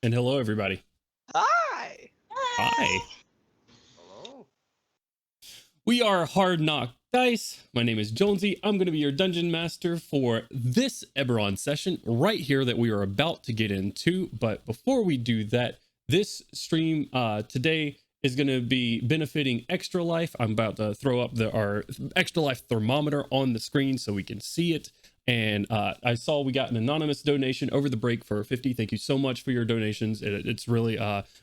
And hello, everybody. Hi. Hi. Hello. We are Hard Knock Dice. My name is Jonesy. I'm going to be your dungeon master for this Eberron session right here that we are about to get into. But before we do that, this stream today is going to be benefiting Extra Life. I'm about to throw up our Extra Life thermometer on the screen so we can see it. And I saw we got an anonymous donation over the break for 50. Thank you so much for your donations. It's really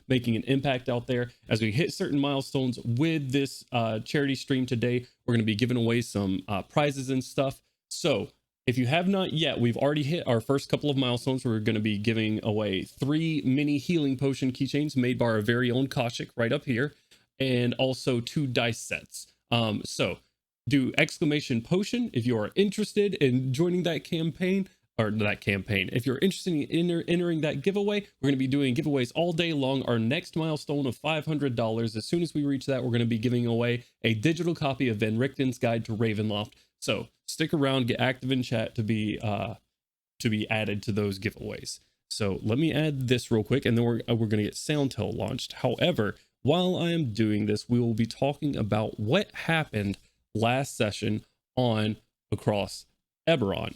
making an impact out there. As we hit certain milestones with this charity stream today, we're going to be giving away some prizes and stuff. So if you have not yet, we've already hit our first couple of milestones. We're going to be giving away 3 mini healing potion keychains made by our very own Koshik right up here, and also 2 dice sets. So do exclamation potion if you are interested in joining that campaign, if you're interested in entering that giveaway. We're going to be doing giveaways all day long. Our next milestone of $500, as soon as we reach that, we're going to be giving away a digital copy of Van Richten's Guide to Ravenloft. So stick around, get active in chat to be added to those giveaways. So let me add this real quick, and then we're going to get Soundtail launched. However, while I am doing this, we will be talking about what happened last session on Across Eberron.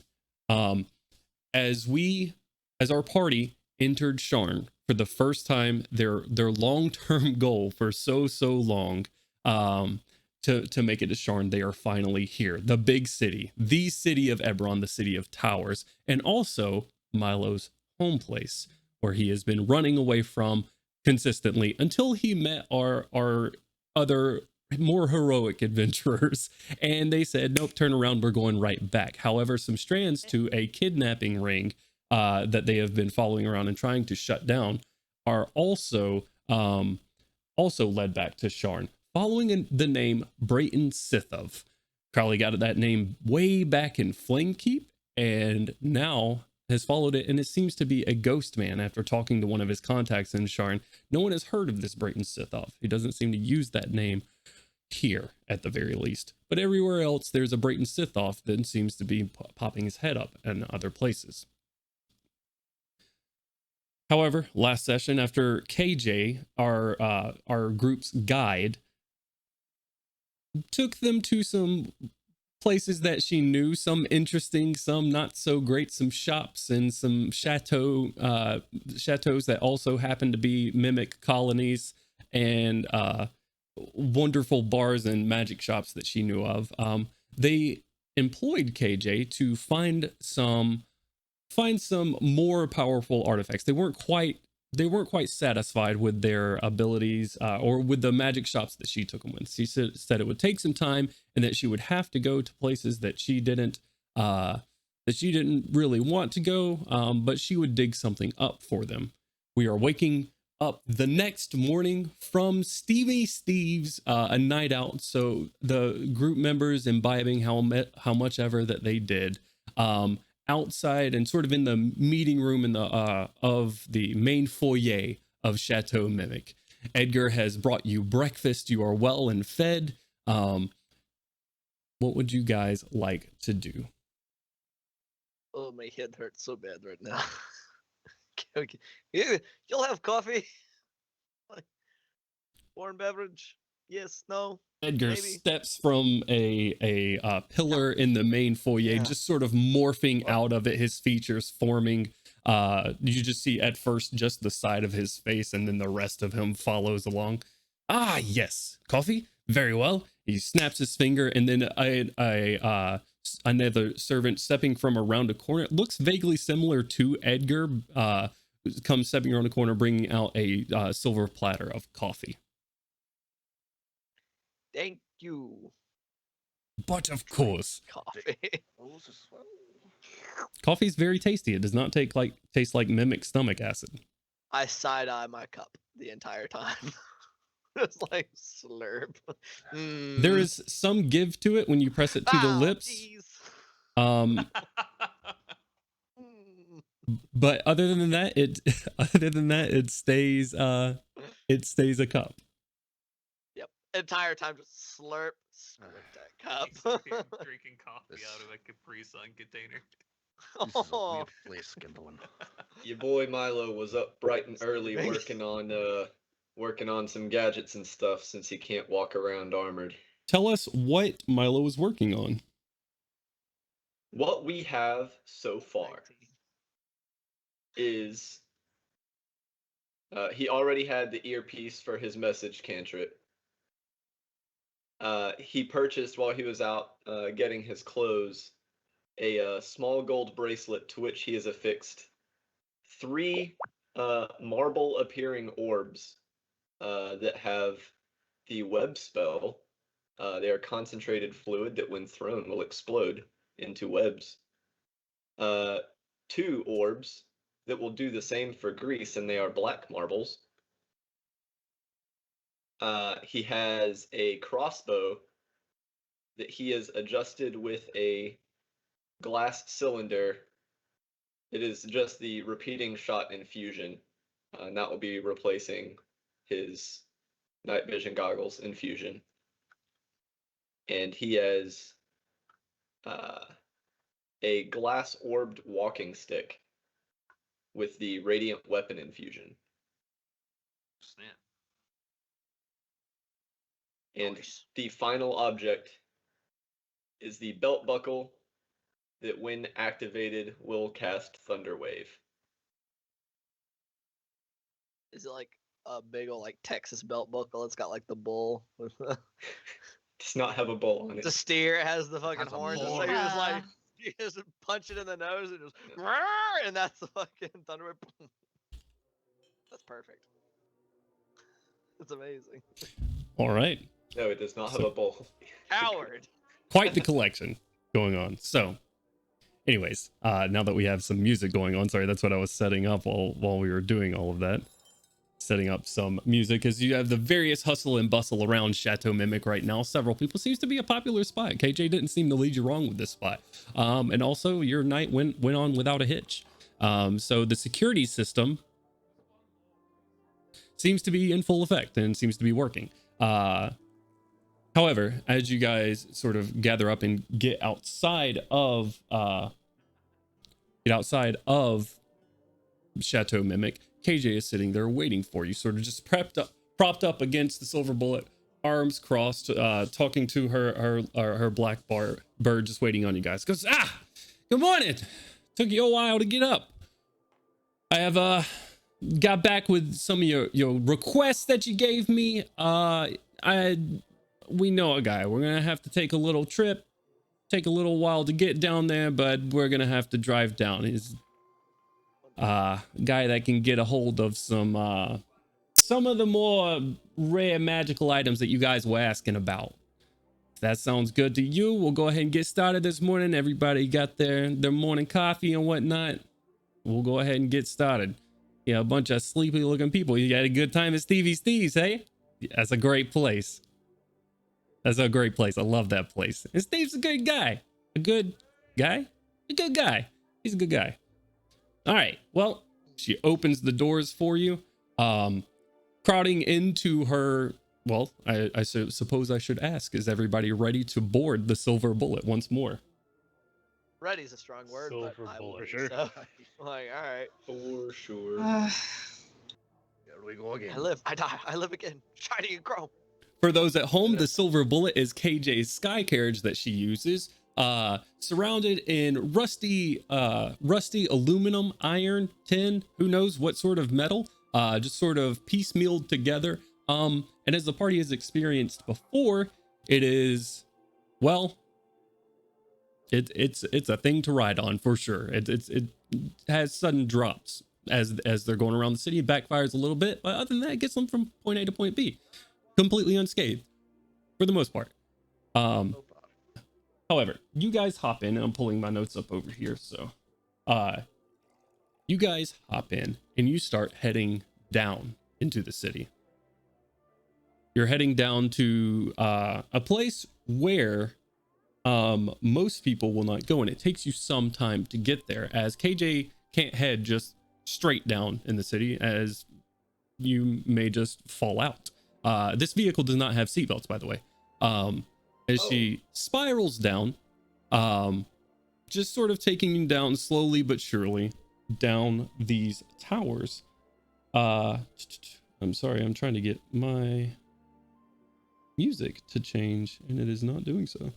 As our party entered Sharn for the first time, their long-term goal for so long, to make it to Sharn, they are finally here. The big city, the city of Eberron, the city of towers, and also Milo's home place, where he has been running away from consistently until he met our other more heroic adventurers, and they said, nope, turn around, we're going right back. However, some strands to a kidnapping ring that they have been following around and trying to shut down are also led back to Sharn, following the name Brayton Sithov. Crowley got that name way back in Flamekeep, and now has followed it, and it seems to be a ghost man. After talking to one of his contacts in Sharn, no one has heard of this Brayton Sithov. He doesn't seem to use that name here, at the very least, but everywhere else there's a Brayton Sithov that seems to be popping his head up in other places. However, last session, after KJ, our group's guide, took them to some places that she knew, some interesting, some not so great, some shops and some chateaus that also happened to be mimic colonies, and wonderful bars and magic shops that she knew of. They employed KJ to find some more powerful artifacts. They weren't quite satisfied with their abilities or with the magic shops that she took them with. She said it would take some time, and that she would have to go to places that she didn't really want to go, but she would dig something up for them. We are waking up the next morning from Stevie Steve's a night out, so the group members imbibing how much ever that they did. Outside and sort of in the meeting room in the of the main foyer of Chateau Mimic, Edgar has brought you breakfast. You are well and fed. What would you guys like to do? Oh, my head hurts so bad right now. Okay. You'll have coffee. Warm beverage. Yes. No. Edgar Maybe. steps from a pillar in the main foyer, just sort of morphing out of it, his features forming. You just see at first just the side of his face, and then the rest of him follows along. Ah, yes, coffee. Very well. He snaps his finger, and then another servant stepping from around a corner. It looks vaguely similar to Edgar. Comes stepping around the corner, bringing out a silver platter of coffee. Thank you. But of course, Coffee. coffee's very tasty. It does not taste like mimic stomach acid. I side-eye my cup the entire time. It's like slurp. There is some give to it when you press it to the lips. Geez. But other than that, it stays a cup. Yep. Entire time just slurp that cup. Drinking coffee out of a Capri Sun container. This is a Oh, weird place, Gimbalin. Your boy Milo was up bright and early Baby. working on some gadgets and stuff since he can't walk around armored. Tell us what Milo is working on. What we have so far 19. is he already had the earpiece for his message cantrip. He purchased while he was out getting his clothes a small gold bracelet to which he has affixed 3 marble appearing orbs that have the web spell. They are concentrated fluid that when thrown will explode into webs. 2 orbs that will do the same for grease, and they are black marbles. He has a crossbow that he has adjusted with a glass cylinder. It is just the repeating shot infusion, and that will be replacing his night vision goggles infusion. And he has a glass orbed walking stick with the radiant weapon infusion. Snap. And Nice. the final object is the belt buckle that when activated will cast Thunder Wave. Is it like a big old like Texas belt buckle? It's got like the bull with Does not have a bowl on it. the steer. It has the fucking Has a horns. So horn. you just like Ah. you just punch it in the nose and just and that's the fucking thunder. Whip. That's perfect. It's amazing. All right. No, it does not have So- a bowl. Howard. Quite the collection going on. So, anyways, now that we have some music going on, sorry, that's what I was setting up while we were doing all of that. Setting up some music as you have the various hustle and bustle around Chateau Mimic right now. Several people seems to be a popular spot. KJ didn't seem to lead you wrong with this spot. And also your night went on without a hitch. So the security system seems to be in full effect and seems to be working. However, as you guys sort of gather up and get outside of Chateau Mimic, KJ is sitting there waiting for you, sort of just propped up against the silver bullet, arms crossed, talking to her black bird, just waiting on you guys. Goes, good morning. Took you a while to get up. I have got back with some of your requests that you gave me. We know a guy. We're gonna have to take a little trip. Take a little while to get down there, but we're gonna have to drive down. He's guy that can get a hold of some of the more rare magical items that you guys were asking about. If that sounds good to you, we'll go ahead and get started this morning. Everybody got their morning coffee and whatnot. We'll go ahead and get started. Yeah, a bunch of sleepy looking people. You had a good time at Stevie Steve's, hey? That's a great place. That's a great place. I love that place. And Steve's a good guy. A good guy? A good guy. He's a good guy. All right. Well, she opens the doors for you. Crowding into her. Well, I suppose I should ask, is everybody ready to board the silver bullet once more? Ready's a strong word, but Silver I bullet. will For sure. So. Like, all right. For sure. Here we go again. I live. I die. I live again. Shiny and chrome. For those at home, the silver bullet is KJ's sky carriage that she uses, surrounded in rusty aluminum, iron, tin, who knows what sort of metal, just sort of piecemealed together. And as the party has experienced before, it is, well, it's a thing to ride on for sure. It has sudden drops as they're going around the city. It backfires a little bit, but other than that, it gets them from point A to point B. Completely unscathed for the most part. However, you guys hop in, and I'm pulling my notes up over here. So, you guys hop in and you start heading down into the city. You're heading down to a place where most people will not go, and it takes you some time to get there, as KJ can't head just straight down in the city, as you may just fall out. This vehicle does not have seatbelts, by the way. As she spirals down, just sort of taking you down slowly but surely down these towers. I'm sorry, I'm trying to get my music to change and it is not doing so.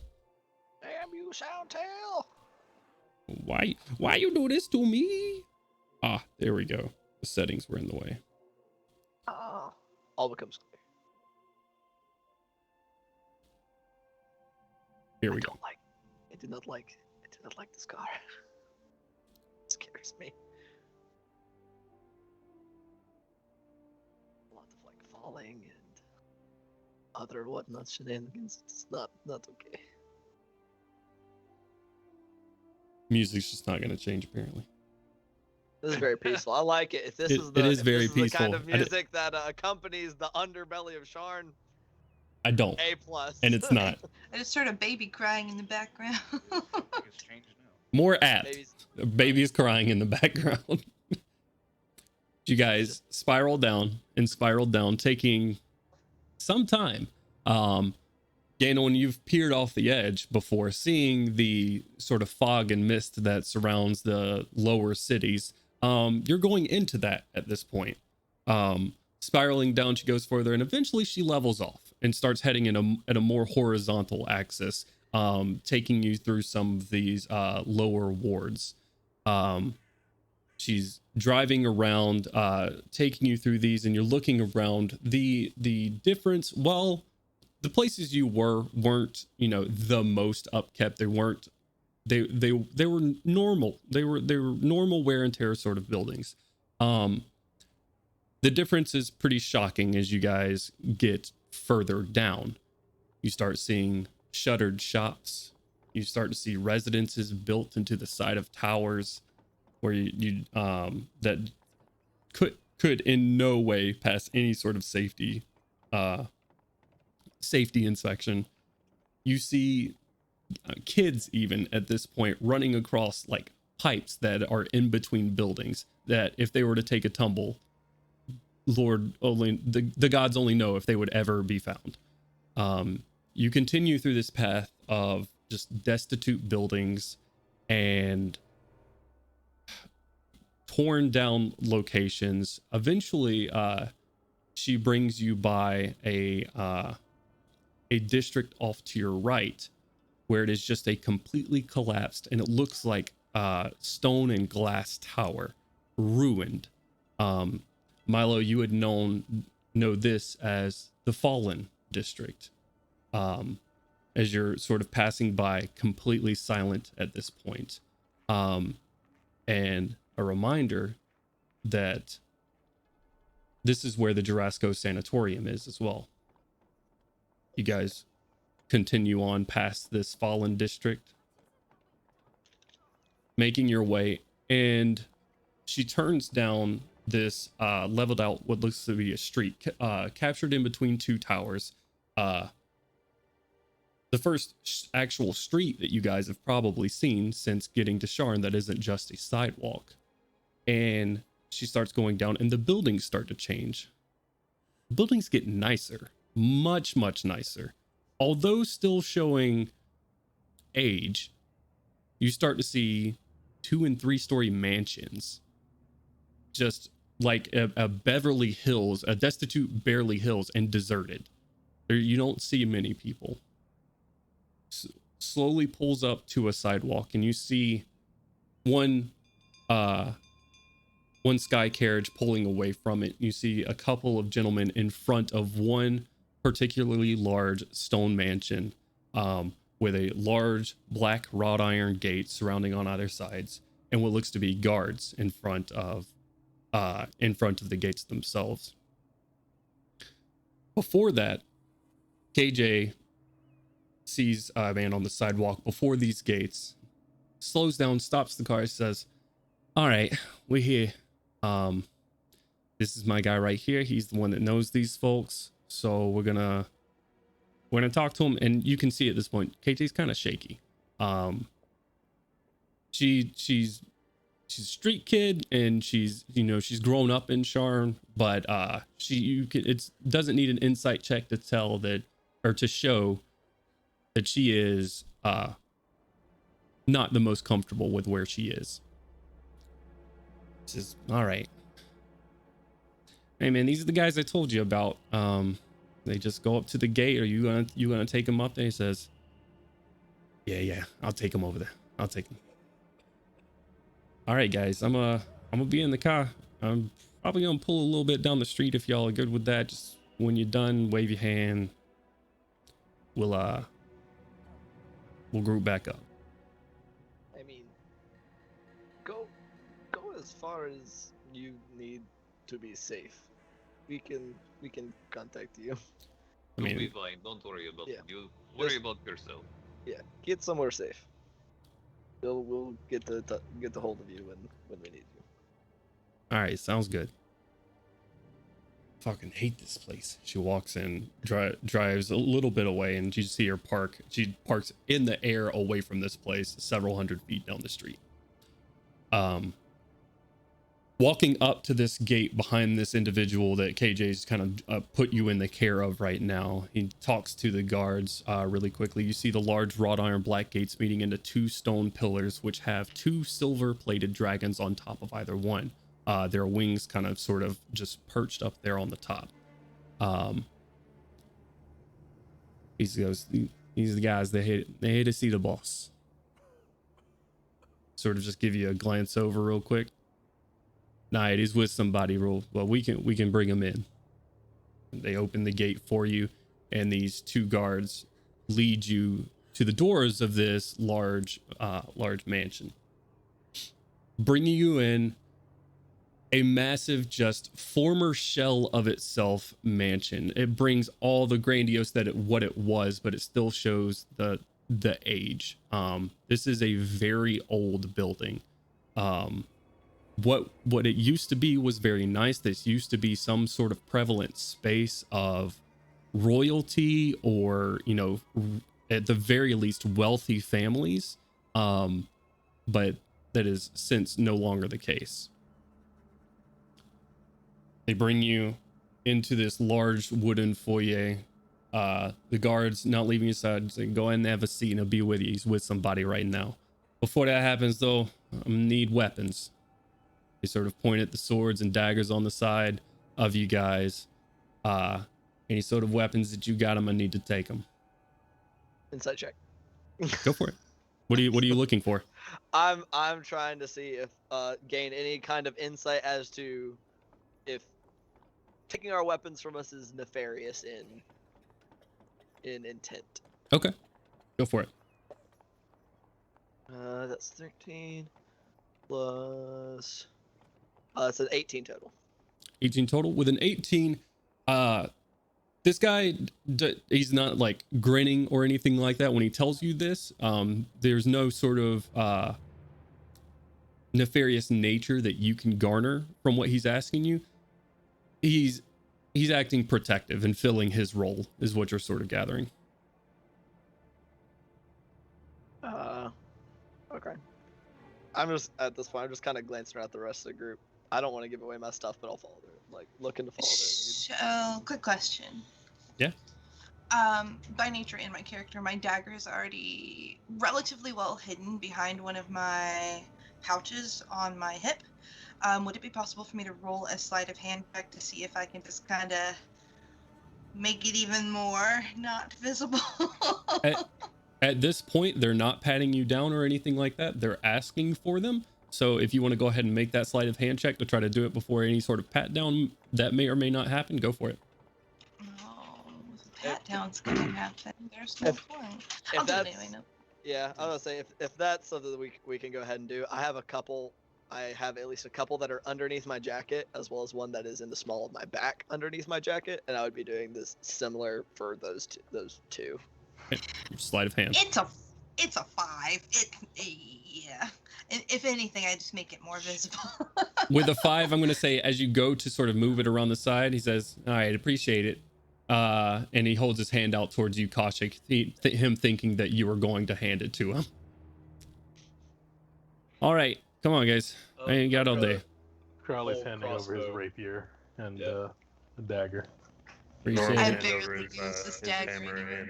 Damn you, Soundtail! Why you do this to me? Ah, there we go. The settings were in the way. Oh, all becomes clear. Here we go. I do not like this car. It scares me. A lot of like falling and other whatnot shenanigans. It's not okay. Music's just not going to change apparently. This is very peaceful. I like it. If this It is the is if very this is the kind peaceful. of music that accompanies the underbelly of Sharn, I don't. A+. And it's not. I just heard a baby crying in the background. It's changed now. More apt. Babies. Baby's crying in the background. You guys spiraled down, taking some time. Ganon, you've peered off the edge before, seeing the sort of fog and mist that surrounds the lower cities. You're going into that at this point. Spiraling down, she goes further, and eventually she levels off and starts heading at a more horizontal axis, taking you through some of these lower wards. She's driving around, taking you through these, and you're looking around. The difference, well, the places you weren't, the most upkept. They weren't. They were normal. They were normal wear and tear sort of buildings. The difference is pretty shocking as you guys get further down. You start seeing shuttered shops. You start to see residences built into the side of towers, where you that could in no way pass any sort of safety inspection. You see kids even at this point running across like pipes that are in between buildings, that if they were to take a tumble, Lord only the gods only know if they would ever be found. You continue through this path of just destitute buildings and torn down locations. Eventually she brings you by a district off to your right, where it is just a completely collapsed, and it looks like stone and glass tower, ruined. Milo, you would know this as the Fallen District, as you're sort of passing by, completely silent at this point. And a reminder that this is where the Jurasco Sanatorium is as well. You guys continue on past this Fallen District, making your way, and she turns down this leveled out what looks to be a street, captured in between two towers. The first actual street that you guys have probably seen since getting to Sharn that isn't just a sidewalk. And she starts going down, and the buildings start to change. Buildings get nicer, much nicer. Although still showing age, you start to see 2- and 3-story mansions, just like a Beverly Hills, a destitute Beverly Hills, and deserted. There, you don't see many people. Slowly pulls up to a sidewalk, and you see one sky carriage pulling away from it. You see a couple of gentlemen in front of one particularly large stone mansion, with a large black wrought iron gate surrounding on either sides, and what looks to be guards in front of the gates themselves. Before that, KJ sees a man on the sidewalk before these gates, slows down, stops the car, says, "All right, we're here. This is my guy right here. He's the one that knows these folks. So we're gonna talk to him." And you can see at this point, KJ's kind of shaky. She's a street kid, and she's grown up in Sharn, but it doesn't need an insight check to tell that, or to show that she is not the most comfortable with where she is. Says, all right. Hey man, these are the guys I told you about. They just go up to the gate. Are you gonna take them up there? He says, yeah, I'll take them over there. I'll take them. All right, guys, I'm gonna be in the car. I'm probably gonna pull a little bit down the street if y'all are good with that. Just when you're done, wave your hand. We'll group back up. I mean, go as far as you need to be safe. We can contact you. I You'll be mean, fine. Don't worry about Yeah. it. You worry Just- about yourself. Yeah, get somewhere safe. We'll get the hold of you when we need you. all right, sounds good. Fucking hate this place. She walks in, drives a little bit away, and you see her park. She parks in the air away from this place, several hundred feet down the street. Walking up to this gate behind this individual that KJ's kind of put you in the care of right now. He talks to the guards really quickly. You see the large wrought iron black gates meeting into two stone pillars, which have two silver plated dragons on top of either one. Their wings kind of sort of just perched up there on the top. These are the guys they hate to see the boss. Sort of just give you a glance over real quick. Nah, he's with somebody. Well, we can bring him in. They open the gate for you, and these two guards lead you to the doors of this large mansion, bringing you in a massive, just former shell of itself mansion. It brings all the grandiose what it was, but it still shows the age. This is a very old building. What it used to be was very nice. This used to be some sort of prevalent space of royalty, or at the very least wealthy families, but that is since no longer the case. They bring you into this large wooden foyer. The guards not leaving your side, say, go ahead and have a seat and I'll be with you. He's with somebody right now. Before that happens though, I'm gonna need weapons. They sort of point at the swords and daggers on the side of you guys. Any sort of weapons that you got, I'm gonna need to take them. Insight check. Go for it. What are you looking for? I'm trying to see if gain any kind of insight as to if taking our weapons from us is nefarious in intent. Okay, go for it. That's 13 plus. It's an 18 total. 18 total. With an 18, this guy, he's not like grinning or anything like that when he tells you this. There's no sort of nefarious nature that you can garner from what he's asking you. He's acting protective and filling his role, is what you're sort of gathering. Okay. I'm just at this point. I'm just kind of glancing around at the rest of the group. I don't want to give away my stuff, but I'll follow their, looking to follow their lead. So, quick question. Yeah. By nature in my character, my dagger is already relatively well hidden behind one of my pouches on my hip. Would it be possible for me to roll a sleight of hand check to see if I can just kind of make it even more not visible? At this point, they're not patting you down or anything like that. They're asking for them. So if you want to go ahead and make that sleight of hand check to try to do it before any sort of pat down that may or may not happen, go for it. Oh, the pat down's gonna happen. There's no point. I'll do it anyway. No. Yeah, I was gonna say if that's something that we can go ahead and do. I have at least a couple that are underneath my jacket, as well as one that is in the small of my back underneath my jacket, and I would be doing this similar for those two. Okay. Sleight of hand. It's a 5. Yeah. If anything, I just make it more visible. With a 5, I'm going to say as you go to sort of move it around the side, he says, all right, appreciate it. And he holds his hand out towards you, cautious, him thinking that you were going to hand it to him. All right, come on, guys. I ain't got all day. Crowley's Full handing over his crossbow. rapier and Yeah. the dagger. Appreciate I it. barely use this dagger anyway.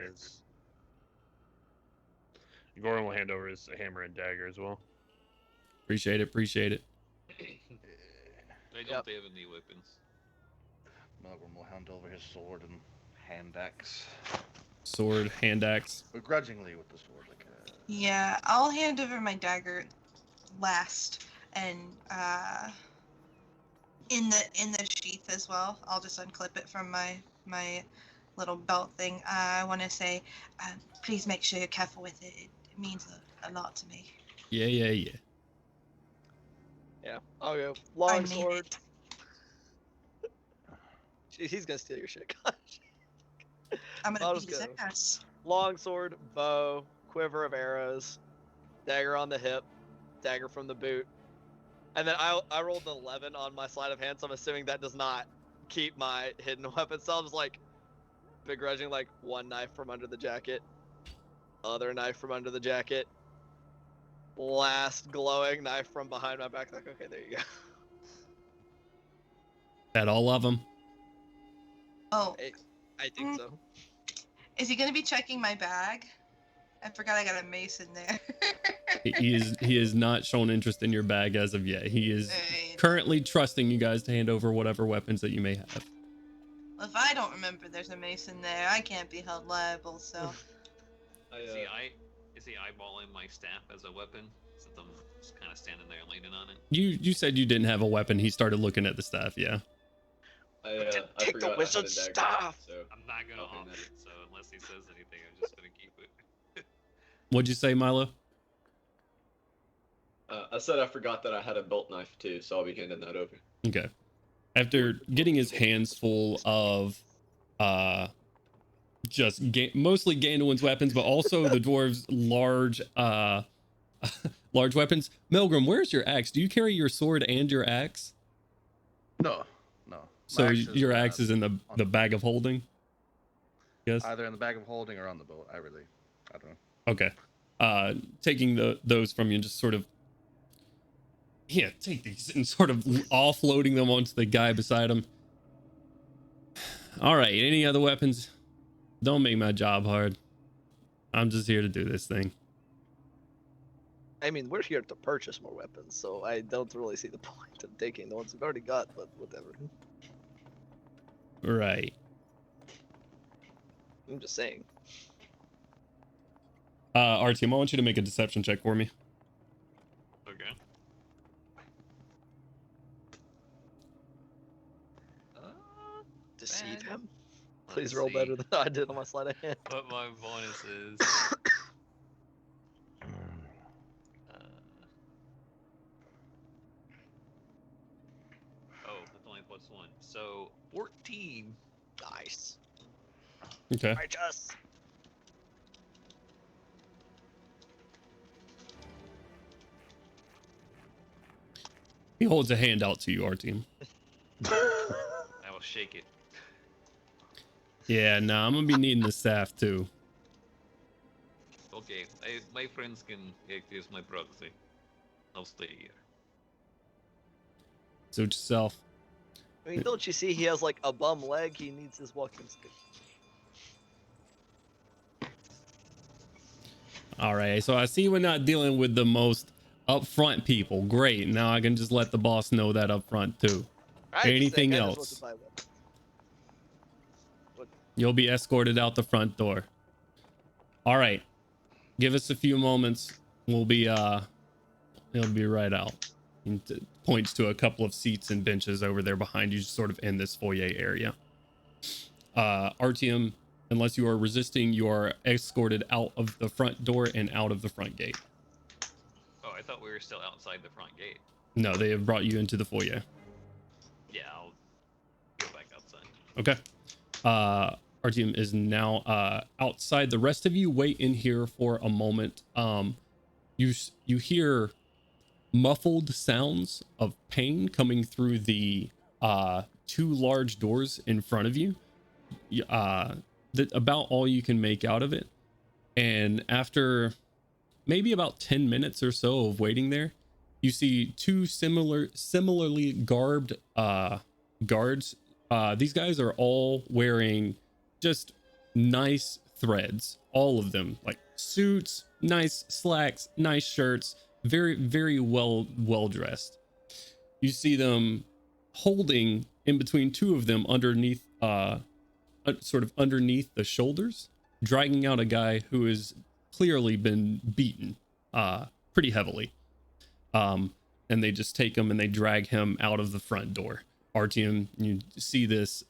Goran will hand over his hammer and dagger as well. Appreciate it. Appreciate it. I don't Yep. have any weapons. Milgram will hand over his sword and hand axe. Sword, hand axe. Begrudgingly with the sword, like Yeah, I'll hand over my dagger last, and in the sheath as well. I'll just unclip it from my little belt thing. I want to say, please make sure you're careful with it. It means a lot to me. Yeah, yeah, yeah. Yeah, I'll go I long mean sword. it. Jeez, he's gonna steal your shit. Gosh. I'm I'll gonna just beat his go. ass. Long sword, bow, quiver of arrows, dagger on the hip, dagger from the boot, and then I rolled an 11 on my sleight of hand, so I'm assuming that does not keep my hidden weapon. So I'm just like begrudging, like one knife from under the jacket, other knife from under the jacket, last glowing knife from behind my back. Like, okay, there you go. That all of them. Oh, I think so. is he gonna be checking my bag? I forgot I got a mace in there. He is not shown interest in your bag as of yet. He is Right. currently trusting you guys to hand over whatever weapons that you may have. Well, if I don't remember there's a mace in there, I can't be held liable. So Is he eyeballing my staff as a weapon? Since I'm just kind of standing there leaning on it. You said you didn't have a weapon. He started looking at the staff. Yeah. I Take the forgot I had a wizard's dagger, staff! So I'm not gonna Okay, off nice. it, so unless he says anything, I'm just gonna keep it. What'd you say, Milo? I said I forgot that I had a belt knife too, so I'll be handing that over. Okay. After getting his hands full of just mostly Gandolin's weapons, but also the dwarves' large large weapons. Melgrim, where's your axe? Do you carry your sword and your axe? no. So My axe is, your axe is in the bag of holding? Yes. either in the bag of holding or on the boat. I don't know. Okay. Taking those from you and just sort of, yeah, take these and sort of offloading them onto the guy beside him. All right. Any other weapons? Don't make my job hard. I'm just here to do this thing. I mean, we're here to purchase more weapons, so I don't really see the point of taking the ones we've already got, but whatever. Right. I'm just saying. Artyom, I want you to make a deception check for me. Okay. Deceive Man. him? Let's Please roll see better than I did on my sleight of hand. what my bonus is. That's only +1. So 14. Nice. Okay. Righteous. He holds a hand out to you, Artyom. I will shake it. Yeah, nah, I'm gonna be needing the staff too. Okay, my friends can act as my proxy. I'll stay here. Suit yourself. I mean, don't you see he has like a bum leg? He needs his walking stick. All right, so I see we're not dealing with the most upfront people. Great. Now I can just let the boss know that up front too. Anything else? You'll be escorted out the front door. All right. Give us a few moments. He'll be right out. He points to a couple of seats and benches over there behind you, sort of in this foyer area. Artyom, unless you are resisting, you are escorted out of the front door and out of the front gate. Oh, I thought we were still outside the front gate. No, they have brought you into the foyer. Yeah, I'll go back outside. Okay. Artyom is now outside. The rest of you wait in here for a moment. You hear muffled sounds of pain coming through the two large doors in front of you. That about all you can make out of it. And after maybe about 10 minutes or so of waiting there, you see two similarly garbed guards. These guys are all wearing just nice threads, all of them, like suits, nice slacks, nice shirts, very, very well dressed. You see them holding in between two of them underneath, sort of underneath the shoulders, dragging out a guy who has clearly been beaten, pretty heavily. And they just take him and they drag him out of the front door. Artyom, you see this,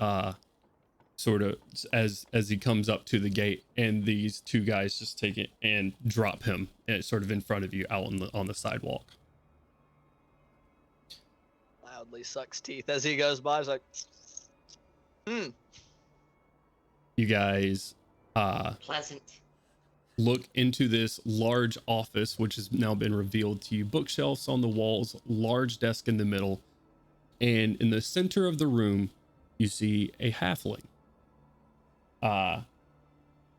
sort of as he comes up to the gate, and these two guys just take it and drop him sort of in front of you out on the sidewalk. Loudly sucks teeth as he goes by. He's like, You guys Pleasant. look into this large office, which has now been revealed to you. Bookshelves on the walls, large desk in the middle, and in the center of the room you see a halfling.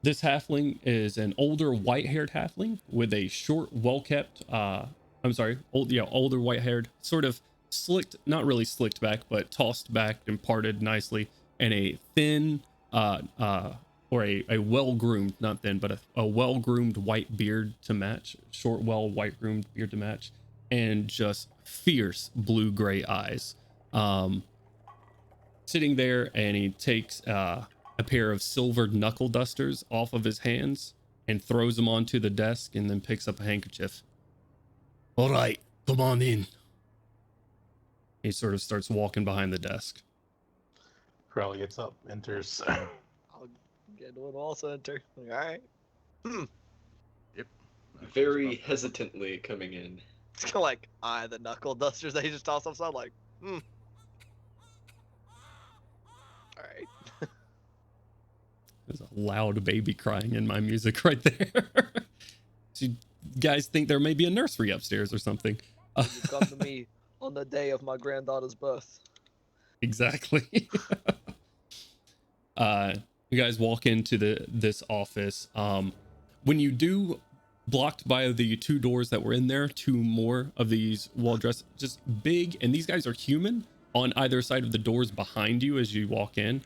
This halfling is an older white-haired halfling with a short, well-kept, older white-haired, sort of slicked, not really slicked back, but tossed back and parted nicely, and a thin, or a well-groomed, not thin, but a well-groomed white beard to match, short, white-groomed beard to match, and just fierce blue-gray eyes. Sitting there, and he takes, a pair of silvered knuckle dusters off of his hands and throws them onto the desk, and then picks up a handkerchief. All right, come on in. He sort of starts walking behind the desk. Crowley gets up, enters. I'll get one also enter. All right. Yep. Very hesitantly coming in. It's kind of like the knuckle dusters that he just tossed outside. Like, All right. There's a loud baby crying in my music right there. So you guys think there may be a nursery upstairs or something. You come to me on the day of my granddaughter's birth. Exactly. You guys walk into this office. When you do, blocked by the two doors that were in there, two more of these well-dressed, just big, and these guys are human on either side of the doors behind you as you walk in.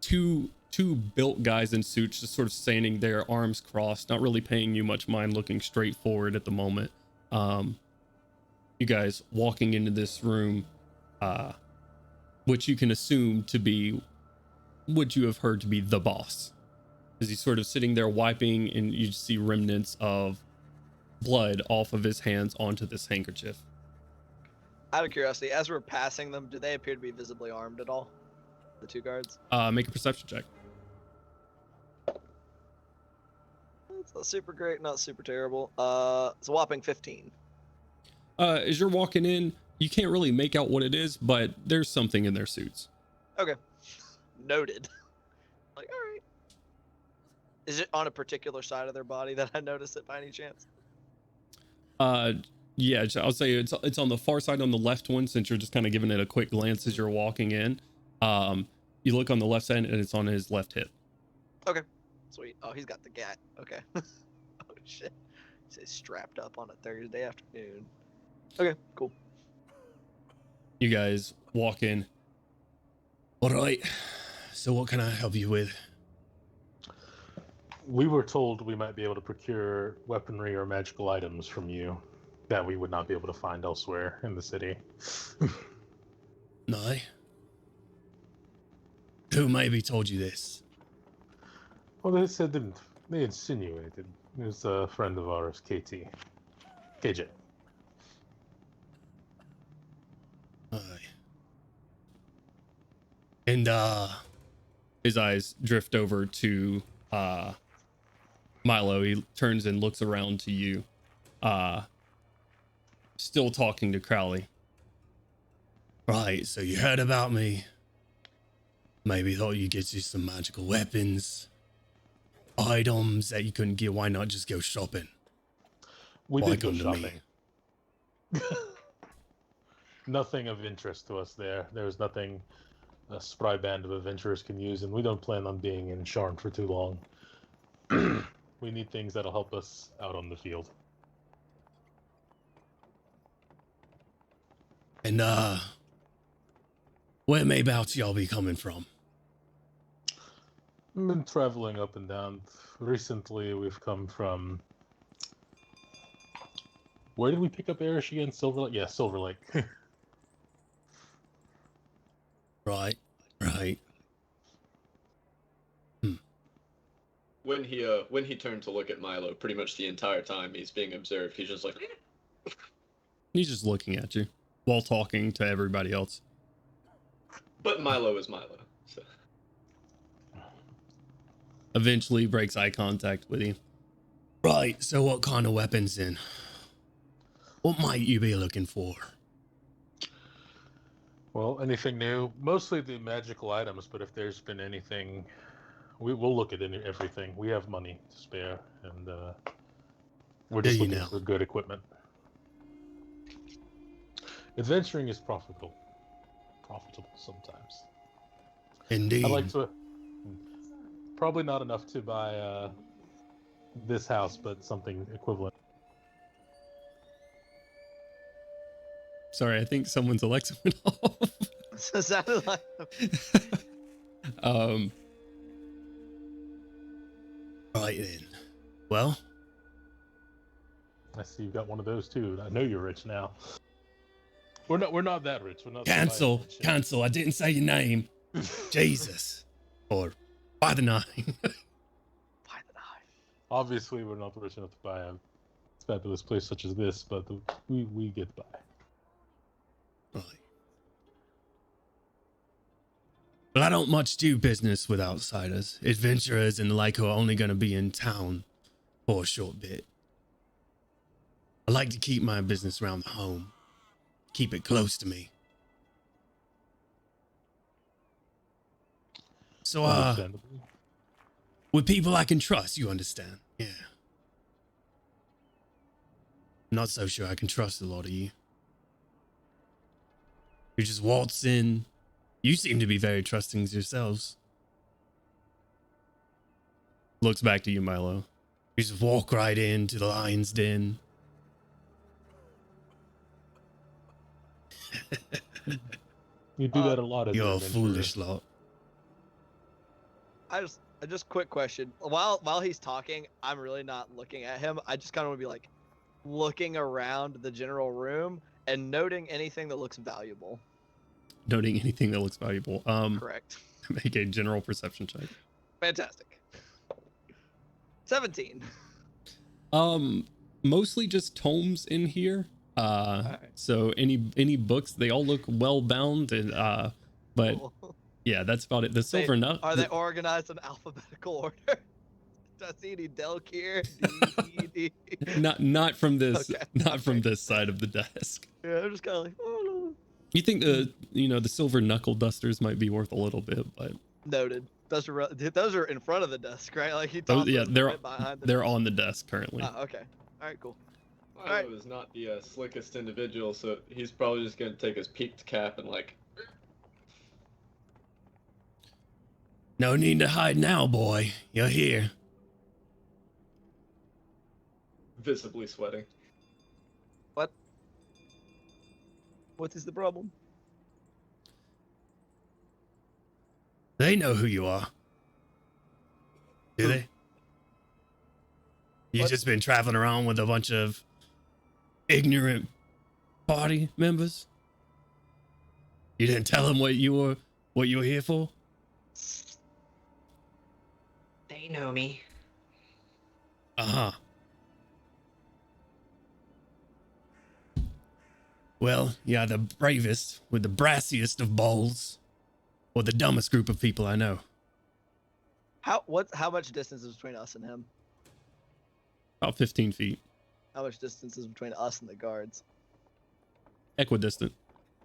Two built guys in suits just sort of standing there, arms crossed, not really paying you much mind, looking straight forward at the moment. You guys walking into this room, which you can assume to be what you have heard to be the boss, as he's sort of sitting there wiping, and you see remnants of blood off of his hands onto this handkerchief. Out of curiosity, as we're passing them, do they appear to be visibly armed at all? The two guards? Make a perception check. It's not super great, not super terrible. It's a whopping 15. As you're walking in, you can't really make out what it is, but there's something in their suits. Okay. Noted. Like, all right. Is it on a particular side of their body that I notice it by any chance? Yeah, I'll say it's on the far side, on the left one, since you're just kind of giving it a quick glance as you're walking in. You look on the left side, and it's on his left hip. Okay. Sweet. Oh, he's got the gat. Okay. Oh, shit. He says strapped up on a Thursday afternoon. Okay, cool. You guys walk in. All right. So what can I help you with? We were told we might be able to procure weaponry or magical items from you that we would not be able to find elsewhere in the city. No. Who maybe told you this? Well, they said they insinuated. It was a friend of ours, KJ. Aye. And his eyes drift over to Milo. He turns and looks around to you, still talking to Crowley. Right, so you heard about me. Maybe thought you'd get you some magical weapons, items that you couldn't get. Why not just go shopping? We Why did go come to me? shopping. Nothing of interest to us there. There was nothing a spry band of adventurers can use, and we don't plan on being in Sharn for too long. We need things that'll help us out on the field. And where mayabouts y'all be coming from? I've been traveling up and down. Recently, we've come from. Where did we pick up Erish again? Silver Lake? Yeah, Silver Lake. Right. When he turned to look at Milo, pretty much the entire time he's being observed, he's just like, He's just looking at you while talking to everybody else. but Milo is Milo. So. Eventually breaks eye contact with you. Right, so what kind of weapons then? What might you be looking for? Well, anything new? Mostly the magical items, but if there's been anything, we'll look at everything. We have money to spare, and we're just looking for good equipment. Adventuring is profitable. Profitable sometimes. Indeed. I'd like to. Probably not enough to buy this house, but something equivalent. Sorry, I think someone's Alexa went off. So sounded like Right then. Well, I see you got one of those too. I know you're rich now. We're not that rich. We're not. cancel. I didn't say your name. Jesus. Or by the nine. by the knife. Obviously, we're not rich enough to buy a fabulous place such as this, but we get by. Right. Well, I don't much do business with outsiders. Adventurers and the like are only going to be in town for a short bit. I like to keep my business around the home. Keep it close to me. So, Understandable. with people I can trust, you understand? Yeah. Not so sure I can trust a lot of you. You just waltz in. You seem to be very trusting yourselves. Looks back to you, Milo. You just walk right into the lion's den. You do that a lot. As You're an a adventurer. foolish lot. I just quick question. While he's talking, I'm really not looking at him. I just kind of want to be like looking around the general room and noting anything that looks valuable. Noting anything that looks valuable. Correct. Make a general perception check. Fantastic. 17. Mostly just tomes in here. So any books, they all look well bound and but Cool. yeah, that's about it. The silver nut. Are they organized in alphabetical order? Do I see any Delkir? D? not from this Okay. not from this side of the desk. Yeah, I'm just kind of like, oh, You think the silver knuckle dusters might be worth a little bit, but noted. Those are in front of the desk, right? Like he oh, tossed yeah, those they're right behind the they're desk. on the desk currently. Oh, okay. All right, cool. Milo is not the slickest individual, so he's probably just going to take his peaked cap and like. No need to hide now, boy. You're here. Visibly sweating. What is the problem? They know who you are. Do they? You What? just been traveling around with a bunch of ignorant party members? You didn't tell them what you were here for? They know me. Uh-huh. Well, you're the bravest with the brassiest of balls, or the dumbest group of people I know. How much distance is between us and him? About 15 feet. How much distance is between us and the guards? Equidistant.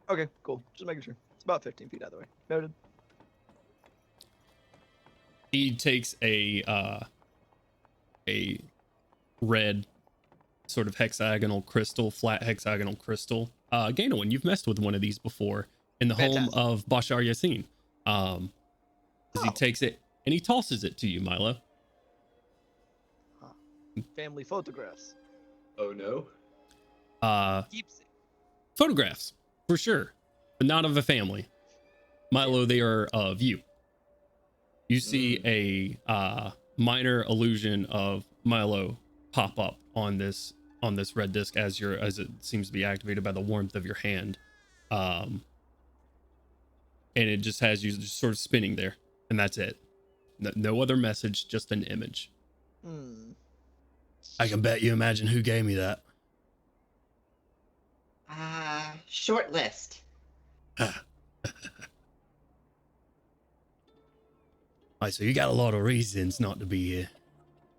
Okay, cool. Just making sure. It's about 15 feet either way. Noted. He takes a red sort of hexagonal crystal, flat hexagonal crystal. Gainowin, you've messed with one of these before in the Fantastic. home of Bashar Yassin. He takes it and he tosses it to you, Milo. Family photographs. Oh no. Keepsake. Photographs, for sure, but not of a family. Milo, they are of you. You see a minor illusion of Milo pop up on this red disc as it seems to be activated by the warmth of your hand, and it just has you just sort of spinning there, and that's it. No other message, just an image. I can bet you imagine who gave me that. Short list. Alright, so you got a lot of reasons not to be here.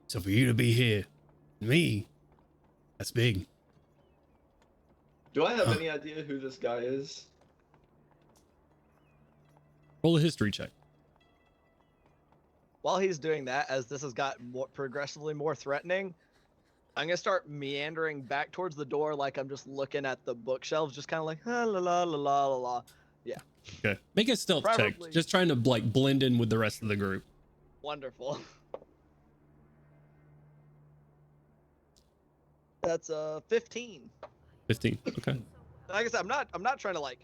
So for you to be here, me, that's big. Do I have any idea who this guy is? Roll a history check. While he's doing that, as this has gotten progressively more threatening, I'm gonna start meandering back towards the door, like I'm just looking at the bookshelves, just kind of like la la la la la la. Yeah. Okay. Make a stealth check. Just trying to like blend in with the rest of the group. Wonderful. That's 15. 15. Okay. Like I said, I'm not trying to like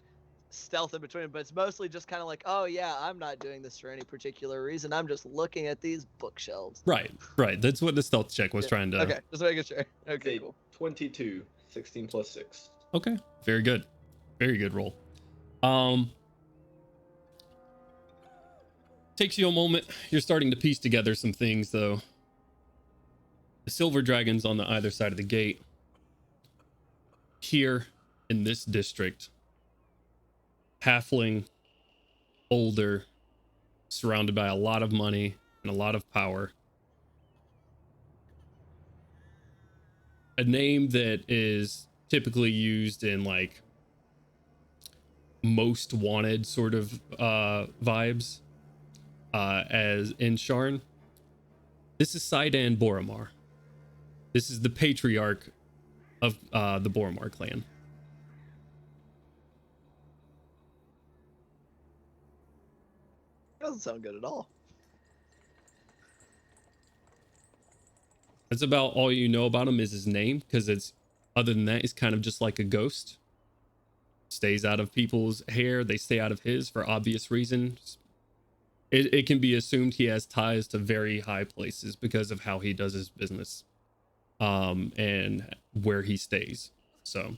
stealth in between, but it's mostly just kind of like, oh yeah, I'm not doing this for any particular reason. I'm just looking at these bookshelves. Right. That's what the stealth check was trying to. Okay, just making sure. Okay, cool. 22, 16 plus 6. Okay. Very good. Very good roll. Takes you a moment. You're starting to piece together some things though. The silver dragons on the either side of the gate. Here in this district, halfling, older, surrounded by a lot of money and a lot of power. A name that is typically used in like most wanted sort of vibes as in Sharn. This is Saidan Boromar. This is the patriarch of the Boromar clan. Doesn't sound good at all. That's about all you know about him is his name, because it's other than that, he's kind of just like a ghost. Stays out of people's hair. They stay out of his for obvious reasons. It can be assumed he has ties to very high places because of how he does his business, and where he stays. So,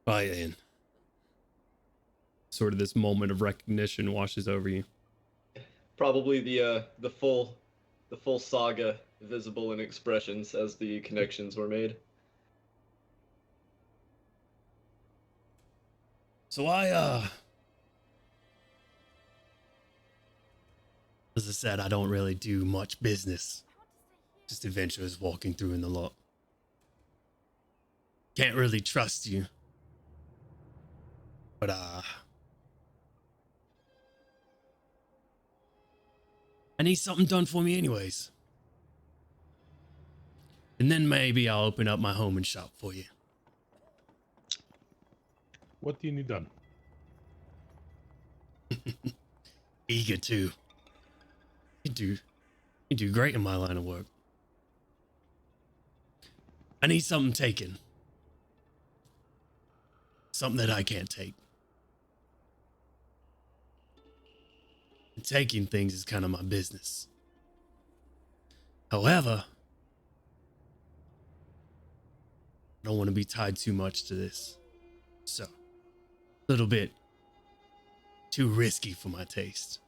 right then, sort of this moment of recognition washes over you. Probably the full saga visible in expressions as the connections were made. So as I said, I don't really do much business. Just adventurers walking through in the lot. Can't really trust you. But I need something done for me anyways. And then maybe I'll open up my home and shop for you. What do you need done? Eager to. You do great in my line of work. I need something taken. Something that I can't take. And taking things is kind of my business. However, I don't want to be tied too much to this. So, a little bit too risky for my taste.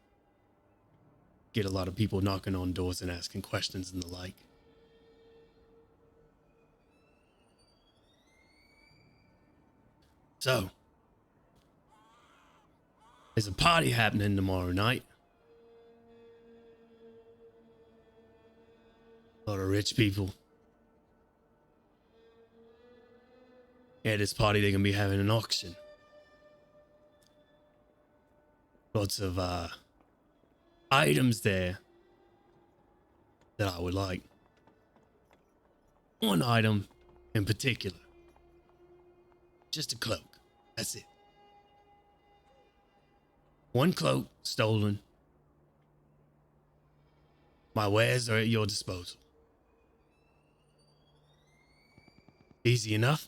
Get a lot of people knocking on doors and asking questions and the like. So, there's a party happening tomorrow night. A lot of rich people. At this party, they're gonna be having an auction. Lots of items there that I would like. One item in particular. Just a cloak. That's it. One cloak stolen. My wares are at your disposal. Easy enough?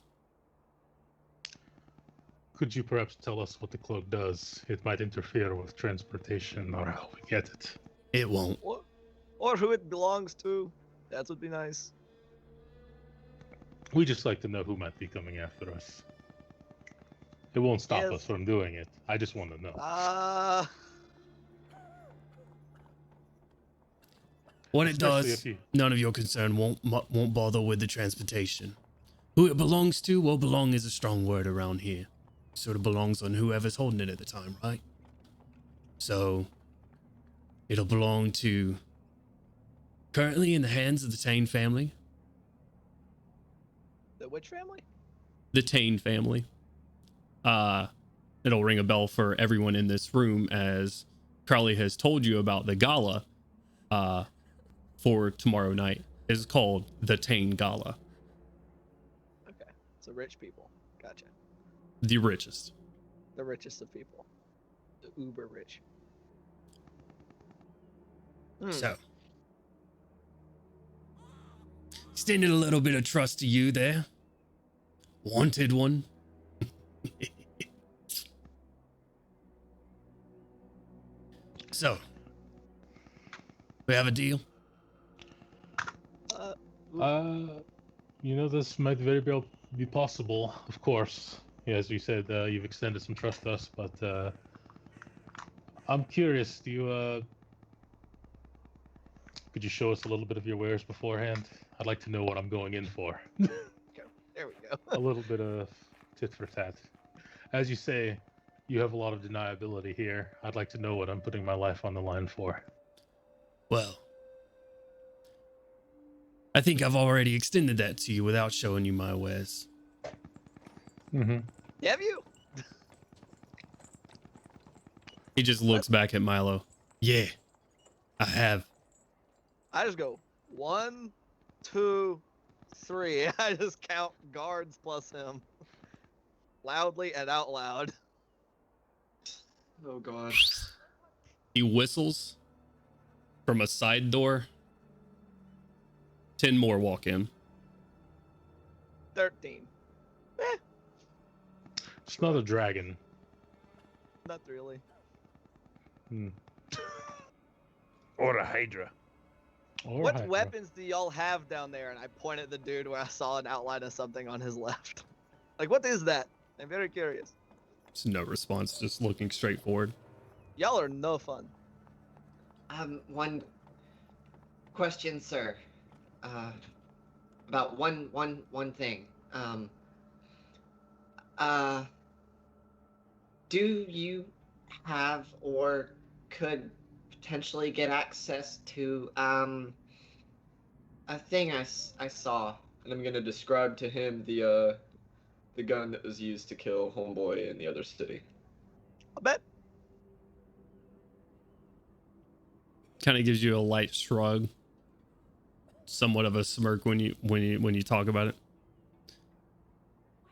Could you perhaps tell us what the cloak does? It might interfere with transportation or how we get it. It won't. Or who it belongs to. That would be nice. We just like to know who might be coming after us. It won't stop Yes. us from doing it. I just want to know. What it Especially does, if you- none of your concern. Won't bother with the transportation. Who it belongs to? Well, belong is a strong word around here. Sort of belongs on whoever's holding it at the time, right? So it'll belong to, currently in the hands of the Tane family. The which family? The Tane family. It'll ring a bell for everyone in this room as Crowley has told you about the gala for tomorrow night. It's called the Tane Gala. Okay. So rich people. Gotcha. The richest. The richest of people. The uber rich. So, extended a little bit of trust to you there. Wanted one. So, we have a deal? This might very well be possible, of course. Yeah, as you said, you've extended some trust to us, but I'm curious, could you show us a little bit of your wares beforehand? I'd like to know what I'm going in for. There we go. A little bit of tit for tat. As you say, you have a lot of deniability here. I'd like to know what I'm putting my life on the line for. Well, I think I've already extended that to you without showing you my wares. Mm-hmm. Have you? He just looks back at Milo. Yeah, I have. I just go 1, 2, 3. I just count guards plus him. Loudly and out loud. Oh god. He whistles from a side door. 10 more walk in. 13. It's not a dragon. Not really. Or a hydra. Or What Hydra. weapons do y'all have down there? And I point at the dude where I saw an outline of something on his left. Like, what is that? I'm very curious. Just no response, just looking straight forward. Y'all are no fun. One question, sir. About one thing. Do you have or could potentially get access to a thing I saw? And I'm gonna describe to him the gun that was used to kill Homeboy in the other city. I bet. Kind of gives you a light shrug. Somewhat of a smirk when you talk about it.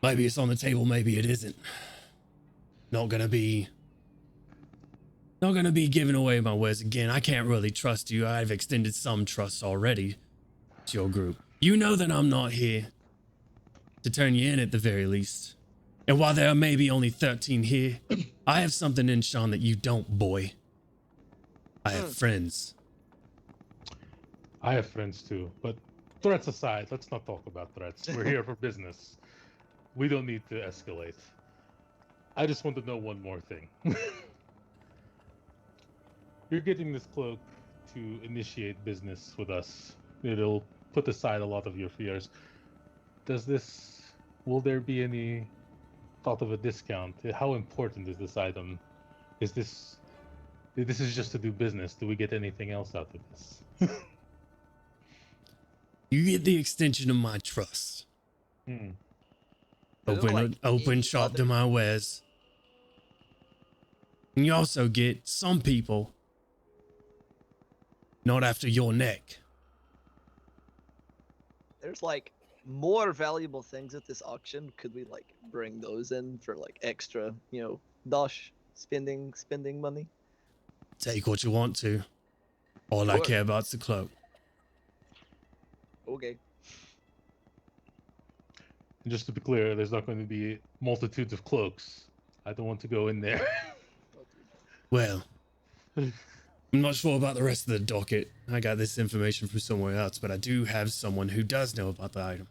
Maybe it's on the table, maybe it isn't. Not gonna be giving away my wares again. I can't really trust you. I've extended some trust already to your group. You know that I'm not here to turn you in at the very least. And while there are maybe only 13 here, I have something in Sean that you don't, boy. I have friends. I have friends too, but threats aside, let's not talk about threats. We're here for business. We don't need to escalate. I just want to know one more thing. You're getting this cloak to initiate business with us. It'll put aside a lot of your fears. Will there be any thought of a discount? How important is this item? This is just to do business. Do we get anything else out of this? You get the extension of my trust. Is it like Open any shop to other- my wares. And you also get some people not after your neck. There's like more valuable things at this auction. Could we like bring those in for like extra, dosh spending money? Take what you want to. All I Sure. care about is the cloak. Okay. And just to be clear, there's not going to be multitudes of cloaks. I don't want to go in there. Well, I'm not sure about the rest of the docket. I got this information from somewhere else, but I do have someone who does know about the item.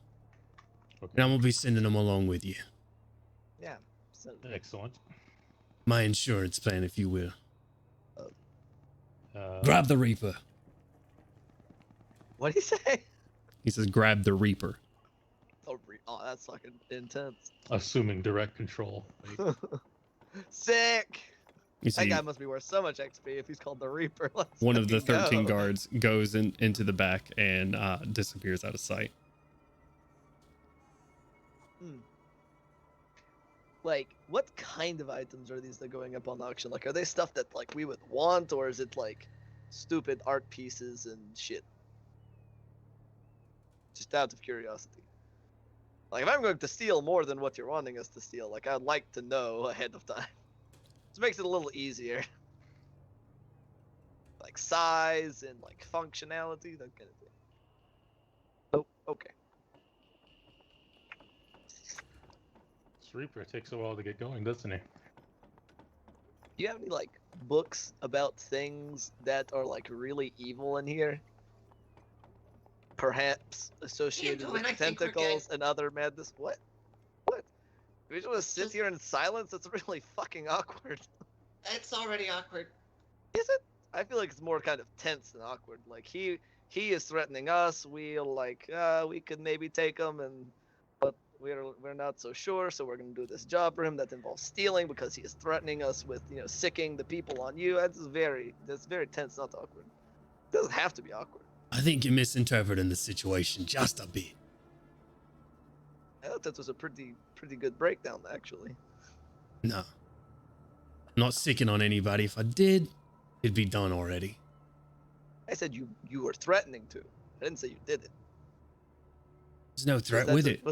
Okay. And I'm going to be sending them along with you. Yeah. So, Excellent. My insurance plan, if you will. Grab Grab the Reaper. what do you say? He says, grab the Reaper. Oh, that's fucking intense. assuming direct control. Like, Sick. You That see, guy must be worth so much XP if he's called the Reaper. Let's one of the fucking 13 go. guards goes into the back and disappears out of sight. Like, what kind of items are these that are going up on auction? Like, are they stuff that like we would want, or is it like stupid art pieces and shit? Just out of curiosity. Like, if I'm going to steal more than what you're wanting us to steal, like, I'd like to know ahead of time. This makes it a little easier. Like size and like functionality, that kind of thing. Oh, okay. this Reaper takes a while to get going, doesn't he? Do you have any like books about things that are like really evil in here? Perhaps associated doing? with I think we're good. tentacles and other madness. What? What? We just want to sit Just- here in silence? That's really fucking awkward. It's already awkward. Is it? I feel like it's more kind of tense than awkward. Like he is threatening us. We'll like we could maybe take him, but we're not so sure. So we're gonna do this job for him that involves stealing because he is threatening us with sicking the people on you. That's very tense, not awkward. It doesn't have to be awkward. I think you're misinterpreting the situation just a bit. I thought that was a pretty good breakdown actually. No. I'm not sicking on anybody. If I did, it'd be done already. I said you were threatening to. I didn't say you did it. There's no threat Was with that- it.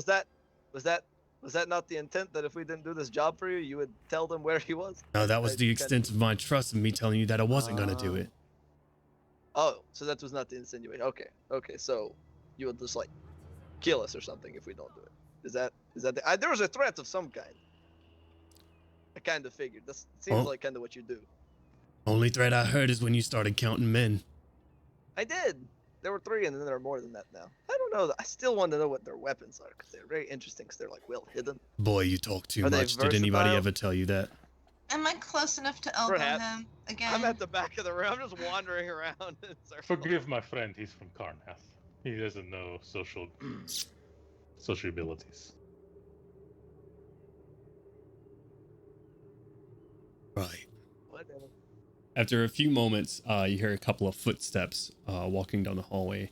Was that not the intent, that if we didn't do this job for you, you would tell them where he was? No, that was I the kinda- extent of my trust in me telling you that I wasn't going to do it. Oh, so that was not the insinuation. Okay, so you would just like kill us or something if we don't do it. Is that there was a threat of some kind. I kind of figured. That seems Well- like kind of what you do. Only threat I heard is when you started counting men. I did. There were 3, and then there are more than that now. I don't know. I still want to know what their weapons are, because they're very interesting, because they're like well hidden. Boy, you talk too Are they much. Did anybody versatile? ever tell you that? Am I close enough to elbow Perhaps. him again? I'm at the back of the room. I'm just wandering around in circles. Forgive my friend, he's from Karnath. He doesn't know social abilities. Right. Whatever. After a few moments, you hear a couple of footsteps walking down the hallway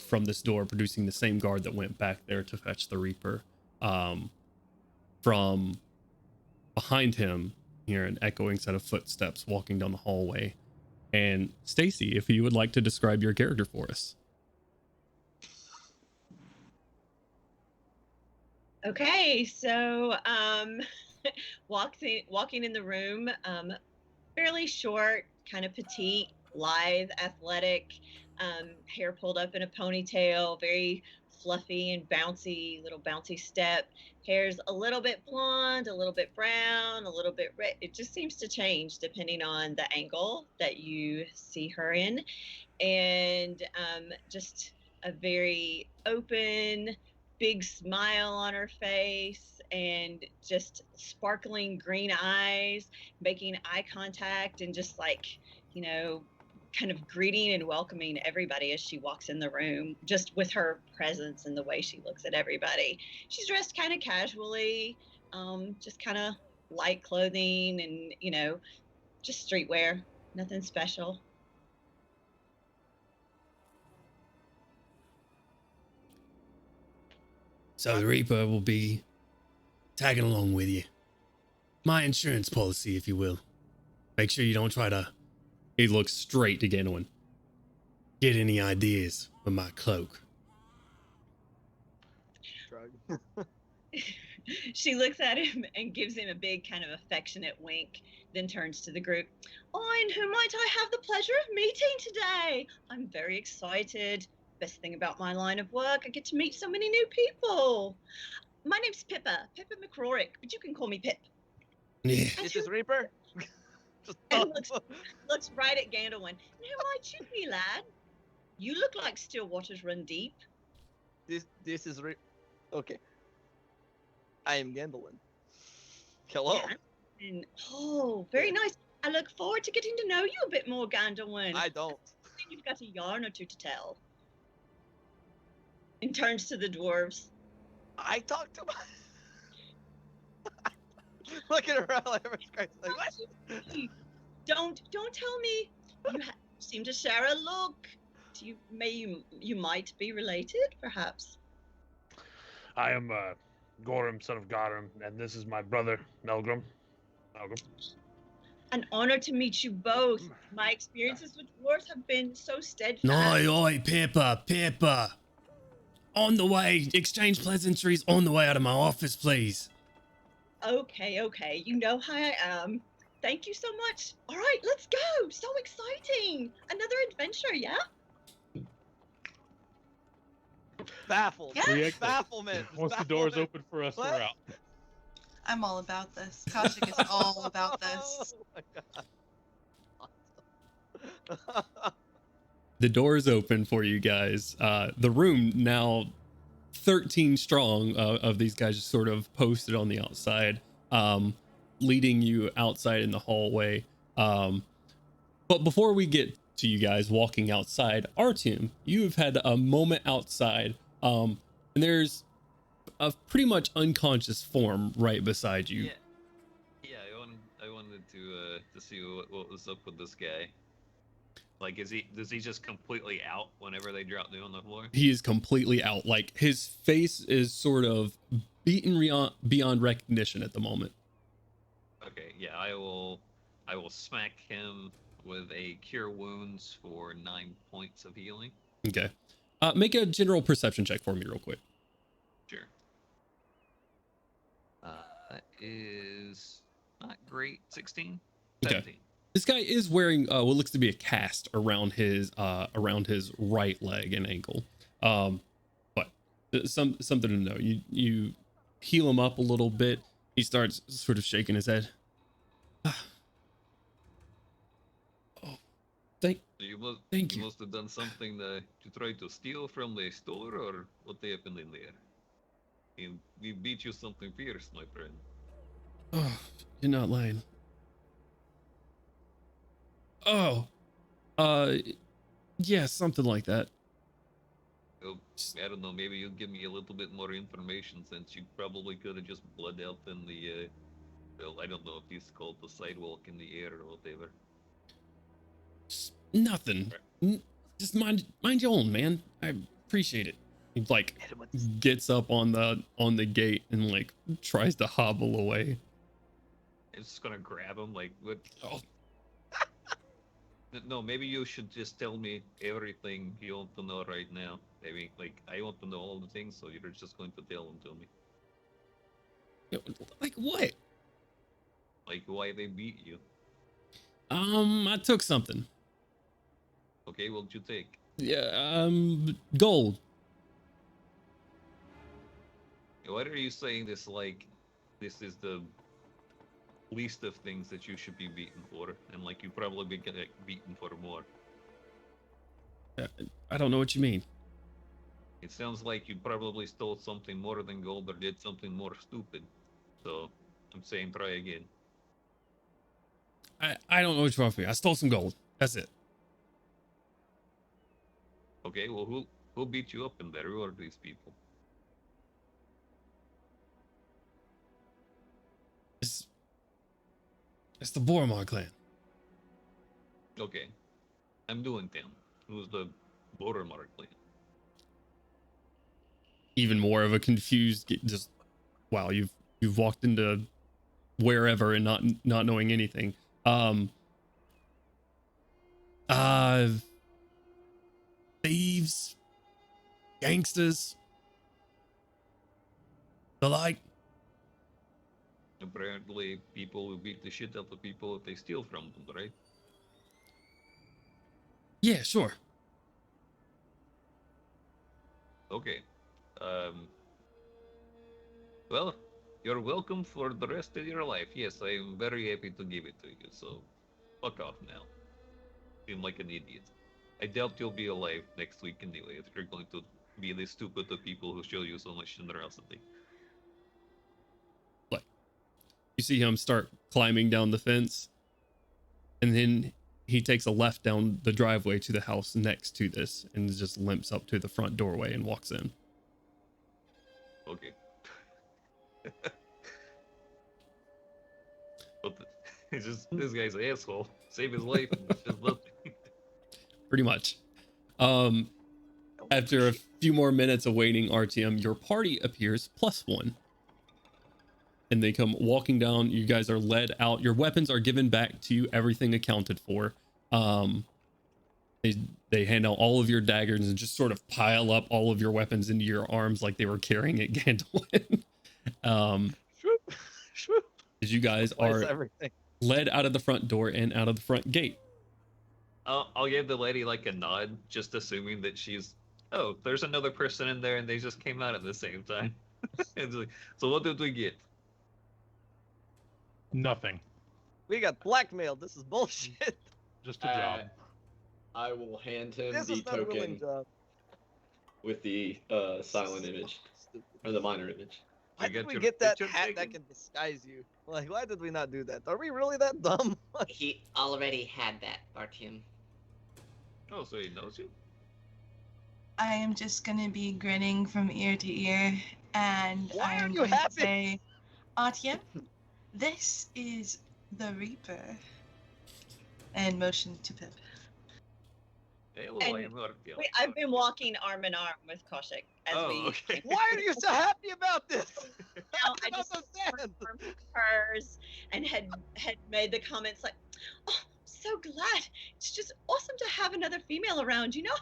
from this door, producing the same guard that went back there to fetch the Reaper. From behind him, you hear an echoing set of footsteps walking down the hallway. And Stacy, if you would like to describe your character for us. Okay, so walking in the room, fairly short, kind of petite, lithe, athletic, hair pulled up in a ponytail, very fluffy and bouncy, little bouncy step. Hair's a little bit blonde, a little bit brown, a little bit red. It just seems to change depending on the angle that you see her in. And just a very open, big smile on her face, and just sparkling green eyes, making eye contact, and just like, kind of greeting and welcoming everybody as she walks in the room, just with her presence and the way she looks at everybody. She's dressed kind of casually, just kind of light clothing and, just streetwear, nothing special. So the Reaper will be tagging along with you. My insurance policy, if you will. Make sure you don't try to... He looks straight to Ganowin. Get any ideas with my cloak. Drug. She looks at him and gives him a big kind of affectionate wink, then turns to the group. Oh, and who might I have the pleasure of meeting today? I'm very excited. Best thing about my line of work, I get to meet so many new people. My name's Pippa McCrorick, but you can call me Pip. Yeah. This is Reaper. Just And looks right at Gandalf. Now I should be, lad. You look like still waters run deep. this is Okay. I am Gandalf. Hello. Yeah. And very nice. I look forward to getting to know you a bit more, Gandalf. I don't. You've got a yarn or two to tell. And turns to the dwarves. I talked to my. Looking around like Christ, like what? Don't tell me. You seem to share a look. You might be related, perhaps. I am Gorum, son of Gorum, and this is my brother, Melgrim. An honor to meet you both. My experiences with dwarves have been so steadfast. Oi, Pippa. On the way. Exchange pleasantries on the way out of my office, please. Okay. You know how I am. Thank you so much. All right, let's go. So exciting. Another adventure, yeah? Baffled. Yeah. Bafflement. Once the door's open for us, What? we're out. I'm all about this. Kaushik is all about this. Oh my god. The door is open for you guys. The room now 13 strong of these guys just sort of posted on the outside, leading you outside in the hallway. But before we get to you guys walking outside, Artyom, you've had a moment outside, and there's a pretty much unconscious form right beside you. Yeah. I wanted to see what was up with this guy. Like, does he just completely out whenever they drop down on the floor? He is completely out. Like, his face is sort of beaten beyond recognition at the moment. Okay, yeah, I will smack him with a cure wounds for 9 points of healing. Okay. Make a general perception check for me real quick. Sure. That is not great. 16? Okay. 17. This guy is wearing what looks to be a cast around his right leg and ankle. But something to know. You heal him up a little bit. He starts sort of shaking his head. Thank You you. must have done something to try to steal from the store, or what happened in there? We beat you something fierce, my friend. Oh, you're not lying. Oh, yeah, something like that. Well, I don't know, maybe you'll give me a little bit more information, since you probably could have just bled out in the, well, I don't know if it's called the sidewalk in the air or whatever. Nothing. Just mind your own, man. I appreciate it. He like gets up on the gate and like tries to hobble away. I'm just gonna grab him, like, what? Oh. No, maybe you should just tell me everything you want to know right now. Maybe, like, I want to know all the things, so you're just going to tell them to me. Like what? Like, why they beat you. I took something. Okay, what'd you take? Yeah, gold. Why are you saying this like this is the least of things that you should be beaten for, and like you probably be getting beaten for more? I don't know what you mean. It sounds like you probably stole something more than gold or did something more stupid. So I'm saying try again. I don't know what's wrong with me. I stole some gold. That's it. Okay, well who beat you up in there? Who are these people? It's the Boromar clan. Okay. I'm doing 10. Who's the Boromar clan? Even more of a confused, just wow, you've walked into wherever and not knowing anything. Thieves, gangsters, the like. Apparently people who beat the shit out of people if they steal from them, right? Yeah, sure. Okay. Well, You're welcome for the rest of your life. Yes, I am very happy to give it to you. So, fuck off now. Seem like an idiot. I doubt you'll be alive next week anyway if you're going to be the stupid of people who show you so much generosity. Like, you see him start climbing down the fence, and then he takes a left down the driveway to the house next to this and just limps up to the front doorway and walks in. Okay. But it's just this guy's an asshole. Save his life and just nothing. Pretty much. After a few more minutes of waiting, RTM, your party appears +1. And they come walking down. You guys are led out. Your weapons are given back to you. Everything accounted for. They hand out all of your daggers and just sort of pile up all of your weapons into your arms like they were carrying at Gandalf. As you guys are led out of the front door and out of the front gate. I'll give the lady like a nod, just assuming that she's. Oh, there's another person in there, and they just came out at the same time. Like, so what did we get? Nothing. We got blackmailed. This is bullshit. Just a job. I will hand him This the is not a willing token job. with the silent image or the minor image. Why You did got we your get that picture hat taken? that can disguise you? Like, why did we not do that? Are we really that dumb? He already had that, Artyom. Oh, so he knows you? I am just gonna be grinning from ear to ear, and Why I are am you going to happy? say, Artyom, this is the Reaper. And motion to Pip. Hello, And I am Artyom. I've been walking arm in arm with Koshik as Oh, we. okay. Why are you so happy about this? Now, I I don't just understand. confirmed with hers and had made the comments like, "Oh, so glad! It's just awesome to have another female around. You know,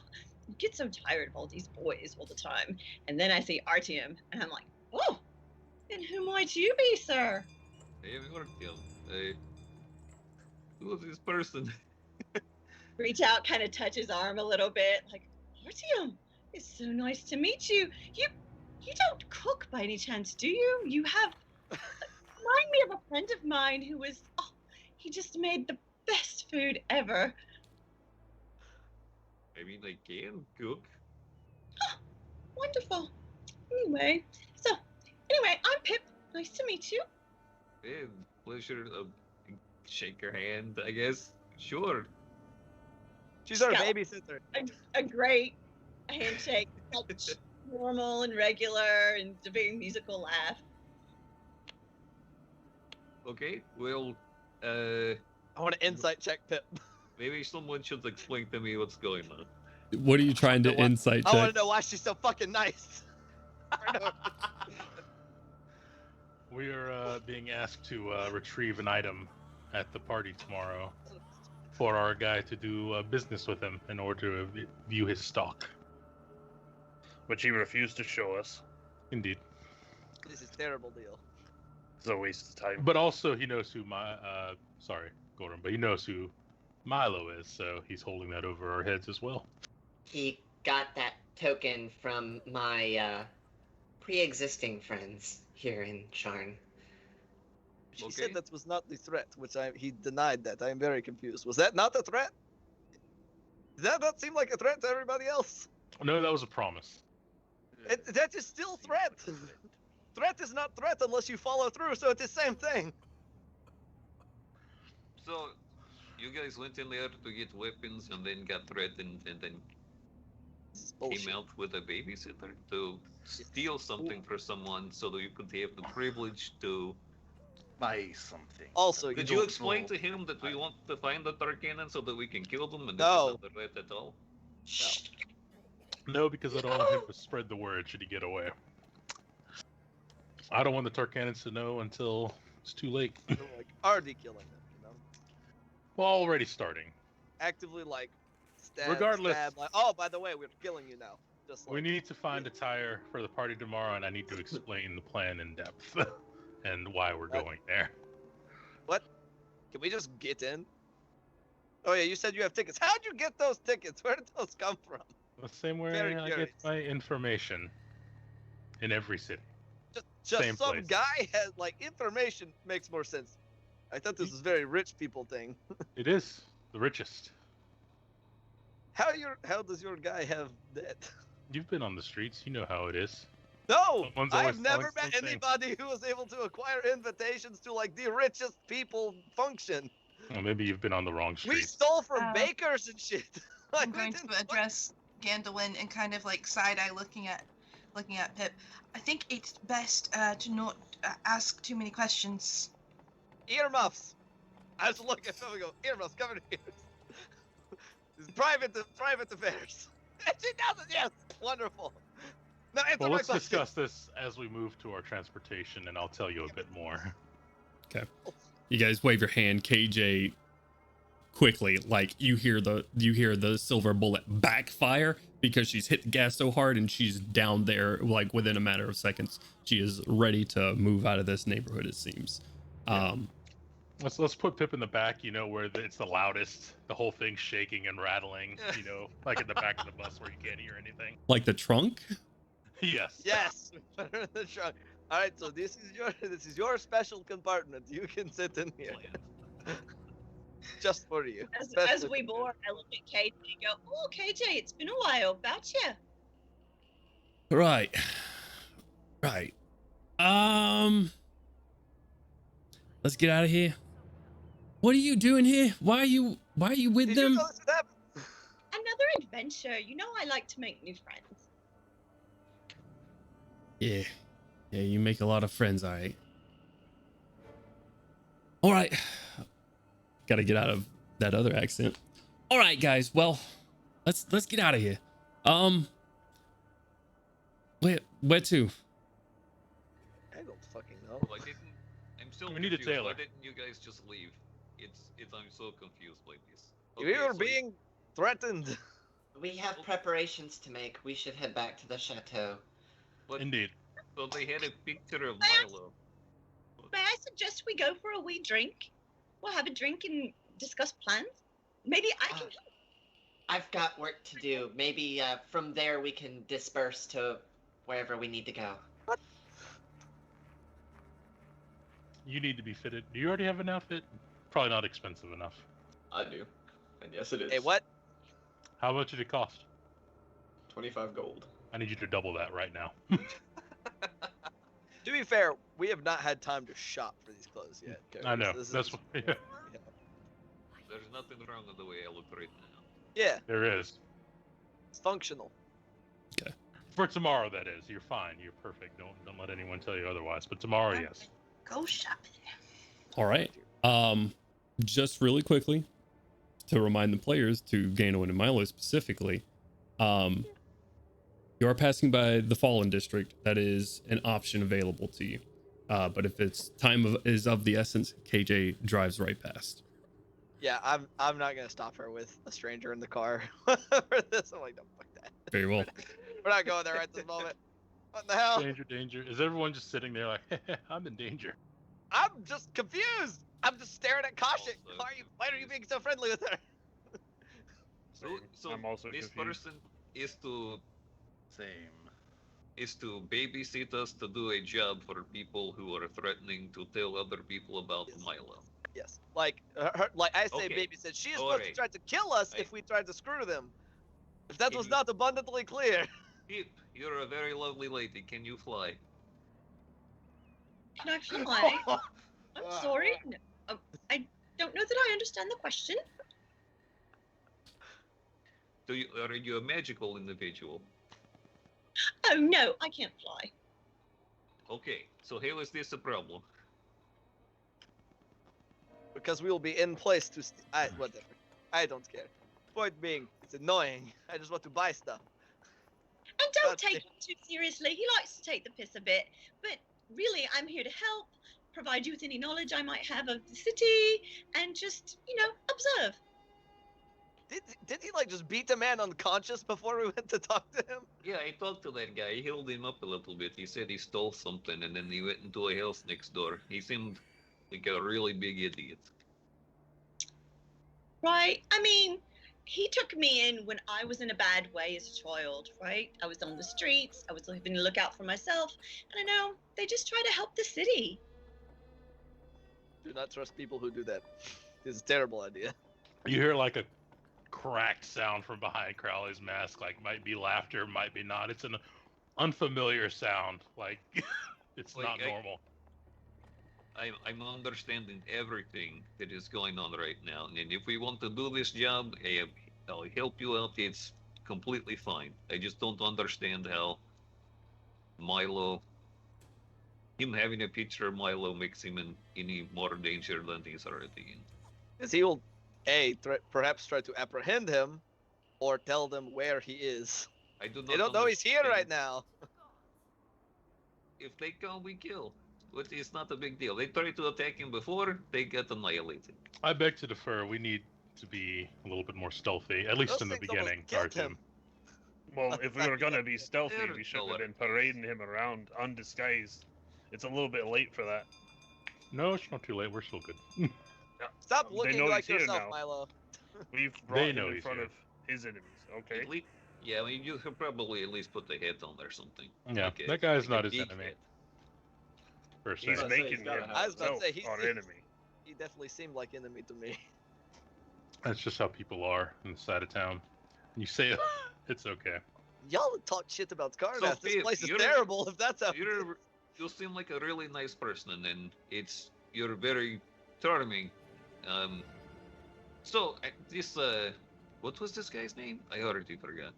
you get so tired of all these boys all the time." And then I see Artyom, and I'm like, "Oh, and who might you be, sir?" I am Artyom. Who is this person? Reach out, kind of touch his arm a little bit, like, "Artyom, it's so nice to meet you. You don't cook by any chance, do you? You have remind me of a friend of mine who was, oh, he just made the best food ever." I mean, I can cook. Oh, wonderful. Anyway, I'm Pip. Nice to meet you. Yeah, pleasure. Shake her hand, I guess. Sure. She's our Scout. babysitter. A great handshake, touch, normal and regular, and a very musical laugh. Okay, well, I want to insight check Pip. maybe someone should explain to me what's going on. What are you trying to know what- insight I check? want to know why she's so fucking nice. We are being asked to retrieve an item at the party tomorrow for our guy to do business with him in order to view his stock. Which he refused to show us. Indeed. This is a terrible deal. It's a waste of time. But also he knows who sorry, Gordon, but he knows who Milo is, so he's holding that over our heads as well. He got that token from my pre-existing friends here in Sharn. She Okay. said that was not the threat, which he denied that. I am very confused. Was that not a threat? Does that not seem like a threat to everybody else? No, that was a promise. That is still threat. Threat is not threat unless you follow through, so it's the same thing. So, you guys went in there to get weapons and then got threatened and then This is bullshit. came out with a babysitter to steal something for someone so that you could have the privilege to. Buy something. Also, Did you explain to him that we want to find the Tarkanan so that we can kill them and No. this is not a threat at all? No, because I don't want him to spread the word should he get away. I don't want the Tarkanans to know until it's too late. We're, like, already killing them, you know? Well, already starting. Actively, like, stab, Regardless- stab, like, oh, by the way, we're killing you now. Just like, We need to find a tire for the party tomorrow, and I need to explain the plan in depth and why we're What? going there. What? Can we just get in? Oh yeah, you said you have tickets. How'd you get those tickets? Where did those come from? The same way Very I curious. get my information in every city. Just Same some place. guy has like information makes more sense. I thought this was a very rich people thing. It is the richest. How does your guy have that? You've been on the streets. You know how it is. No, Someone's I've always never telling met something. anybody who was able to acquire invitations to like the richest people function. Well, maybe you've been on the wrong We streets. stole from bakers and shit. I'm going to address Gandalin and kind of like side eye looking at Pip. I think it's best to not ask too many questions. Earmuffs. I just look at them and go, earmuffs, come in here. It's private affairs. And she does it, yes. Wonderful. Now answer Well, my let's question. discuss this as we move to our transportation, and I'll tell you a bit more. Okay. You guys wave your hand. KJ quickly, like you hear the silver bullet backfire because she's hit the gas so hard and she's down there like within a matter of seconds. She is ready to move out of this neighborhood, it seems. Let's put Pip in the back, where it's the loudest, the whole thing's shaking and rattling, like in the back of the bus where you can't hear anything. Like the trunk? Yes. Yes. Put her in the trunk. All right, so this is your special compartment. You can sit in here. Just for you. As we board, I look at KJ and go, "Oh, KJ, it's been a while. About you." Right. Let's get out of here. What are you doing here? Why are you with Did them? you know this would happen? Another adventure. You know I like to make new friends. Yeah, you make a lot of friends, all right. Gotta get out of that other accent. All right, guys, well, let's get out of here. Where to? I don't fucking know. Well, I'm still We need a confused. tailor. Why didn't you guys just leave? I'm so confused by this. We were so- being threatened. We have preparations to make. We should head back to the chateau. But, Indeed. so they had a picture of May I- Milo. May I suggest we go for a wee drink? We'll have a drink and discuss plans. Maybe I can help. I've got work to do. Maybe from there we can disperse to wherever we need to go. You need to be fitted. Do you already have an outfit? Probably not expensive enough. I do. And yes, it is. Hey, what? How much did it cost? 25 gold. I need you to double that right now. To be fair, we have not had time to shop for these clothes yet. Okay? I know. This That's is- what, yeah. There's nothing wrong with the way I look right now. Yeah, there is. it's functional. For tomorrow, that is. You're fine. You're perfect. Don't let anyone tell you otherwise. But tomorrow, yes. Go shopping. All right. Just really quickly to remind the players, to Gano and Milo specifically, you are passing by the Fallen District. That is an option available to you. But if it's is of the essence, KJ drives right past. Yeah, I'm not gonna stop her with a stranger in the car for this. I'm like, no, fuck that. Very well. We're not going there right this moment. What the hell? Danger. Is everyone just sitting there like, I'm in danger? I'm just confused. I'm just staring at Kashyyyk. Also Why are you being so friendly with her? So I'm also this confused. person is to Same. babysit us to do a job for people who are threatening to tell other people about Yes. Milo. Yes, like like I say, Okay. baby said she is supposed to Alright. try to kill us I- if we tried to screw them. If that Can was you- not abundantly clear. Pip, you're a very lovely lady. Can you fly? Can I fly? I'm sorry. No, I don't know that I understand the question. Are you a magical individual? Oh no, I can't fly. Okay, so how is this a problem? Because we will be in place to. Whatever. I don't care. Point being, it's annoying. I just want to buy stuff. And don't That's take it. him too seriously. He likes to take the piss a bit. But really, I'm here to help, provide you with any knowledge I might have of the city, and just, observe. Did he like just beat the man unconscious before we went to talk to him? Yeah, I talked to that guy. He held him up a little bit. He said he stole something, and then he went into a house next door. He seemed like a really big idiot. Right? I mean, he took me in when I was in a bad way as a child, right? I was on the streets. I was having to look out for myself. And I know they just try to help the city. Do not trust people who do that. It's a terrible idea. You hear like a cracked sound from behind Crowley's mask. Like, might be laughter, might be not. It's an unfamiliar sound. Like, it's Like, not normal. I'm understanding everything that is going on right now, and if we want to do this job, I'll help you out. It's completely fine. I just don't understand how Milo, him having a picture of Milo makes him in any more danger than he's already in. Because he will, perhaps try to apprehend him, or tell them where he is. I do not. They don't know he's here right now. If they come, we kill. But it's not a big deal. They tried to attack him before, they get annihilated. I beg to defer. We need to be a little bit more stealthy, at least Those in the things almost beginning, killed Artem. him. Well, if we were gonna be stealthy, They're we should have killer. been parading him around undisguised. It's a little bit late for that. No, it's not too late. We're still good. Stop They looking know like he's here yourself, now. Milo. We've They brought him know in he's front here. of his enemies. Okay. At least, yeah, I mean, you could probably at least put the head on there or something. Yeah, Like that guy's like not a his big enemy. head. Per se. He's I'd say making he's gotta him have I was about to himself say, he's- our enemy. He definitely seemed like enemy to me. That's just how people are in the side of town. You say it's okay. Y'all talk shit about Scarnath. This Pip, place is you're- terrible if that's how You seem like a really nice person, and you're very charming. So what was this guy's name? I already forgot.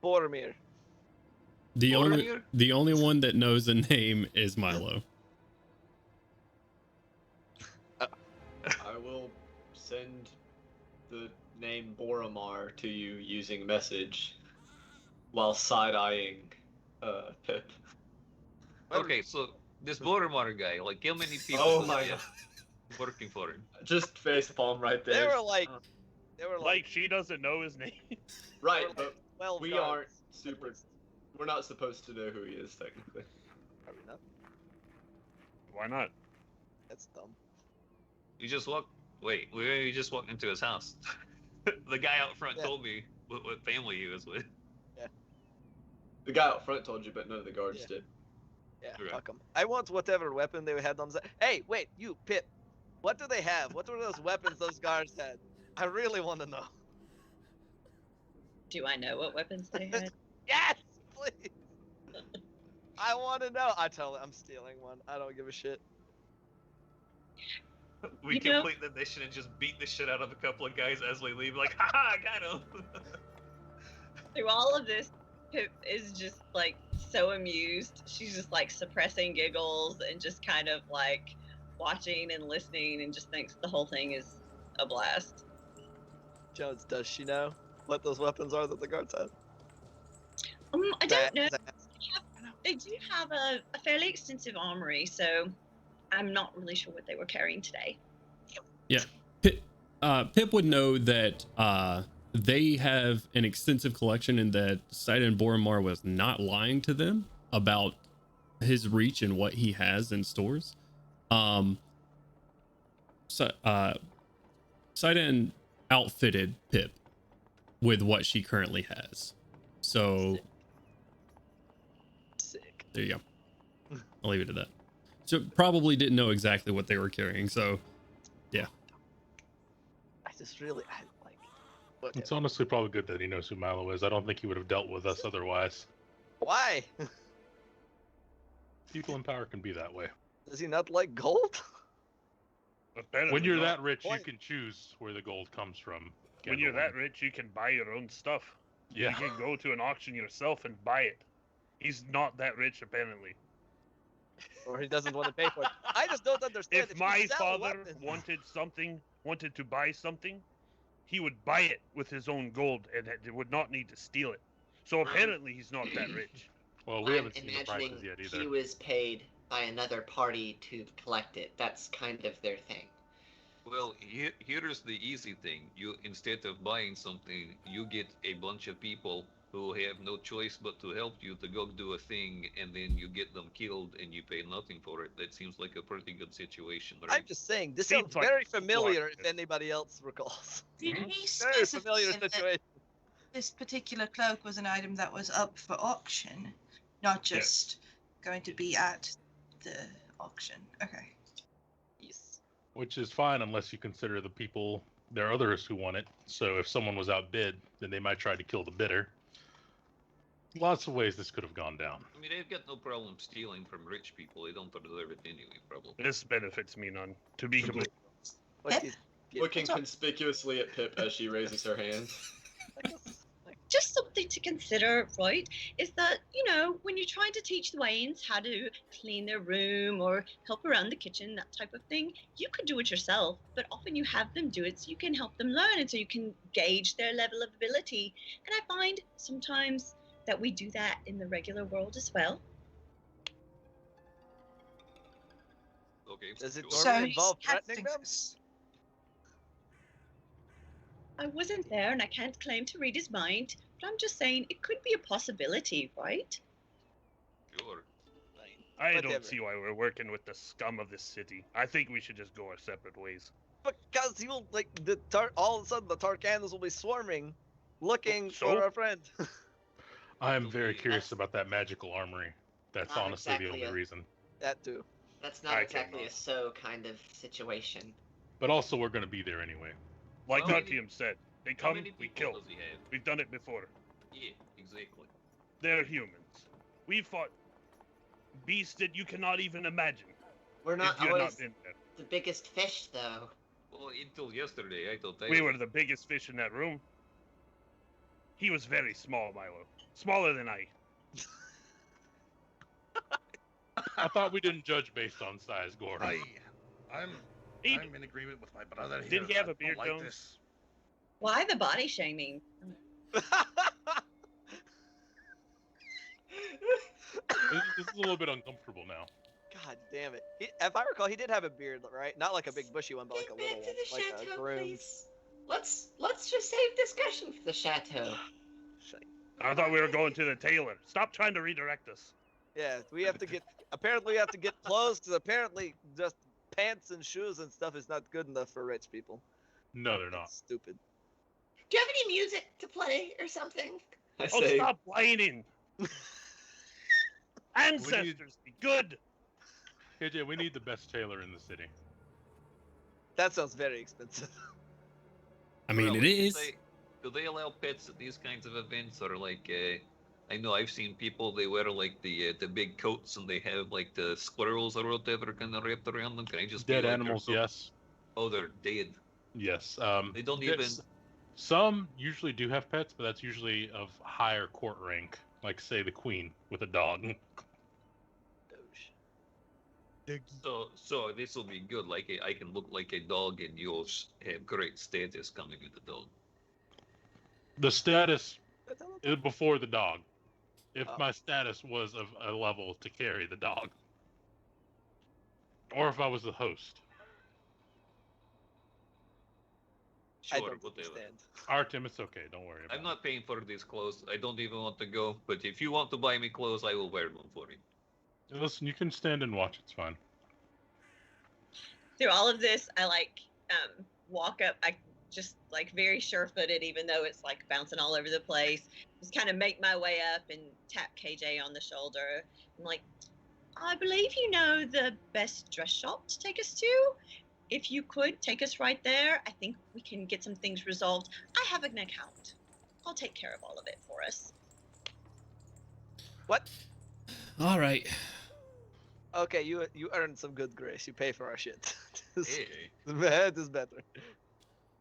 Boromir. The only one that knows the name is Milo. I will send the name Boromir to you using message while side-eyeing Pip. Okay, so this Boromar guy, like how many people Oh does my he god. have working for him? Just face palm right there. They were like, Like she doesn't know his name. Right, they were but 12 we guards, aren't at super. least. We're not supposed to know who he is technically. Probably not. Why not? That's dumb. You just walk. Wait, you just walked into his house. The guy out front Yeah. told me what family he was with. The guy out front told you, but none of the guards Yeah. did. Yeah, Okay. fuck them. I want whatever weapon they had on. Hey, wait, you, Pip. What do they have? What were those weapons those guards had? I really want to know. Do I know what weapons they had? Yes, please. I want to know. I tell them I'm stealing one. I don't give a shit. We You know- complete the mission and just beat the shit out of a couple of guys as we leave. Like, haha, I got him. Through all of this, Pip is just like so amused. She's just like suppressing giggles and just kind of like watching and listening and just thinks the whole thing is a blast. Jones, does she know what those weapons are that the guards had? I don't know. Zach, They do have a fairly extensive armory, so I'm not really sure what they were carrying today. Pip would know that they have an extensive collection and that Saida and Boromar was not lying to them about his reach and what he has in stores. Saida outfitted Pip with what she currently has. So Sick. there you go. I'll leave it at that. So probably didn't know exactly what they were carrying. So I just really, I like. Whatever. It's honestly probably good that he knows who Milo is. I don't think he would have dealt with us otherwise. Why? People in power can be that way. Does he not like gold? Apparently When you're not. that rich, you Point. can choose where the gold comes from. When you're Gandalf. that rich, you can buy your own stuff. Yeah. You can go to an auction yourself and buy it. He's not that rich, apparently. Or he doesn't want to pay for it? I just don't understand. If you my sell father weapons- wanted to buy something, he would buy it with his own gold and would not need to steal it. So apparently he's not that rich. Well, we I'm haven't seen the imagining prices yet either. he was paid by another party to collect it. That's kind of their thing. Well, here's the easy thing. You, instead of buying something, you get a bunch of people who have no choice but to help you to go do a thing, and then you get them killed and you pay nothing for it. That seems like a pretty good situation, right? I'm just saying, this Seems sounds like very a lot, familiar if yes. anybody else recalls. Did Mhm. he Very familiar specify that situation. this particular cloak was an item that was up for auction, not just going to be at the auction? Okay. Yes. Which is fine unless you consider the people, there are others who want it. So if someone was outbid, then they might try to kill the bidder. Lots of ways this could have gone down. I mean, they've got no problem stealing from rich people. They don't deserve it anyway, probably. This benefits me none. To be completely Like Pip? these- Looking It's all- conspicuously at Pip as she raises her hand. Just something to consider, right? Is that, you know, when you're trying to teach the Waynes how to clean their room or help around the kitchen, that type of thing, you could do it yourself, but often you have them do it so you can help them learn and so you can gauge their level of ability. And I find sometimes that we do that in the regular world as well. Okay. Does it sure. So normally he's involve threatening casting them? this. I wasn't there and I can't claim to read his mind, but I'm just saying it could be a possibility, right? Sure. I Whatever. don't see why we're working with the scum of this city. I think we should just go our separate ways. Because you'll like all of a sudden the Tarkanas will be swarming, looking So? for our friend. I am very That's- curious about that magical armory. That's Not honestly the exactly only a- reason. That too. That's not I exactly a cannot. so kind of situation. But also, we're going to be there anyway. Like How many- Natium said, they How come, many we people kill. does he have? We've done it before. Yeah, exactly. They're humans. We fought beasts that you cannot even imagine We're not if you've always not been there. the biggest fish, though. Well, until yesterday, I thought I We was- were the biggest fish in that room. He was very small, Milo. Smaller than I. I thought we didn't judge based on size, Gordon. I'm He- in agreement with my brother here. Did he have I a beard, don't like Jones? this. Why the body shaming? This is a little bit uncomfortable now. God damn it. If I recall, he did have a beard, right? Not like a big bushy one, but like a Get little back one. to the Like chateau, a groomed. please. Let's just save discussion for the chateau. I thought we were going to the tailor. Stop trying to redirect us. Yeah, we have to get. Apparently, we have to get clothes because apparently, just pants and shoes and stuff is not good enough for rich people. No, they're not. That's stupid. Do you have any music to play or something? I Oh, say, stop whining. Ancestors, be good. KJ, we need the best tailor in the city. That sounds very expensive. I mean, Well, it do is. Do they allow pets at these kinds of events, or like? I know I've seen people. They wear like the big coats, and they have like the squirrels or whatever kind of wrapped around them. Can I just be Dead like, animals, they're so- yes. Oh, they're dead. Yes. They don't there's- even. Some usually do have pets, but that's usually of higher court rank, like say the queen with a dog. So this will be good. Like I can look like a dog, and you'll have great status coming with the dog. The status is before the dog. If Oh. my status was of a level to carry the dog, or if I was the host. I Sure, don't whatever. understand. Artem, it's okay. Don't worry about I'm not paying for these clothes. I don't even want to go. But if you want to buy me clothes, I will wear them for you. it. Listen, you can stand and watch. It's fine. Through all of this, I walk up. I just very sure-footed, even though it's bouncing all over the place. Just kind of make my way up and tap KJ on the shoulder. I'm like, I believe you know the best dress shop to take us to. If you could take us right there, I think we can get some things resolved. I have an account. I'll take care of all of it for us. What? All right. Okay, you earned some good grace. You pay for our shit. Hey, That is better.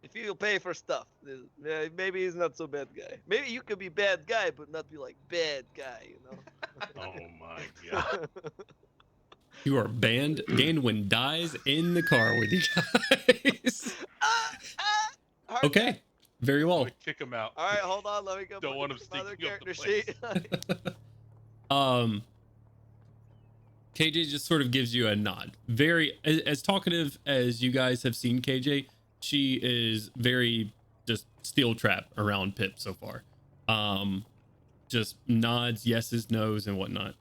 If you pay for stuff, maybe he's not so bad guy. Maybe you could be bad guy, but not be like bad guy, you know? Oh my god. You are banned. Ganwin dies in the car with you guys. Hard Okay. guy. Very well. We kick him out. All right, hold on. Let me go. Don't put want him my other sneaking up the character place. sheet. KJ just sort of gives you a nod. Very as talkative as you guys have seen KJ, she is very just steel trap around Pip so far. just nods, yeses, nos, and whatnot.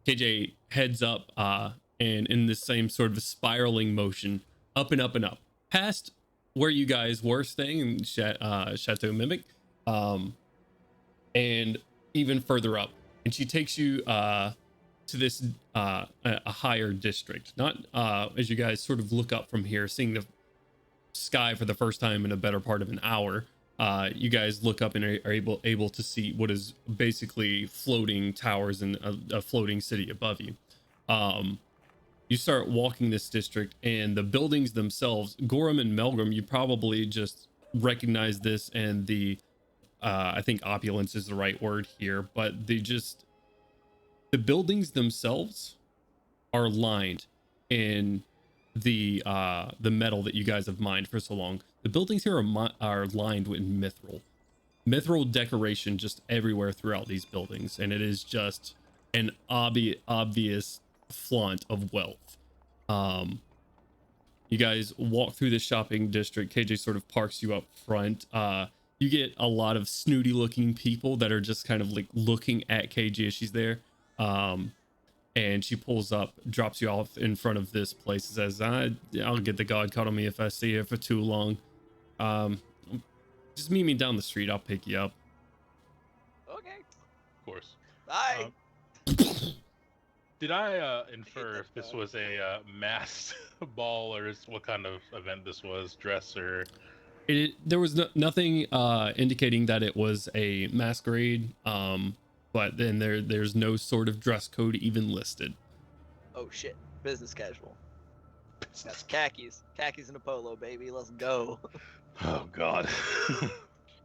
KJ heads up and in the same sort of spiraling motion, up and up and up, past where you guys were staying in Chateau Mimic, and even further up. And she takes you to this a higher district. Not as you guys sort of look up from here, seeing the sky for the first time in a better part of an hour. You guys look up and are able to see what is basically floating towers and a floating city above you. You start walking this district, and the buildings themselves, Gorham and Melgrim, you probably just recognize this, and the I think opulence is the right word here, but the buildings themselves are lined in the metal that you guys have mined for so long. The buildings here are lined with mithril decoration just everywhere throughout these buildings, and it is just an obvious flaunt of wealth. You guys walk through the shopping district. KJ sort of parks you up front. You get a lot of snooty looking people that are just kind of like looking at KJ as she's there. And she pulls up, drops you off in front of this place, and says, I'll get the god cut on me if I stay here for too long. Just meet me down the street. I'll pick you up. Okay. Of course. Bye. Did I infer if this was a masked ball, or what kind of event this was? Dress or? There was nothing indicating that it was a masquerade. But then there's no sort of dress code even listed. Oh shit. Business casual. That's khakis. Khakis and a polo, baby. Let's go. Oh god.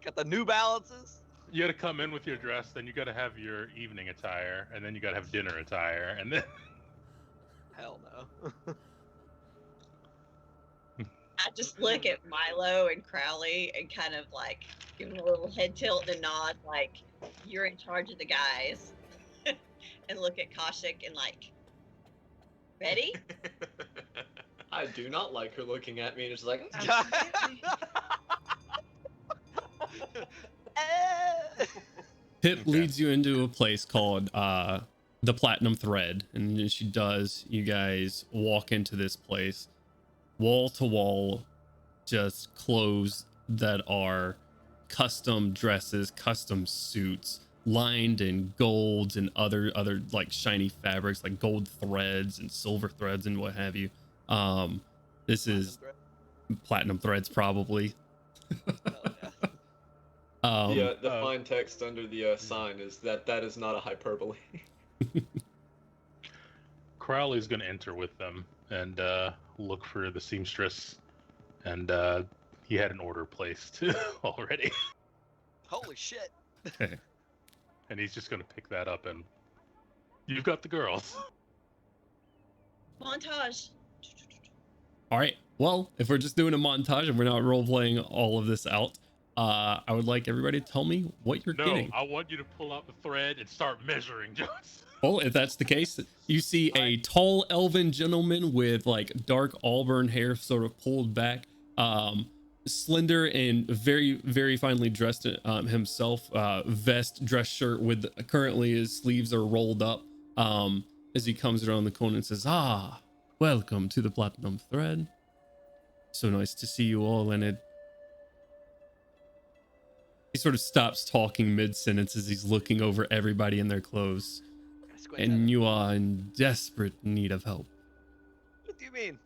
Got the New Balances. You gotta come in with your dress, then you gotta have your evening attire, and then you gotta have dinner attire, and then... Hell no. I just look at Milo and Crowley and kind of like give them a little head tilt and a nod, like, you're in charge of the guys. And look at Kaushik and like, ready? I do not like her looking at me and just like, Pip leads you into a place called the Platinum Thread, and as she does, you guys walk into this place, wall to wall, just clothes that are custom dresses, custom suits, lined in golds and other like shiny fabrics, like gold threads and silver threads and what have you. This is platinum threads, probably. The fine text under the sign is that is not a hyperbole. Crowley's gonna enter with them and look for the seamstress, and he had an order placed already. Holy shit. And he's just gonna pick that up, and you've got the girls. Montage. All right. Well, if we're just doing a montage and we're not role playing all of this out, I would like everybody to tell me what you're getting. I want you to pull out the thread and start measuring, Jones. Well, if that's the case, you see a tall elven gentleman with like dark auburn hair sort of pulled back, slender and very, very finely dressed himself, vest, dress shirt with currently his sleeves are rolled up, as he comes around the corner and says, welcome to the Platinum Thread. So nice to see you all in it. He sort of stops talking mid-sentence as he's looking over everybody in their clothes. And you are in desperate need of help. What do you mean?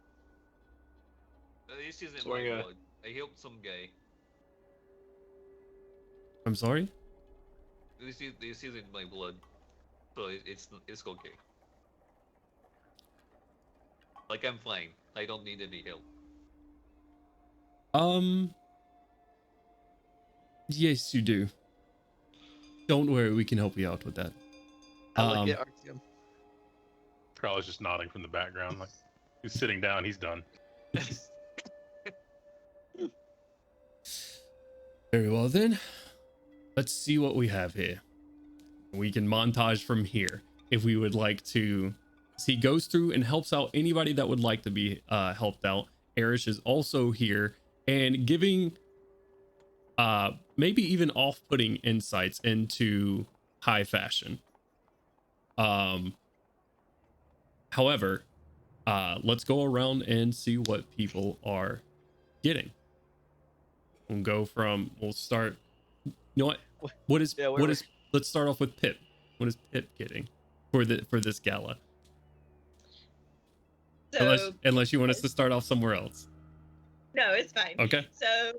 This isn't my blood. I helped some guy. I'm sorry? This isn't my blood. So it's okay. Like, I'm fine. I don't need any help. Yes, you do. Don't worry, we can help you out with that. Artyom. Crowley's just nodding from the background, like he's sitting down. He's done. Very well then. Let's see what we have here. We can montage from here if we would like to. So he goes through and helps out anybody that would like to be helped out. Erish is also here and giving maybe even off-putting insights into high fashion. However, let's go around and see what people are getting. We'll start. You know what? Let's start off with Pip. What is Pip getting for this gala? So, Unless you want us to start off somewhere else. no, it's fine. Okay. So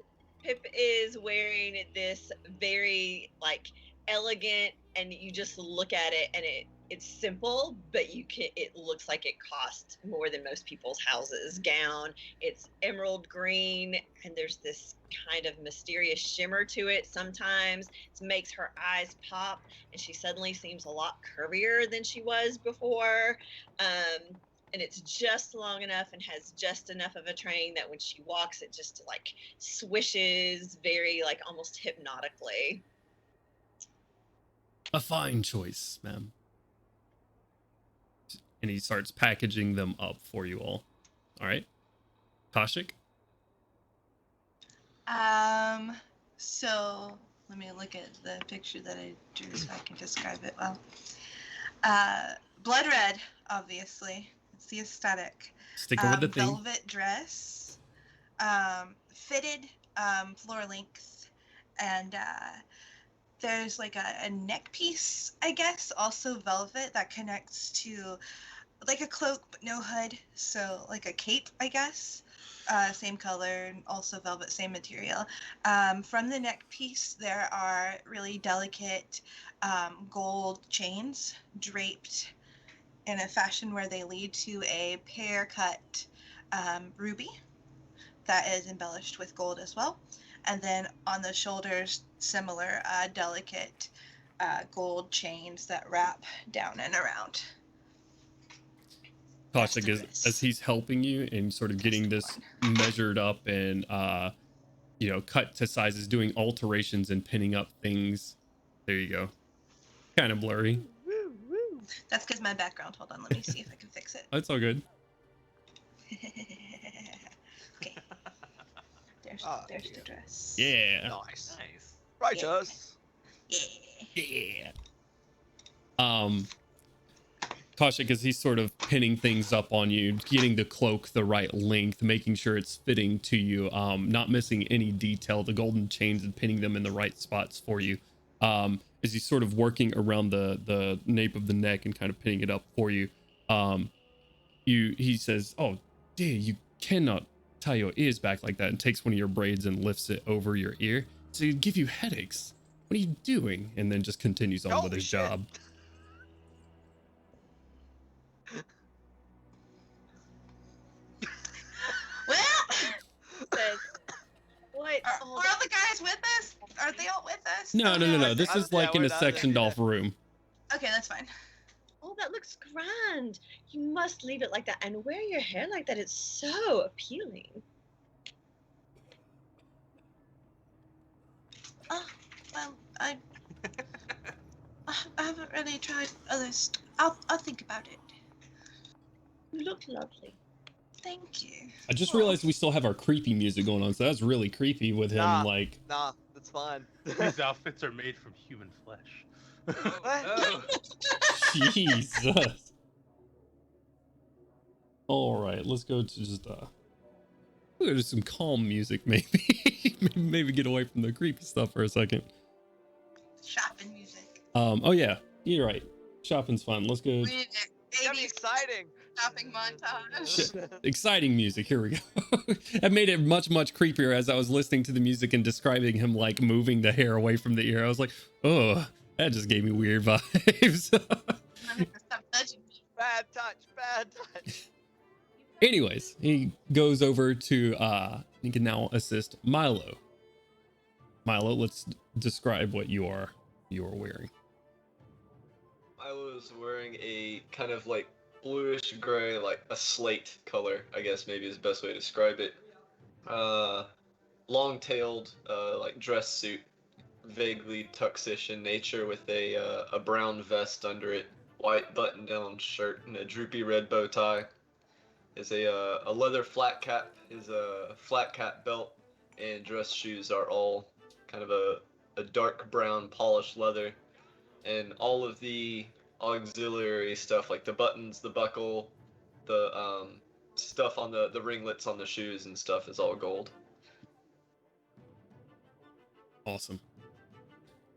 Pip is wearing this very like elegant, and you just look at it and it's simple, but it looks like it costs more than most people's houses gown. It's emerald green, and there's this kind of mysterious shimmer to it sometimes. It makes her eyes pop, and she suddenly seems a lot curvier than she was before. And it's just long enough and has just enough of a train that when she walks, it just like swishes very like almost hypnotically. A fine choice, ma'am. And he starts packaging them up for you all. All right. Kashik? So let me look at the picture that I drew so I can describe it well. Blood red, obviously. It's the aesthetic. Sticking with the theme. Velvet dress, fitted, floor length, and there's like a neck piece, I guess, also velvet that connects to like a cloak but no hood, so like a cape, I guess. Same color, also velvet, same material. From the neck piece, there are really delicate gold chains draped in a fashion where they lead to a pear-cut ruby that is embellished with gold as well. And then on the shoulders, similar delicate gold chains that wrap down and around. Kashik, as he's helping you and sort of getting this measured up and cut to sizes, doing alterations and pinning up things. There you go. Kind of blurry. That's because my background. Hold on, let me see if I can fix it. That's all good. Okay. There's the dress. Yeah. Nice. Righteous. Yeah. Kashik, as he's sort of pinning things up on you, getting the cloak the right length, making sure it's fitting to you, not missing any detail, the golden chains and pinning them in the right spots for you. As he's sort of working around the nape of the neck and kind of pinning it up for you, he says, "Oh, dear, you cannot tie your ears back like that," and takes one of your braids and lifts it over your ear. So it'd give you headaches. What are you doing? And then just continues on with his job. Well, what? Are all the guys with us? Are they all with us? No. This is like in a sectioned off room. Okay, that's fine. Oh, that looks grand. You must leave it like that and wear your hair like that. It's so appealing. Oh, well, I haven't really tried others. I'll think about it. You look lovely. Thank you. I just realized we still have our creepy music going on, so that's really creepy with him. Nah, that's fine. These outfits are made from human flesh. Jesus. All right, let's go to just we'll go to some calm music, maybe. Maybe get away from the creepy stuff for a second. Shopping music. Oh yeah, you're right. Shopping's fun. Let's go. It's gonna be exciting. Shopping montage. Exciting music. Here we go. That made it much creepier as I was listening to the music and describing him like moving the hair away from the ear. I was like, oh, that just gave me weird vibes. Bad touch. Anyways, he goes over to he can now assist Milo. Milo, let's describe what you are wearing. I was wearing a kind of like bluish gray, like a slate color, I guess maybe is the best way to describe it. Long-tailed, like dress suit, vaguely tuxish in nature, with a brown vest under it, white button-down shirt, and a droopy red bow tie. Is a leather flat cap, is a flat cap belt, and dress shoes are all kind of a dark brown polished leather, and all of the auxiliary stuff like the buttons, the buckle, the stuff on the ringlets on the shoes and stuff is all gold. Awesome.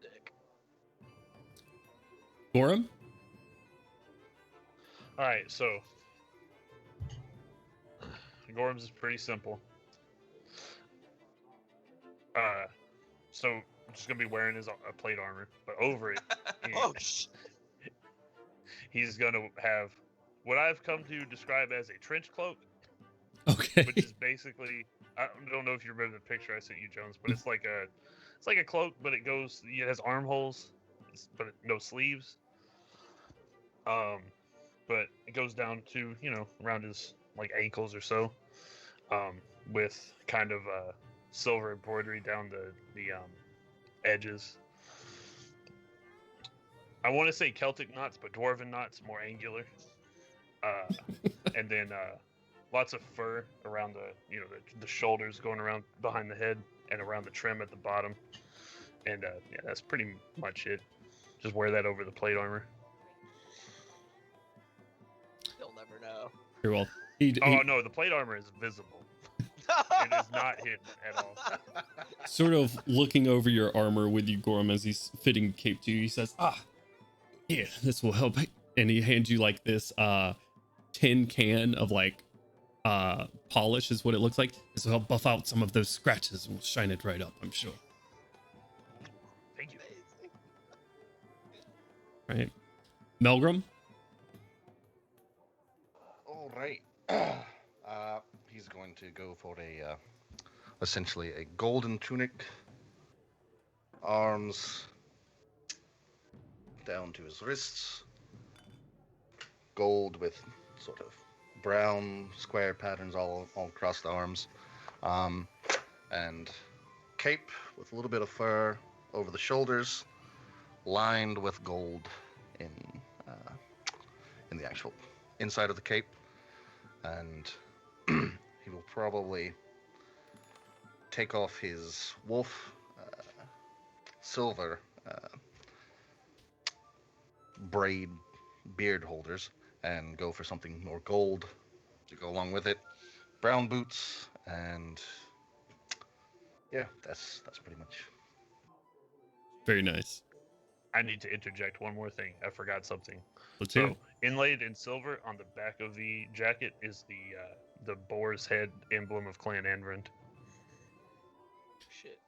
Dick. Gorham? All right, so Gorham's is pretty simple. So I'm just gonna be wearing his plate armor, but over it, Oh sh! he's gonna have what I've come to describe as a trench cloak, Okay. which is basically, I don't know if you remember the picture I sent you, Jones, but it's like a cloak, but it has armholes, but no sleeves. But it goes down to around his like ankles or so, with kind of silver embroidery down the edges. I want to say Celtic knots, but dwarven knots, more angular. And then lots of fur around the shoulders, going around behind the head and around the trim at the bottom. And yeah, that's pretty much it. Just wear that over the plate armor. You'll never know. Very well. Oh no, the plate armor is visible. It is not hidden at all. Sort of looking over your armor with you, Gorham, as he's fitting the cape to you, he says, yeah, this will help. And he hands you like this tin can of like polish is what it looks like. This will help buff out some of those scratches and will shine it right up, I'm sure. Thank you. Right. Melgrim? All right. He's going to go for essentially a golden tunic, arms down to his wrists, gold with sort of brown square patterns all across the arms, and cape with a little bit of fur over the shoulders, lined with gold in the actual inside of the cape, and he will probably take off his wolf silver braid beard holders and go for something more gold to go along with it. Brown boots, and yeah, that's pretty much. Very nice. I need to interject one more thing. I forgot something. Let's hear So it. inlaid in silver on the back of the jacket is the boar's head emblem of Clan Eberron. Shit.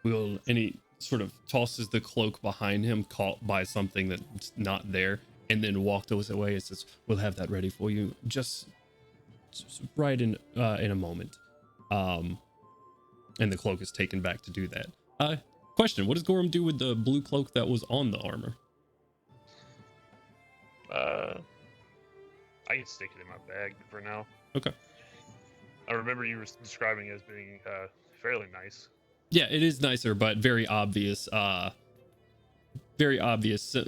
And he sort of tosses the cloak behind him, caught by something that's not there, and then walked away and says, we'll have that ready for you just right in a moment. And the cloak is taken back to do that. Question, what does Gorham do with the blue cloak that was on the armor? I can stick it in my bag for now. Okay. I remember you were describing it as being fairly nice. Yeah, it is nicer, but very obvious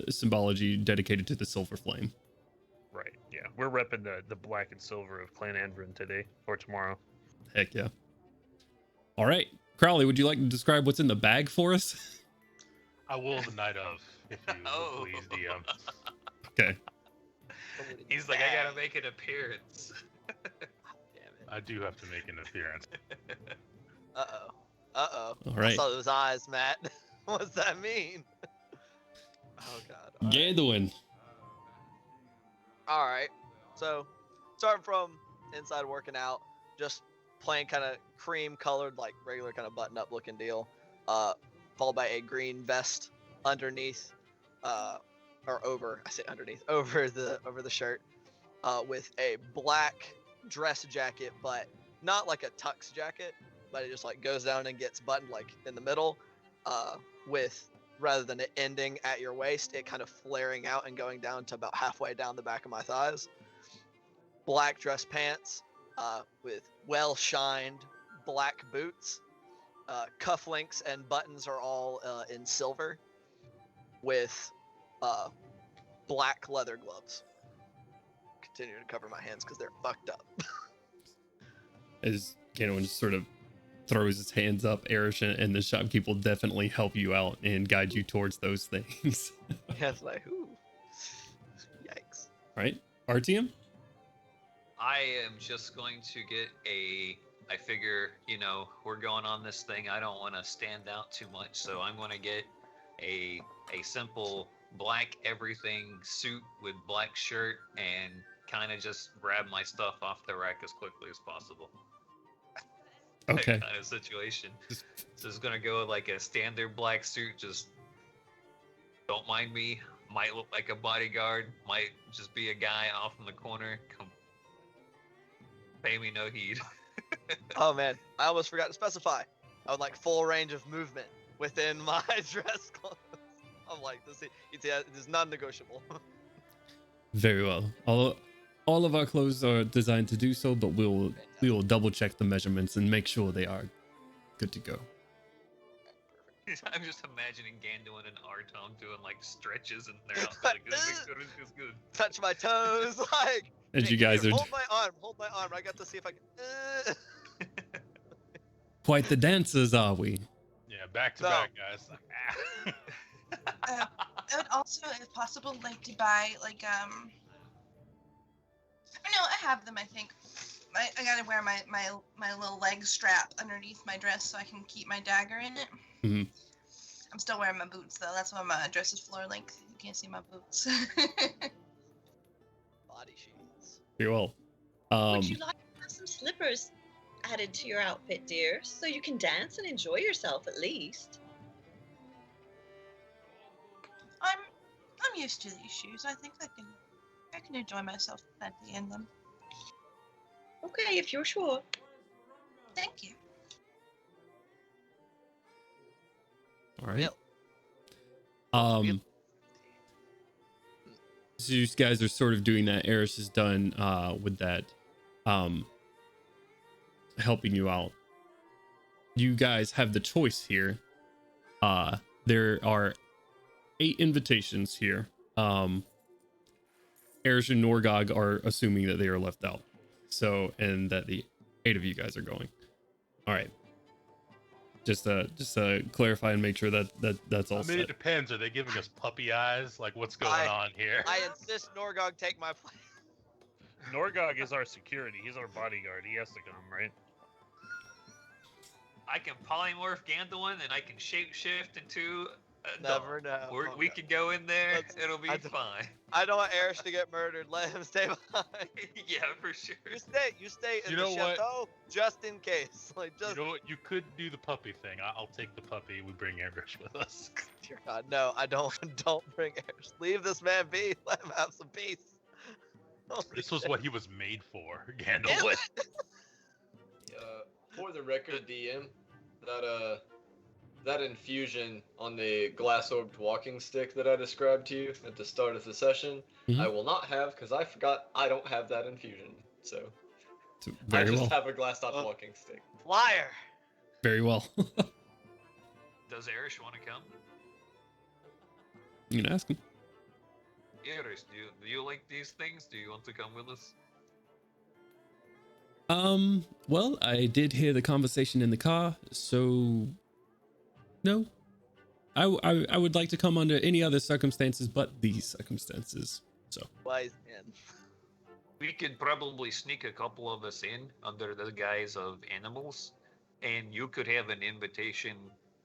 symbology dedicated to the silver flame. Right, yeah. We're repping the black and silver of Clan Eberron today, or tomorrow. Heck yeah. All right. Crowley, would you like to describe what's in the bag for us? I will the night of, if you Oh. please, DM. Okay. He's like, I gotta make an appearance. Damn it. I do have to make an appearance. Uh-oh. Uh-oh. All right. I saw those eyes, Matt. What's that mean? Oh, God. All right. Ganduin. All right. So, starting from inside working out, just plain kind of cream colored, like regular kind of button up looking deal, followed by a green vest underneath, or over, I say underneath, over the shirt, with a black dress jacket, but not like a tux jacket, but it just like goes down and gets buttoned like in the middle, with, rather than it ending at your waist, it kind of flaring out and going down to about halfway down the back of my thighs. Black dress pants, with well-shined black boots. Cufflinks and buttons are all in silver, with black leather gloves. Continue to cover my hands because they're fucked up. As Ganduin just sort of throws his hands up. Erisha and the shopkeep will definitely help you out and guide you towards those things. Yeah, it's like, ooh. Yikes. Right? RTM? I am just going to get I figure, we're going on this thing. I don't want to stand out too much, so I'm going to get a simple black everything suit with black shirt and kind of just grab my stuff off the rack as quickly as possible. Okay. That kind of situation. So it's going to go like a standard black suit, just don't mind me. Might look like a bodyguard, might just be a guy off in the corner. Come pay me no heed. Oh man, I almost forgot to specify. I would like full range of movement within my dress clothes. I'm like, this is non-negotiable. Very well. All of our clothes are designed to do so, but we will double check the measurements and make sure they are good to go. I'm just imagining Gandalf and Artom doing like stretches in their outfit. Like, this is good. Touch my toes, like. As Hey, you guys here, are hold my arm. I got to see if I can. quite the dancers, are we? Yeah, back to No. back, guys. I would also, if possible, like to buy like I have them. I think I gotta wear my little leg strap underneath my dress so I can keep my dagger in it. Mhm. I'm still wearing my boots though. That's why my dress is floor length. You can't see my boots. Body sheets. Very well. Would you like to have some slippers added to your outfit, dear, so you can dance and enjoy yourself at least? I'm used to these shoes. I think I can enjoy myself plenty in them. Okay, if you're sure. Thank you. All right. Yep. So you guys are sort of doing that. Eris is done with that, helping you out. You guys have the choice here. There are 8 invitations here. Eris and Norgog are assuming that they are left out. So, and that the 8 of you guys are going. All right. Just clarify and make sure that's all I mean, set. it depends. Are they giving us puppy eyes? Like, what's going on here? I insist Norgog take my place. Norgog is our security. He's our bodyguard. He has to come, right? I can polymorph Gandalf and I can shapeshift into a Never dog. know. We could go in there. It'll be I don't- fine. I don't want Eris to get murdered. Let him stay behind. Yeah, for sure. You stay in You the know what? chateau just in case. Like just. You know what? You could do the puppy thing. I'll take the puppy. We bring Erish with us. Dear God, no, I don't. Don't bring Eris. Leave this man be. Let him have some peace. Holy This was shit. what he was made for, Gandalf. For the record, DM, that infusion on the glass-orbed walking stick that I described to you at the start of the session, Mhm. I will not have because I forgot I don't have that infusion. So I Very just well. have a glass-topped walking stick. Liar. Very well. Does Erish want to come? You can ask him. Erish, do you like these things? Do you want to come with us? Well, I did hear the conversation in the car, so no. I would like to come under any other circumstances but these circumstances. So Wise man. We could probably sneak a couple of us in under the guise of animals, and you could have an invitation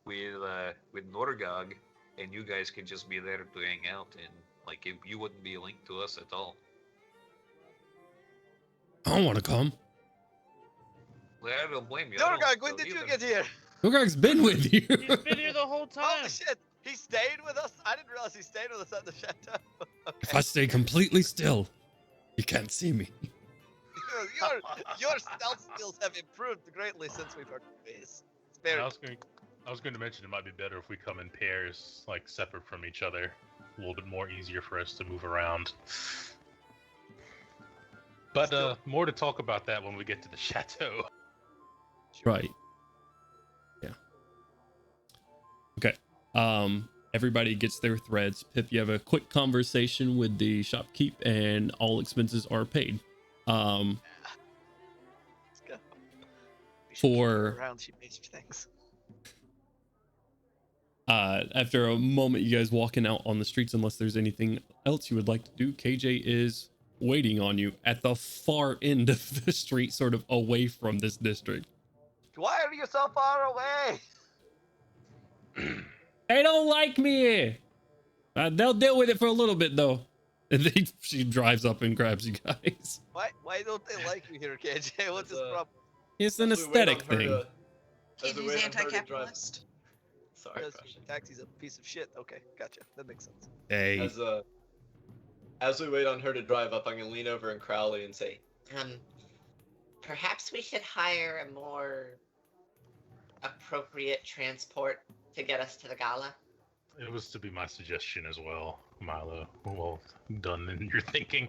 with Norgog, and you guys could just be there to hang out, and like you wouldn't be linked to us at all. I don't want to come. Well, I don't blame you. I don't Norgog, when so did you either. get here? Norgog's been with you. He's been here the whole time. Holy shit! He stayed with us. I didn't realize he stayed with us at the chateau. If I stay completely still, you can't see me. Your stealth skills have improved greatly since we parted ways. It's very. I was going to mention it might be better if we come in pairs, like separate from each other. A little bit more easier for us to move around. But more to talk about that when we get to the chateau. Right. Yeah. Okay. Everybody gets their threads. Pip, you have a quick conversation with the shopkeep, and all expenses are paid. Let's go. We for around, she pays for things. after a moment, you guys walking out on the streets, unless there's anything else you would like to do, KJ is waiting on you at the far end of the street, sort of away from this district. Why are you so far away? They don't like me. They'll deal with it for a little bit though. And then she drives up and grabs you guys. Why don't they like you here, KJ? What's his problem? It's an aesthetic thing. KJ's anti-capitalist. Sorry, Yes, Fashion. Taxi's a piece of shit. Okay, gotcha. That makes sense. Hey, As we wait on her to drive up, I'm gonna lean over and Crowley and say, Perhaps we should hire a more appropriate transport to get us to the gala. It was to be my suggestion as well, Milo. Well done in your thinking.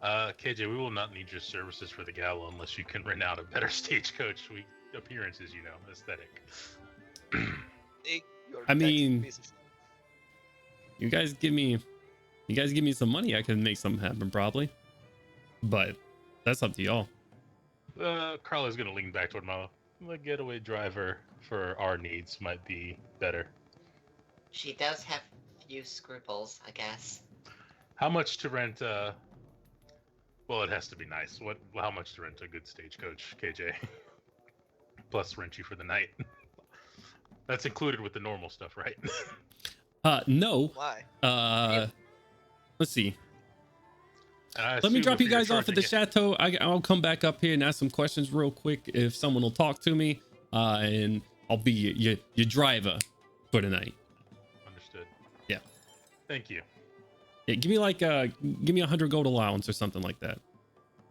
KJ, we will not need your services for the gala unless you can rent out a better stagecoach. Appearances, aesthetic. Hey, you're I Taxi's a mean, piece of shit. you guys give me some money, I can make something happen probably. But that's up to y'all. Carla's gonna lean back toward Milo. The getaway driver for our needs might be better. She does have few scruples, I guess. How much to rent? Well, it has to be nice. How much to rent a good stagecoach, KJ? Plus rent you for the night. That's included with the normal stuff, right? No. Why? Let's see. Let Let me drop you guys off at the chateau. I'll come back up here and ask some questions real quick if someone will talk to me. And I'll be your driver for the night. Understood. Yeah. Thank you. Yeah, give me 100 gold allowance or something like that.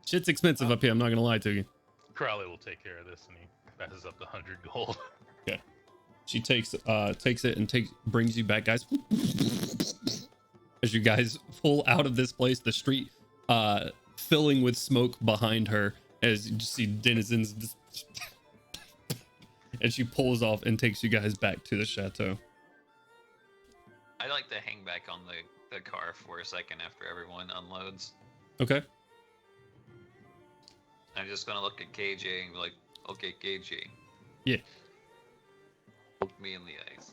Shit's expensive up here, I'm not gonna lie to you. Crowley will take care of this, and he passes up the 100 gold. Okay. She takes it and brings you back, guys. As you guys pull out of this place, the street filling with smoke behind her, as you just see denizens. And she pulls off and takes you guys back to the chateau. I'd like to hang back on the car for a second after everyone unloads. Okay. I'm just gonna look at KJ and be like, okay, KJ. Yeah. Look me in the eyes.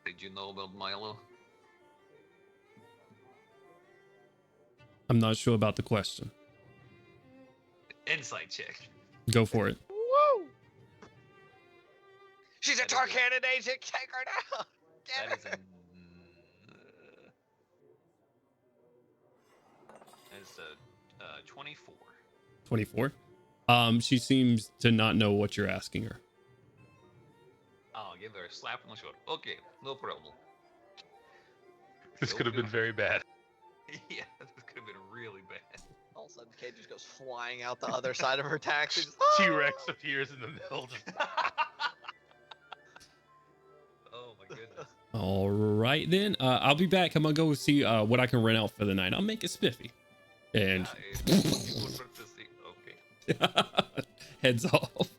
Did you know about Milo? I'm not sure about the question. Insight check. Go for it. Woo! She's a Tarkanan agent. Take her down. That is a... That's a 24. 24. She seems to not know what you're asking her. I'll give her a slap on the shoulder. Okay, no problem. This could have been very bad. Yeah, this could have been really bad. All of a sudden, Kate just goes flying out the other side of her taxi. Just, T-Rex appears in the middle. Oh my goodness. All right, then. I'll be back. I'm gonna go see what I can rent out for the night. I'll make it spiffy. And Okay. heads off.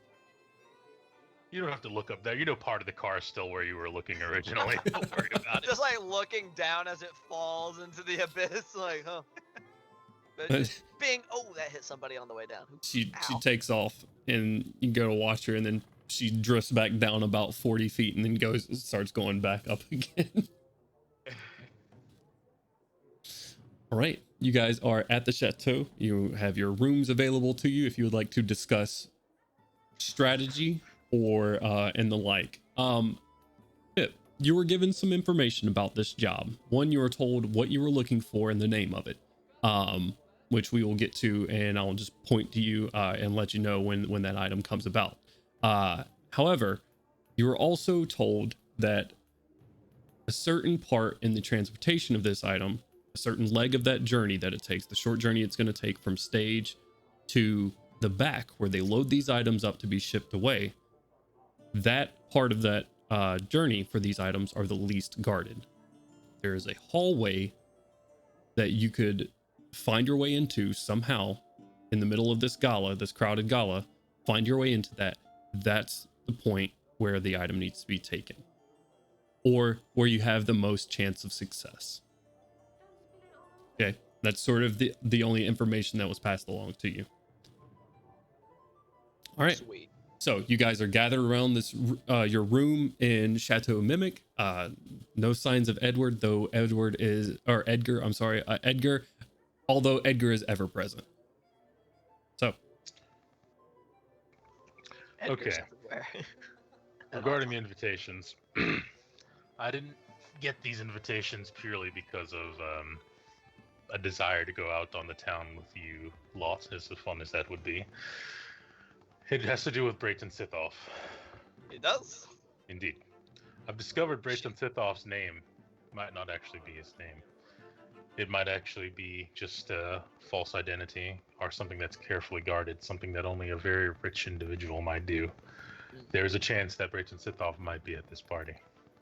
You don't have to look up there. Part of the car is still where you were looking originally. Don't worry about it. just like looking down as it falls into the abyss, like, huh? But just bing! Oh, that hit somebody on the way down. She Ow. takes off, and you go to watch her, and then she drifts back down about 40 feet, and then starts going back up again. All right, you guys are at the chateau. You have your rooms available to you if you would like to discuss strategy or and the like. Pip, you were given some information about this job. One, you were told what you were looking for and the name of it, which we will get to, and I'll just point to you and let you know when that item comes about. However, you were also told that a certain part in the transportation of this item, a certain leg of that journey that it takes, the short journey it's going to take from stage to the back where they load these items up to be shipped away, that part of that journey for these items are the least guarded. There is a hallway that you could find your way into somehow in the middle of this gala, this crowded gala, find your way into that. That's the point where the item needs to be taken, or where you have the most chance of success. Okay, that's sort of the only information that was passed along to you. All right. Sweet. So you guys are gathered around this your room in Chateau Mimic. No signs of Edward, though Edgar. I'm sorry, Edgar. Although Edgar is ever present. So Edgar's Okay. everywhere. Regarding the invitations, I didn't get these invitations purely because of a desire to go out on the town with you lot, as fun as that would be. It has to do with Brayton Sithoff. It does. Indeed. I've discovered Brayton Sithoff's name might not actually be his name. It might actually be just a false identity or something that's carefully guarded, something that only a very rich individual might do. There's a chance that Brayton Sithoff might be at this party.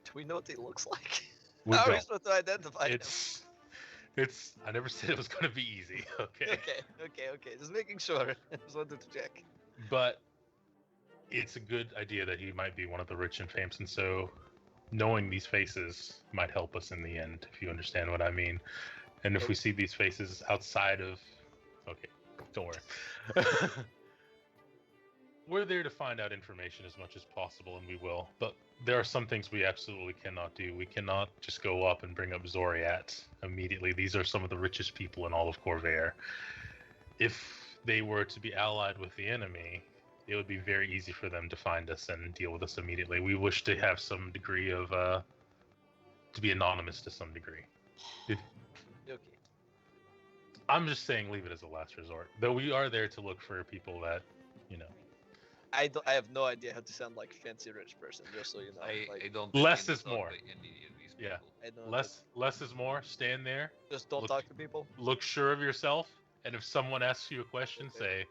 Do we know what he looks like? We How are we don't. supposed to identify him? It's. I never said it was going to be easy. Okay. Okay. Just making sure. I just wanted to check. But it's a good idea that he might be one of the rich and famous, and so knowing these faces might help us in the end, if you understand what I mean. And if we see these faces outside of... Okay, don't worry. We're there to find out information as much as possible, and we will. But there are some things we absolutely cannot do. We cannot just go up and bring up Zoriat immediately. These are some of the richest people in all of Corvair. If they were to be allied with the enemy, it would be very easy for them to find us and deal with us immediately. We wish to have some degree of... to be anonymous to some degree. Okay. I'm just saying leave it as a last resort. Though we are there to look for people that, you know... I have no idea how to sound like fancy rich person, just so you know. I don't. Less think is any more. of these Yeah. people. I know Less is more. Stand there. just don't look- talk to people. Look sure of yourself. And if someone asks you a question, say...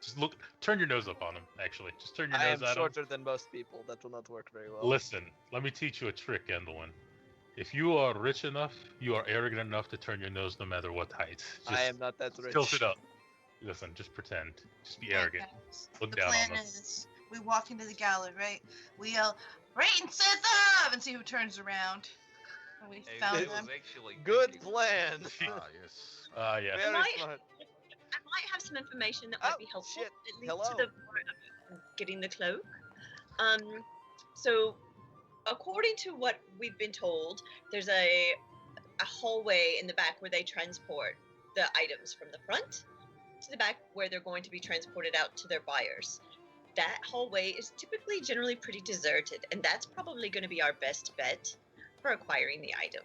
Just look... Turn your nose up on them, actually. Just turn your I nose am at them. shorter than most people. That will not work very well. Listen, let me teach you a trick, Gandalin. If you are rich enough, you are arrogant enough to turn your nose no matter what height. Just I am not that rich. tilt it up. Listen, just pretend. Just be arrogant. Guys, Look the down plan on them. is we walk into the galley, right? We yell, Brayton Sith up! And see who turns around. And we Hey, found that them. was actually Good thinking- plan. Ah, yes. Yes. Very Might- smart. I might have some information that might Oh, be helpful, shit. at least Hello. to the part of getting the cloak. So, according to what we've been told, there's a hallway in the back where they transport the items from the front to the back where they're going to be transported out to their buyers. That hallway is typically generally pretty deserted, and that's probably going to be our best bet for acquiring the item.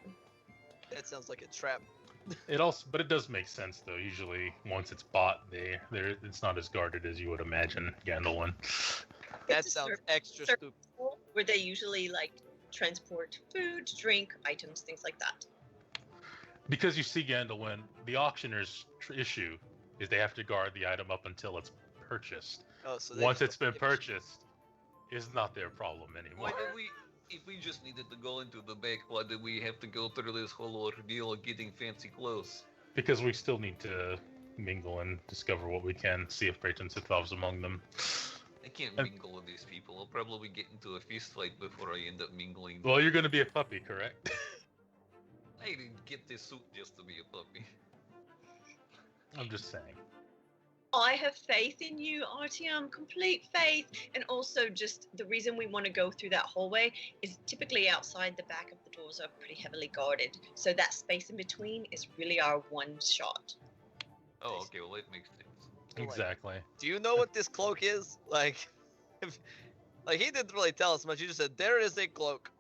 That sounds like a trap. But it does make sense though. Usually, once it's bought, it's not as guarded as you would imagine, Gandalin. That It's a sounds service- extra service stupid. where they usually transport food, drink, items, things like that. Because you see, Gandalin, the auctioneer's issue is they have to guard the item up until it's purchased. Oh, so they Once just it's been don't- purchased, it's not their problem anymore. Why did we? If we just needed to go into the back, why did we have to go through this whole ordeal of getting fancy clothes? Because we still need to mingle and discover what we can, see if Brayton Sithov's among them. I can't And- mingle with these people. I'll probably get into a fist fight before I end up mingling. Well, you're going to be a puppy, correct? I didn't get this suit just to be a puppy. I'm just saying. I have faith in you, Artyom, complete faith. And also, just the reason we want to go through that hallway is typically outside the back of the doors are pretty heavily guarded. So that space in between is really our one shot. Oh, okay. Well, it makes sense. Like, Exactly. Do you know what this cloak is? Like, he didn't really tell us much. He just said, there is a cloak.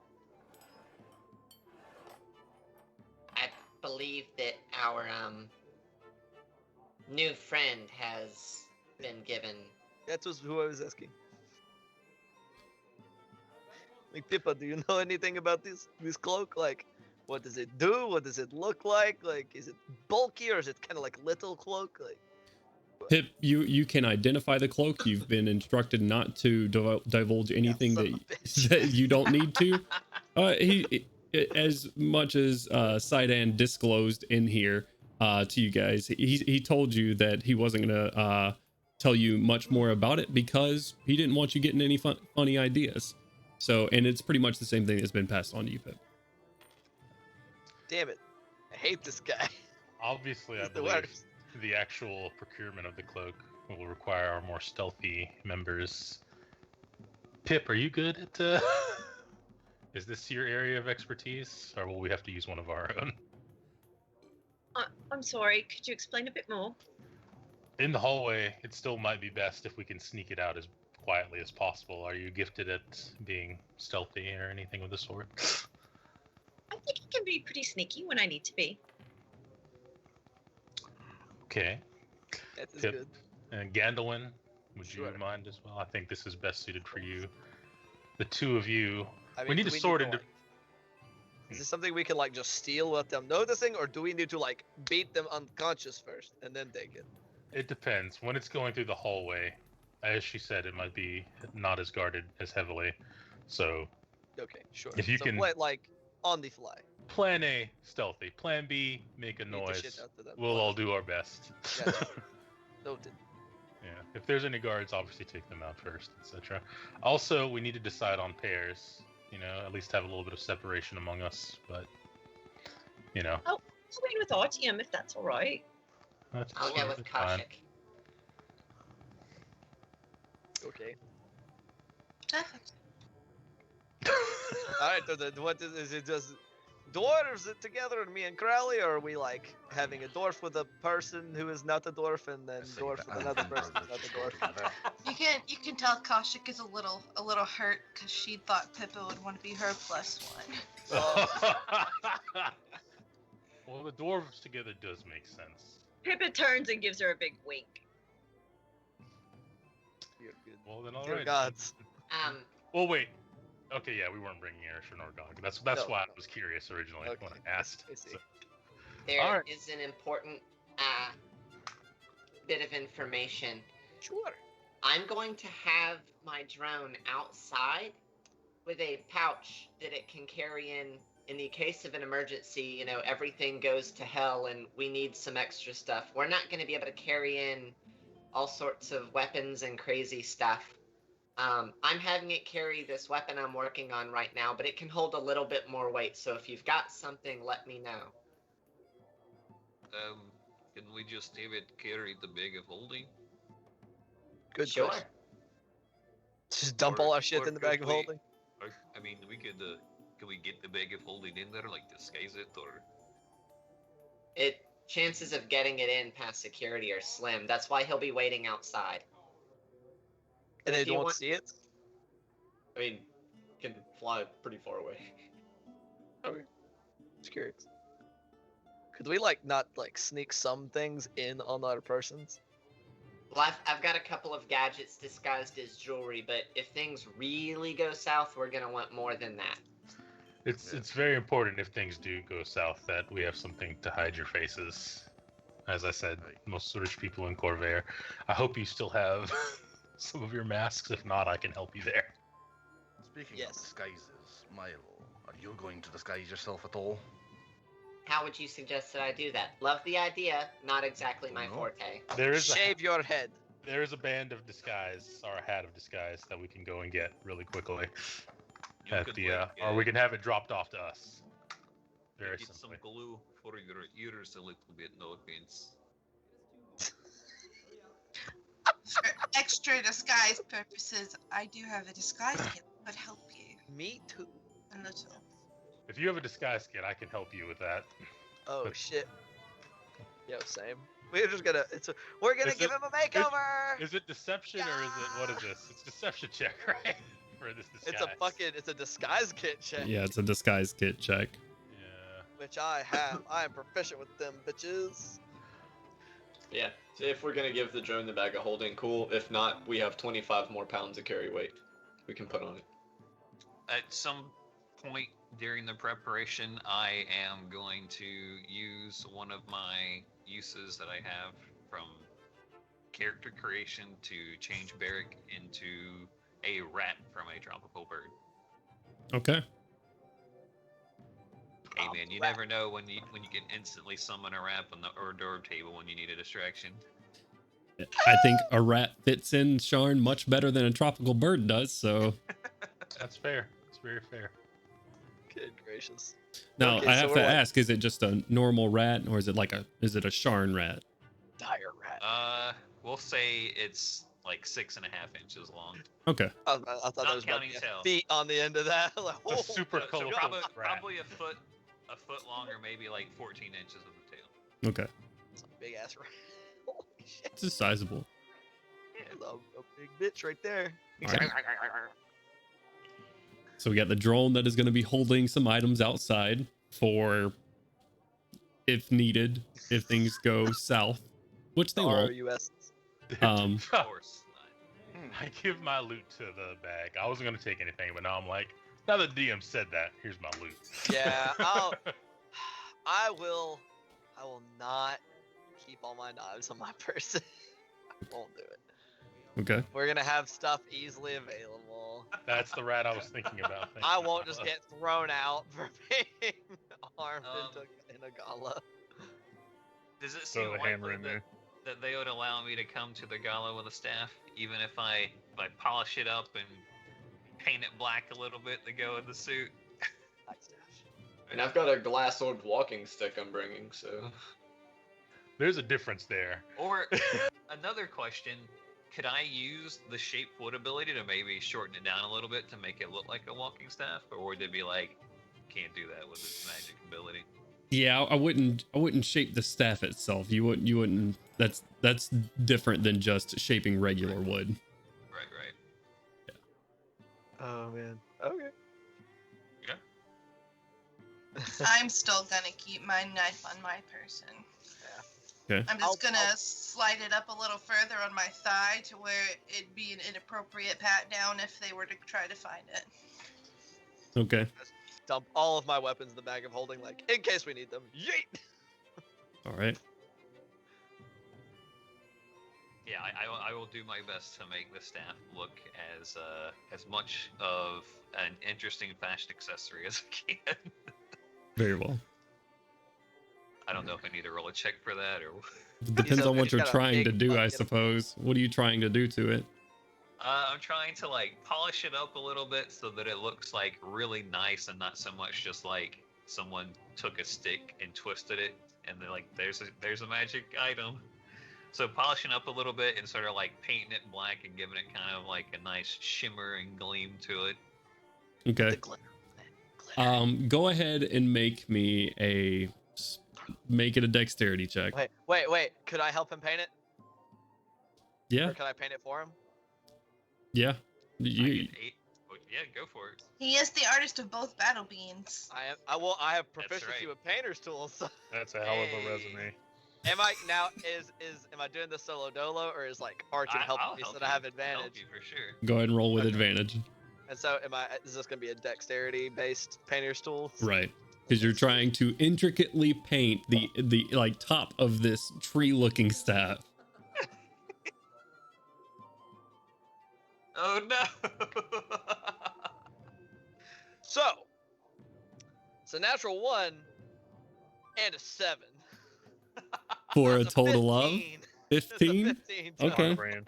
I believe that our new friend has been given. That was who I was asking. Like, Pippa, do you know anything about this cloak? Like, what does it do? What does it look like? Like, is it bulky or is it kind of like little cloak? Like, Pip, you can identify the cloak. You've been instructed not to divulge anything son that, of a bitch. that you don't need to. As much as Sidan disclosed in here to you guys, he told you that he wasn't gonna tell you much more about it because he didn't want you getting any funny ideas. So, and it's pretty much the same thing that's been passed on to you, Pip. damn it. I hate this guy. Obviously, I He's the believe. worst. the actual procurement of the cloak will require our more stealthy members. Pip, are you good at? Is this your area of expertise, or will we have to use one of our own? I'm sorry. Could you explain a bit more? In the hallway, it still might be best if we can sneak it out as quietly as possible. Are you gifted at being stealthy or anything with the sword? I think I can be pretty sneaky when I need to be. Okay. That is Pip. good. And Gandalwin, would you Sure. mind as well? I think this is best suited for you. The two of you. I mean, We need do to sort into. like- Is this something we can like just steal without them noticing, or do we need to like beat them unconscious first and then take it? It depends. When it's going through the hallway, as she said, it might be not as guarded as heavily. So Okay, sure. If you so can- play it like on the fly. plan A, stealthy. Plan B, make a Beat the noise. shit out of them. We'll all do our best. Gotcha. Noted. Yeah. If there's any guards, obviously take them out first, etc. Also, we need to decide on pairs. You know, at least have a little bit of separation among us. But you know, I'll win with Artyom if that's all right. that's I'll go with fine. Kaushik. Okay. Perfect. All right. So then, what is it? Just dwarves together, and me and Crowley, or are we like having a dwarf with a person who is not a dwarf, and then I say dwarf that with I another think person we'll who's not a just dwarf? go together. You can tell Kaushik is a little hurt because she thought Pippa would want to be her +1. Well, the dwarves together does make sense. Pippa turns and gives her a big wink. You're good. Well, then all Dear right. gods. Well, wait. Okay, yeah, we weren't bringing Erisher nor Gog. That's No, why no. I was curious originally when Okay, I asked. I see. So- There Alright. is an important bit of information. Sure. I'm going to have my drone outside with a pouch that it can carry in the case of an emergency. You know, everything goes to hell and we need some extra stuff. We're not going to be able to carry in all sorts of weapons and crazy stuff. I'm having it carry this weapon I'm working on right now, but it can hold a little bit more weight. So if you've got something, let me know. Can we just have it carry the bag of holding? Good Sure. question. Just dump Or- all our shit or in the bag could of we- holding. Or, I mean, we could. Can we get the bag of holding in there, like disguise it, or? Chances of getting it in past security are slim. That's why he'll be waiting outside. And if they you won't want- see it? I mean, can fly pretty far away. Okay. Just curious. Could we like not like sneak some things in on other persons? Well, I've got a couple of gadgets disguised as jewelry, but if things really go south, we're gonna want more than that. It's very important if things do go south that we have something to hide your faces. As I said, most rich people in Corvair. I hope you still have some of your masks. If not, I can help you there. Speaking Yes. of disguises, Milo, are you going to disguise yourself at all? How would you suggest that I do that? Love the idea, not exactly my No. forte. There is Shave your head. there is a band of disguise or a hat of disguise that we can go and get really quickly. You At could, the like, or we can have it dropped off to us. Very get some simply. glue for your ears a little bit, no offense. For extra disguise purposes, I do have a disguise kit that would help you Me too. a little. If you have a disguise kit, I can help you with that. Oh But- shit. Yo, same. We're just gonna. We're gonna Is give it- him a makeover. Is it deception or is it what is this? It's deception check, right? For this disguise. It's a disguise kit check. Yeah, it's a disguise kit check. Yeah. Which I have. I am proficient with them bitches. Yeah, so if we're gonna give the drone the bag of holding, cool. If not, we have 25 more pounds of carry weight we can put on it. At some point during the preparation, I am going to use one of my uses that I have from character creation to change Barrick into a rat from a tropical bird. Okay. Hey man, you never know when you can instantly summon a rat on the hors d'oeuvre table when you need a distraction. I think a rat fits in Sharn much better than a tropical bird does, so That's fair. It's very fair. Good gracious. now Okay, I so have we're to like- ask, is it just a normal rat or is it a Sharn rat? dire rat. We'll say it's like 6.5 inches long. Okay. I thought Not there was about counting to be tail. feet on the end of that. Like, The oh, super So colorful rat. probably a foot long, or maybe like 14 inches of the tail. Okay. it's a big ass rat. Holy shit. This is sizable. That's a big bitch right there. All right. So we got the drone that is going to be holding some items outside for if needed, if things go south, which they won't. RUS. Of course not. I give my loot to the bag. I wasn't gonna take anything, but now I'm like, now the DM said that, here's my loot. Yeah, I will not keep all my knives on my person. I won't do it. Okay. We're gonna have stuff easily available. That's the rat I was thinking about. Thank I you. won't just get thrown out for being armed Um, in a gala. Does it Throw seem the hammer likely in there. that they would allow me to come to the gala with a staff, even if I polish it up and paint it black a little bit to go with the suit? And I've got a glass-orbed walking stick I'm bringing, so. There's a difference there. Or another question: could I use the shape wood ability to maybe shorten it down a little bit to make it look like a walking staff, or would it be like, can't do that with its magic ability? Yeah, I wouldn't shape the staff itself. You wouldn't. That's different than just shaping regular wood. Right. Oh man. Okay. I'm still gonna keep my knife on my person. Okay. I'm just gonna slide it up a little further on my thigh to where it'd be an inappropriate pat down if they were to try to find it. Okay. Dump all of my weapons in the bag of holding, like in case we need them. Yeet. All right. Yeah, I will do my best to make the staff look as much of an interesting fashion accessory as I can. Very well. I don't know if I need to roll a check for that or. It depends on what He's you're got a trying to big do, I bucket. suppose. What are you trying to do to it? I'm trying to like polish it up a little bit so that it looks like really nice and not so much just like someone took a stick and twisted it and they're like, there's a magic item. So polishing up a little bit and sort of like painting it black and giving it kind of like a nice shimmer and gleam to it. Okay. The glitter. Go ahead and make it a dexterity check. Wait. Could I help him paint it? Yeah. Or can I paint it for him? Yeah. I You. get 8. Oh, yeah, go for it. He is the artist of both battle beans. I have proficiency right. with painter's tools. That's a hell of a Hey. resume. Am I now? Am I doing this solo dolo or is like Archie I'll helping me help so that I have you. I'll help advantage? you for sure. Go ahead and roll with Okay. advantage. And so is this gonna be a dexterity based painter's tool? Right. Because you're trying to intricately paint the like top of this tree looking staff. Oh no! So it's a natural 1 and a 7. For a That's total of 15. That's a 15. 15 Okay. total. Brand.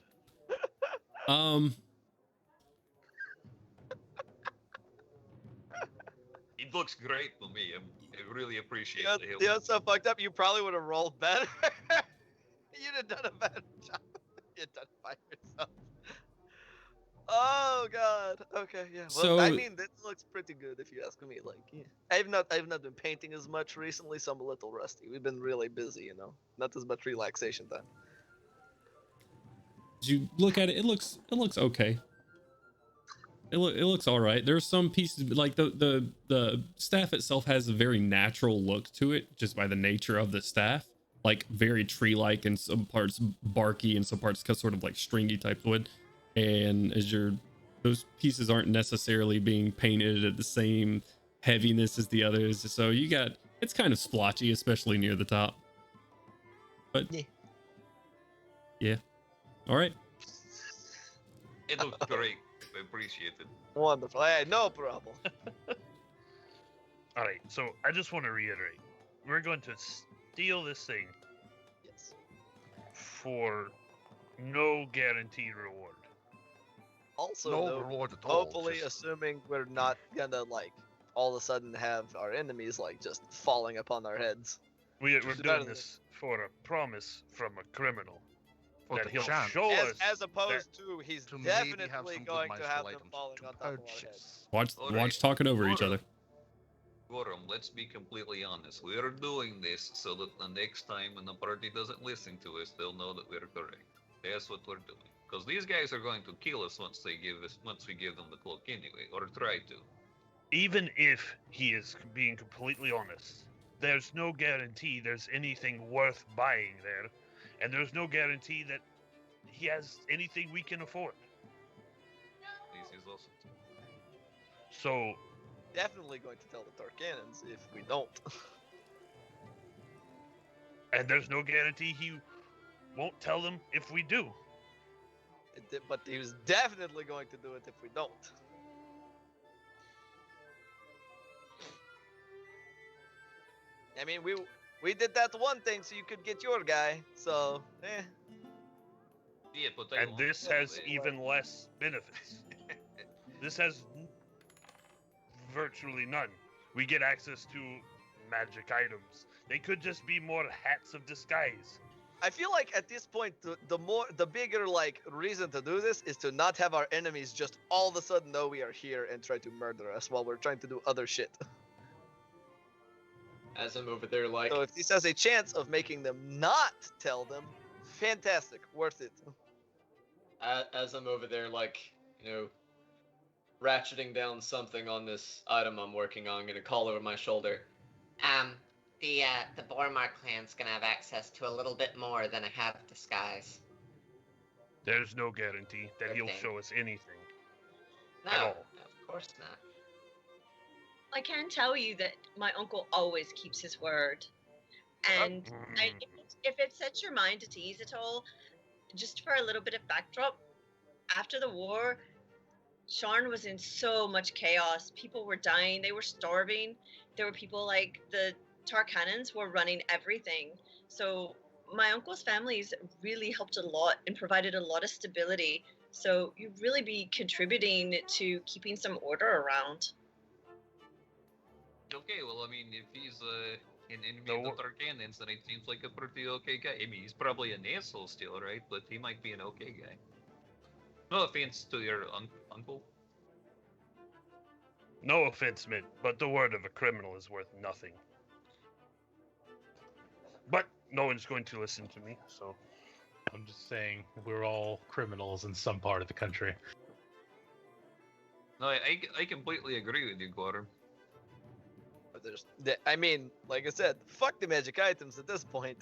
It looks great to me. I really appreciate You it. know what's so fucked up? You probably would have rolled better. You'd have done a better job. You'd done it by yourself. Oh god. Okay, yeah. Well, I So- mean, this looks pretty good if you ask me. Like, yeah. I've not been painting as much recently, so I'm a little rusty. We've been really busy, you know. Not as much relaxation time. As you look at it, it looks okay. It looks all right. There's some pieces like the staff itself has a very natural look to it, just by the nature of the staff, like very tree-like and some parts barky and some parts sort of like stringy type wood. And as those pieces aren't necessarily being painted at the same heaviness as the others, so it's kind of splotchy, especially near the top. But yeah. All right. It looks great. I appreciate it. Wonderful. Hey, no problem. All right, so I just want to reiterate: we're going to steal this thing Yes. for no guaranteed reward. Also, No though, reward at all. hopefully, just- assuming we're not gonna like all of a sudden have our enemies like just falling upon our heads. We're It's better doing than- this for a promise from a criminal For that the he'll chance show us. As opposed to he's to maybe have definitely some good going to magical have them items falling to on top of our heads. purchase. Watch Alright, talking over each Goro. other. Gorum, let's be completely honest. We're doing this so that the next time when the party doesn't listen to us, they'll know that we're correct. That's what we're doing. Because these guys are going to kill us once we give them the cloak anyway, or try to. Even if he is being completely honest, there's no guarantee there's anything worth buying there, and there's no guarantee that he has anything we can afford. This is also true. So, Definitely going to tell the Tarkanans if we don't. and there's no guarantee he won't tell them if we do. But he was definitely going to do it if we don't. I mean, we did that one thing so you could get your guy. So, Yeah, but I And don't this have has a- even less benefits. This has virtually none. We get access to magic items. They could just be more hats of disguise. I feel like at this point, the bigger like reason to do this is to not have our enemies just all of a sudden know we are here and try to murder us while we're trying to do other shit. As I'm over there, like, So if this has a chance of making them not tell them, fantastic, worth it. as I'm over there, like, you know, ratcheting down something on this item I'm working on, gonna call over my shoulder. The Bormar clan's gonna have access to a little bit more than a hat of disguise. There's no guarantee that Good he'll thing. show us anything. No, At all. of course not. I can tell you that my uncle always keeps his word. And if it sets your mind at ease at all, just for a little bit of backdrop, after the war, Sharn was in so much chaos. People were dying, they were starving. There were people like the Tarkanans were running everything. So my uncle's families really helped a lot and provided a lot of stability. So you'd really be contributing to keeping some order around. Okay, well, I mean, if he's an enemy No, of the Tarkanans, then it seems like a pretty okay guy. I mean, he's probably an asshole still, right? But he might be an okay guy. No offense to your uncle. No offense meant, but the word of a criminal is worth nothing. But no one's going to listen to me, so I'm just saying we're all criminals in some part of the country. No, I completely agree with you, Gorum. But I mean, like I said, fuck the magic items at this point.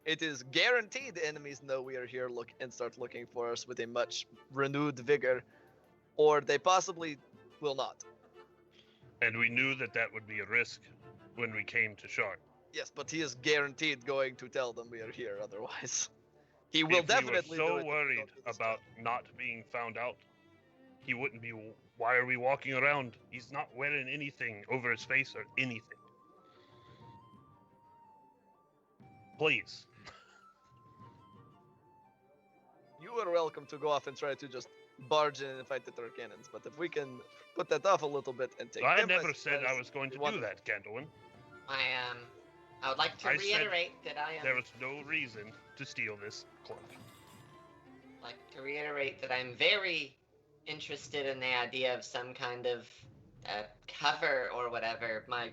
It is guaranteed the enemies know we are here and start looking for us with a much renewed vigor, or they possibly will not. and we knew that that would be a risk when we came to Sharn. Yes, but he is guaranteed going to tell them we are here otherwise. He will If definitely we were do so it if we worried don't do this about not being found out, he wouldn't be. Why are we walking around? He's not wearing anything over his face or anything. Please. You are welcome to go off and try to just barge in and fight the Tarkanans, but if we can put that off a little bit and take I them by never said I surprise, was going to do wonderful. that, Candleman. I would like to I said reiterate that I am. There was no reason to steal this cloak. Like to reiterate that I'm very interested in the idea of some kind of cover or whatever. My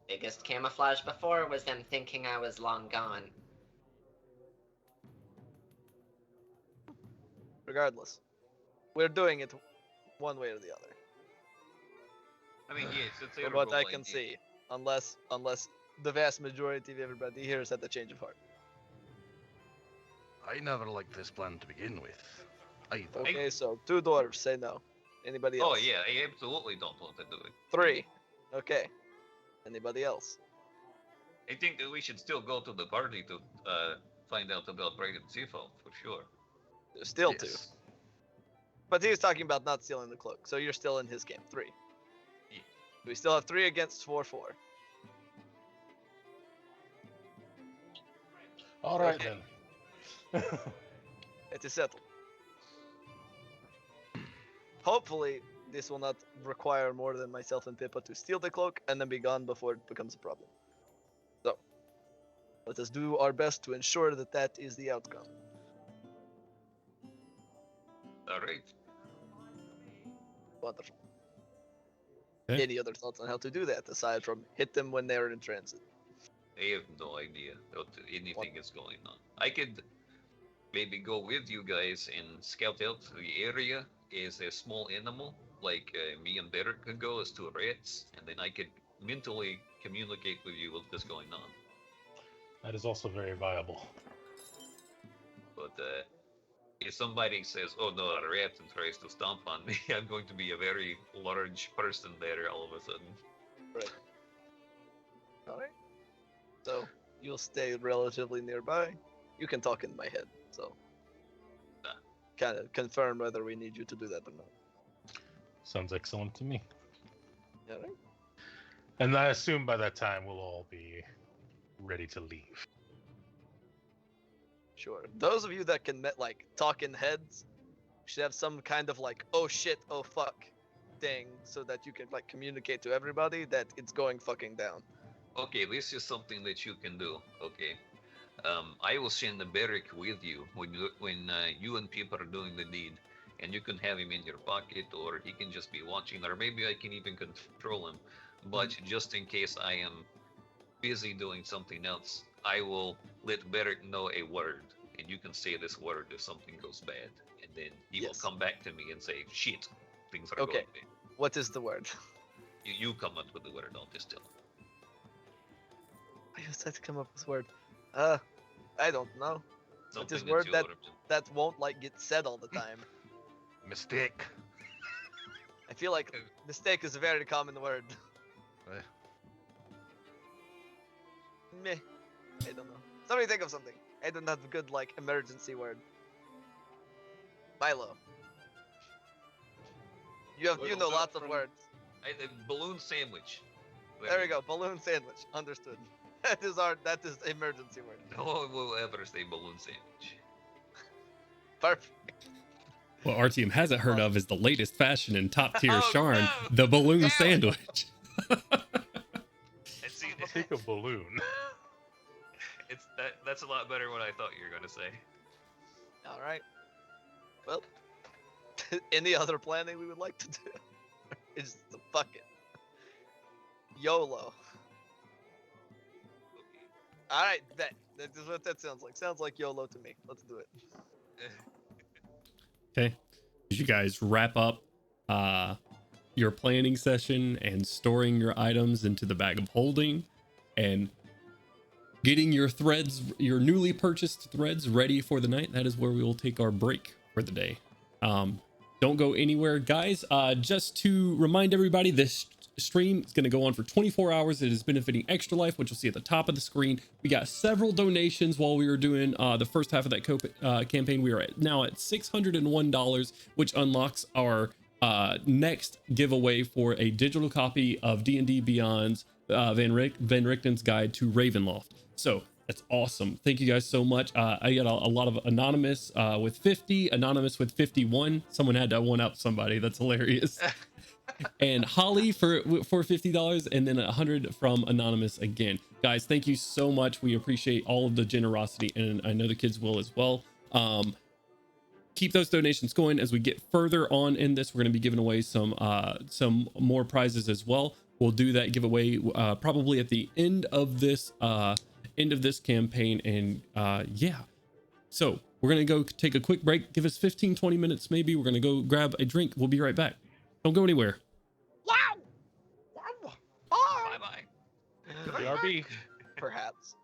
biggest camouflage before was them thinking I was long gone. Regardless, we're doing it one way or the other. I mean, yes, it's a From what I terrible can idea. see, unless the vast majority of everybody here has had the change of heart. I never liked this plan to begin with. Either. Okay, so 2 dwarves say no. Anybody else? Oh yeah, I absolutely don't want to do it. 3. Okay. Anybody else? I think that we should still go to the party to find out about Braden Seafoam for sure. There's still 2. Yes. But he was talking about not stealing the cloak, so you're still in his game. 3. Yeah. We still have 3 against 4-4. All right Okay. then. It is settled. Hopefully, this will not require more than myself and Pippa to steal the cloak and then be gone before it becomes a problem. So, Let us do our best to ensure that that is the outcome. All right. Wonderful. Okay. Any other thoughts on how to do that aside from hit them when they're in transit? I have no idea what anything is going on. I could maybe go with you guys and scout out the area as a small animal, like me and Derek could go as two rats, and then I could mentally communicate with you what is going on. That is also very viable. But if somebody says, "Oh no, a rat," and tries to stomp on me, I'm going to be a very large person there all of a sudden. Right. Alright. So, you'll stay relatively nearby. You can talk in my head, so. Kind of confirm whether we need you to do that or not. Sounds excellent to me. Alright. And I assume by that time we'll all be ready to leave. Sure. Those of you that can talk in heads should have some kind of oh shit, oh fuck thing so that you can communicate to everybody that it's going fucking down. Okay, this is something that you can do. Okay, I will send the Beric with you when you and Pip are doing the deed, and you can have him in your pocket, or he can just be watching, or maybe I can even control him. But just in case I am busy doing something else, I will let Beric know a word, and you can say this word if something goes bad, and then he will come back to me and say, "Shit, things are going bad." What is the word? You come up with the word. I'll just tell. I just had to come up with a word. I don't know. What is word that won't get said all the time? Mistake. I feel like mistake is a very common word. Meh. I don't know. Somebody think of something. I don't have a good emergency word. Milo. You know lots of words. Balloon sandwich. There we go. Balloon sandwich. Understood. That is emergency word. No one will ever say balloon sandwich. Perfect. What RTM hasn't heard of is the latest fashion in top tier Sharn, the balloon sandwich. Take a balloon. That's a lot better than what I thought you were gonna say. All right. Well, any other planning we would like to do is the fuck it. YOLO. All right, bet. That is what that sounds like. Sounds like YOLO to me. Let's do it. Okay. As you guys wrap up your planning session and storing your items into the bag of holding and getting your threads, your newly purchased threads ready for the night, that is where we will take our break for the day. Don't go anywhere, guys. Just to remind everybody, this stream is going to go on for 24 hours. It is benefiting Extra Life, which you'll see at the top of the screen. We got several donations while we were doing the first half of that campaign. We are now at $601, which unlocks our next giveaway for a digital copy of D&D Beyond's Van Richten's Guide to Ravenloft. So that's awesome. Thank you guys so much. I got a lot of anonymous with 50, anonymous with 51. Someone had to one up somebody. That's hilarious. And Holly for $50, and then 100 from anonymous again. Guys, thank you so much. We appreciate all of the generosity, and I know the kids will as well. Keep those donations going. As we get further on in this, we're going to be giving away some more prizes as well. We'll do that giveaway probably at the end of this campaign, and yeah. So we're going to go take a quick break. Give us 15-20 minutes maybe. We're going to go grab a drink. We'll be right back. Don't go anywhere. Wow. Bye-bye. BRB. Perhaps.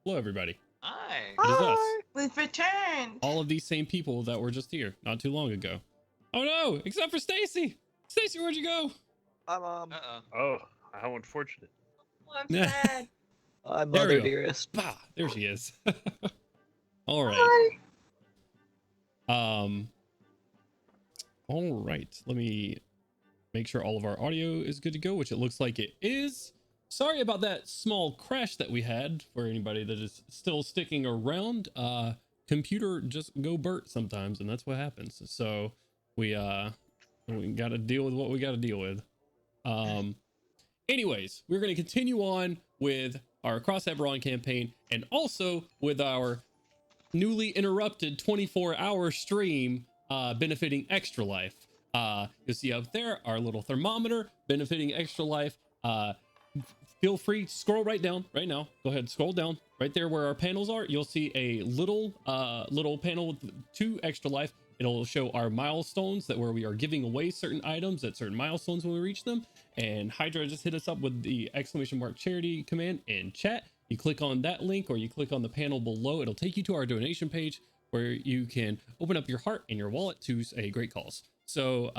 Hello, everybody. Hi. It is us. We've returned. All of these same people that were just here not too long ago. Oh no, except for Stacy. Stacy, where'd you go? Hi, Mom. Oh, how unfortunate. Oh, I'm sad. Hi, There we Mother go. dearest. Bah, there she is. All right. All right. Let me make sure all of our audio is good to go, which it looks like it is. Sorry about that small crash that we had. For anybody that is still sticking around, computer just go Bert sometimes, and that's what happens. So we got to deal with what we got to deal with. Anyways, we're going to continue on with our Across Eberron campaign, and also with our newly interrupted 24-hour stream benefiting Extra Life. You'll see up there our little thermometer benefiting Extra Life. Feel free to scroll right down right now. Go ahead, scroll down right there where our panels are. You'll see a little panel with 2 Extra Life. It'll show our milestones that where we are giving away certain items at certain milestones when we reach them. And Hydra just hit us up with the !charity command in chat. You click on that link or you click on the panel below. It'll take you to our donation page where you can open up your heart and your wallet to a great cause. So,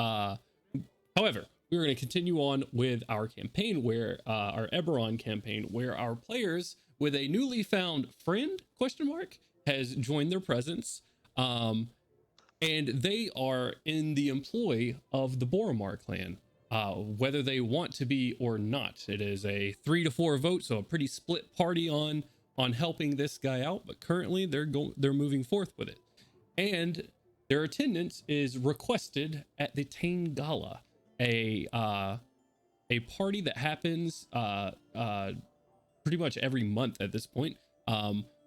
however, we're going to continue on with our campaign where our Eberron campaign, where our players with a newly found friend has joined their presence. And they are in the employ of the Boromar clan, whether they want to be or not. It is a 3-4 vote, so a pretty split party on helping this guy out. But currently, they're moving forth with it, and their attendance is requested at the Tane Gala, a party that happens pretty much every month at this point,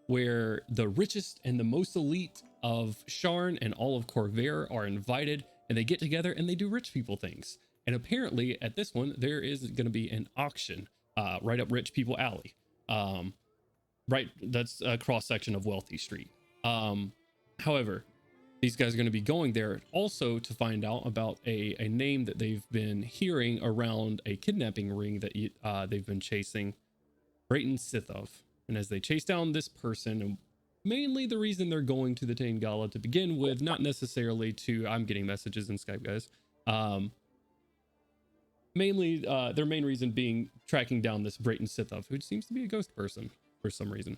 where the richest and the most elite of Sharn and all of Corvair are invited, and they get together and they do rich people things. And apparently at this one, there is going to be an auction right up Rich People Alley. Right, that's a cross section of Wealthy Street. However, these guys are going to be going there also to find out about a name that they've been hearing around a kidnapping ring that they've been chasing, Brayton Sithov. And as they chase down this person, and mainly the reason they're going to the Tane Gala to begin with, not necessarily to, I'm getting messages in Skype, guys. Mainly, their main reason being tracking down this Brayton Sithov, who seems to be a ghost person for some reason.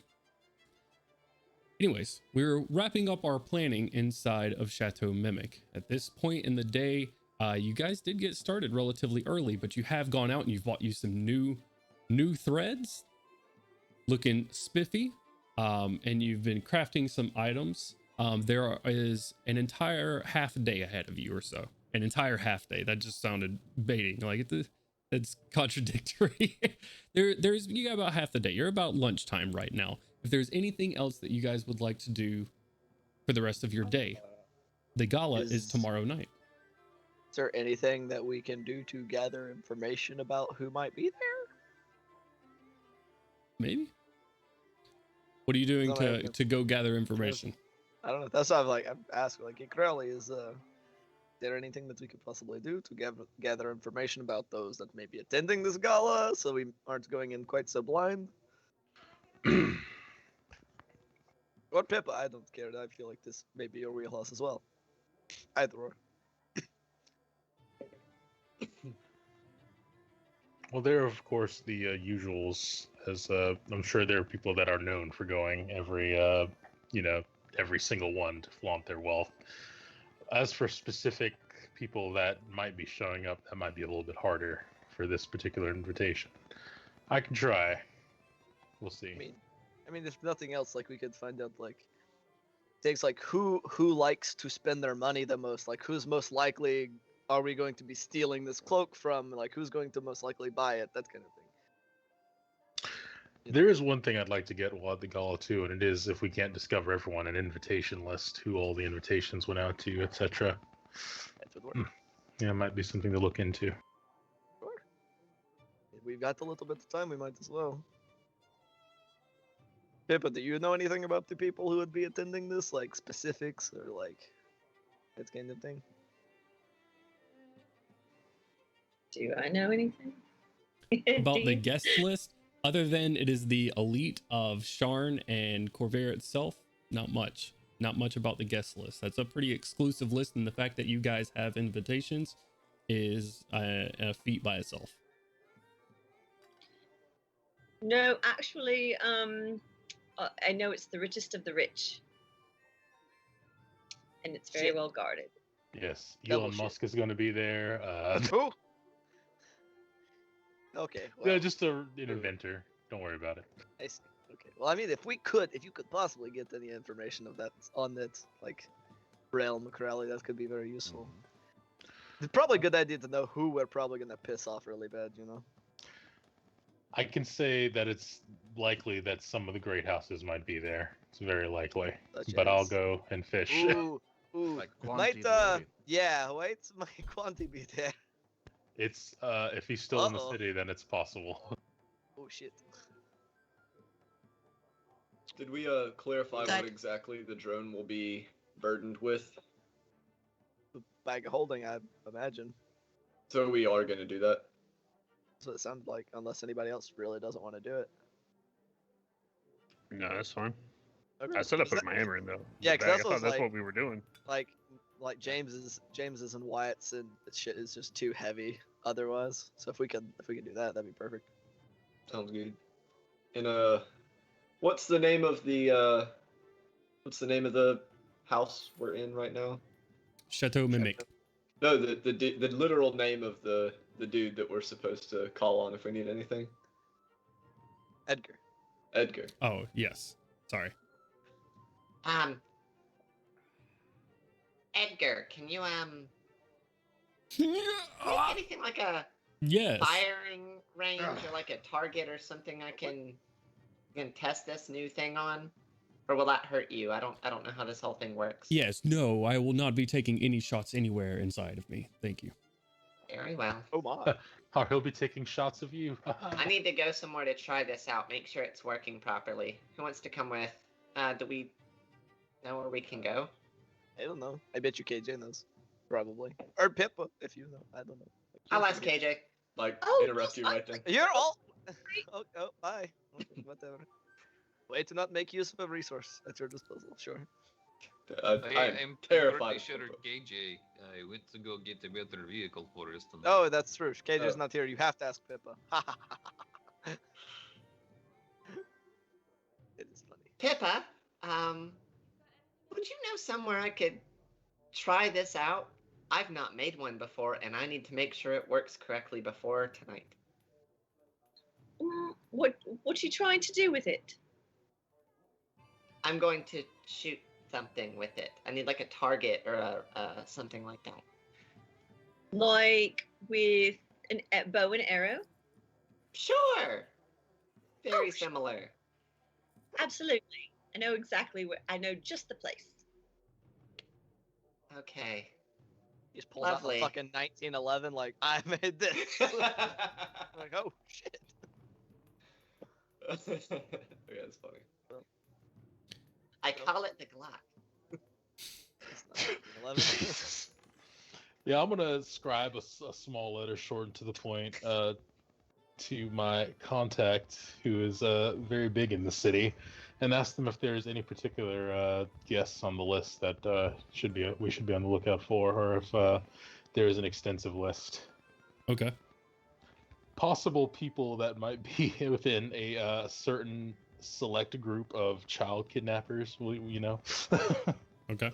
Anyways, we're wrapping up our planning inside of Chateau Mimic. At this point in the day, you guys did get started relatively early, but you have gone out and you've bought you some new threads, looking spiffy, and you've been crafting some items. There is an entire half day ahead of you or so. An entire half day. That just sounded baiting. Like it's contradictory. You got about half the day. You're about lunchtime right now. If there's anything else that you guys would like to do for the rest of your day, the gala is tomorrow night. Is there anything that we can do to gather information about who might be there? Maybe. What are you doing to go gather information? I don't know. That's why I'm asking. Crowley, is there anything that we could possibly do to gather information about those that may be attending this gala, so we aren't going in quite so blind? Or Pippa, I don't care. I feel like this may be your wheelhouse as well. Either or. Well, there are, of course, the usuals, as I'm sure there are people that are known for going every single one to flaunt their wealth. As for specific people that might be showing up, that might be a little bit harder for this particular invitation. I can try. We'll see. I mean, if nothing else, we could find out things like who likes to spend their money the most. Who's most likely are we going to be stealing this cloak from? Who's going to most likely buy it? That kind of thing. There is one thing I'd like to get while at the gala too, and it is, if we can't discover everyone, an invitation list, who all the invitations went out to, etc. That would work. Yeah, it might be something to look into. Sure. If we've got a little bit of time, we might as well. Pippa, do you know anything about the people who would be attending this? Specifics or that kind of thing? Do I know anything? About the guest list? Other than it is the elite of Sharn and Corvair itself, not much. Not much about the guest list. That's a pretty exclusive list, and the fact that you guys have invitations is a feat by itself. No, actually, I know it's the richest of the rich, and it's very well guarded. Yes, Elon Musk is going to be there. Who? Okay. Well, yeah, just an inventor. Don't worry about it. I see. Okay. Well, I mean, if you could possibly get any information of that on that realm, Crowley, that could be very useful. It's probably a good idea to know who we're probably gonna piss off really bad, I can say that it's likely that some of the great houses might be there. It's very likely. Such But I'll as- go and fish. Ooh, Like might quantity. yeah, wait, might Quanti be there? It's if he's still in the Uh-oh. city, then it's possible. Oh shit. Did we clarify That- what exactly the drone will be burdened with? Bag of holding, I imagine. So we are going to do that. That's what it sounds like, unless anybody else really doesn't want to do it. No, that's fine. Okay. I said I Is put that- my hammer in though. Yeah, 'cause that's I what thought that's like- what we were doing. like James's and Wyatt's and shit is just too heavy otherwise. So if we could do that, that'd be perfect. Sounds good. And what's the name of the house we're in right now? Chateau Mimic. No, the literal name of the dude that we're supposed to call on if we need anything. Edgar. Edgar. Oh, yes. Sorry. Edgar, can you anything like a Yes. firing range or like a target or something I can test this new thing on? Or will that hurt you? I don't know how this whole thing works. Yes, no, I will not be taking any shots anywhere inside of me. Thank you. Very well. Oh my. Or he'll be taking shots of you. I need to go somewhere to try this out, make sure it's working properly. Who wants to come with? Do we know where we can go? I don't know. I bet you KJ knows. Probably. Or Pippa, if you know. I don't know. I'll ask KJ. Like, Oh, interrupt you right there. You're all. Oh, bye. Okay, whatever. Way to not make use of a resource at your disposal. Sure. I'm I'm terrified. pretty sure KJ went to go get a better vehicle for us tonight. Oh, that's true. KJ's Oh. not here. You have to ask Pippa. It is funny. Pippa, would you know somewhere I could try this out? I've not made one before, and I need to make sure it works correctly before tonight. What you trying to do with it? I'm going to shoot something with it. I need like a target or a something like that. Like with a bow and arrow? Sure. Very Oh, similar. Absolutely. I know exactly where. I know just the place. Okay. He just pulls out the Lovely. fucking 1911, like, I made this. Like, oh, shit. Okay, that's funny. I call it the Glock. It's not 1911. Yeah, I'm gonna scribe a small letter short and to the point to my contact, who is very big in the city, and ask them if there's any particular guests on the list that we should be on the lookout for, or if there is an extensive list. Okay. Possible people that might be within a certain select group of child kidnappers, you know, Okay.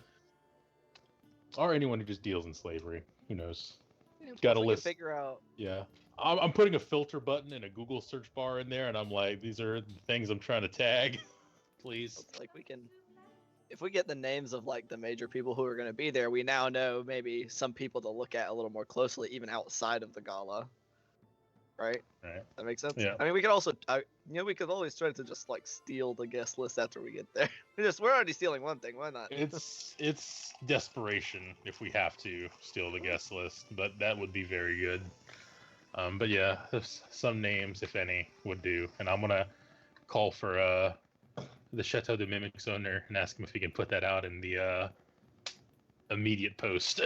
or anyone who just deals in slavery. Who knows? Yeah, Got a plus we can list. Figure out. Yeah. I'm putting a filter button in a Google search bar in there, and I'm like, these are the things I'm trying to tag. Please. It's like we can, if we get the names of like the major people who are going to be there, we now know maybe some people to look at a little more closely, even outside of the gala. Right? Right. That makes sense. Yeah. I mean, we could also, we could always try to just like steal the guest list after we get there. We're already stealing one thing. Why not? It's desperation if we have to steal the guest list, but that would be very good. But yeah, some names, if any, would do. And I'm gonna call for the Chateau de Mimic's owner and ask him if he can put that out in the immediate post.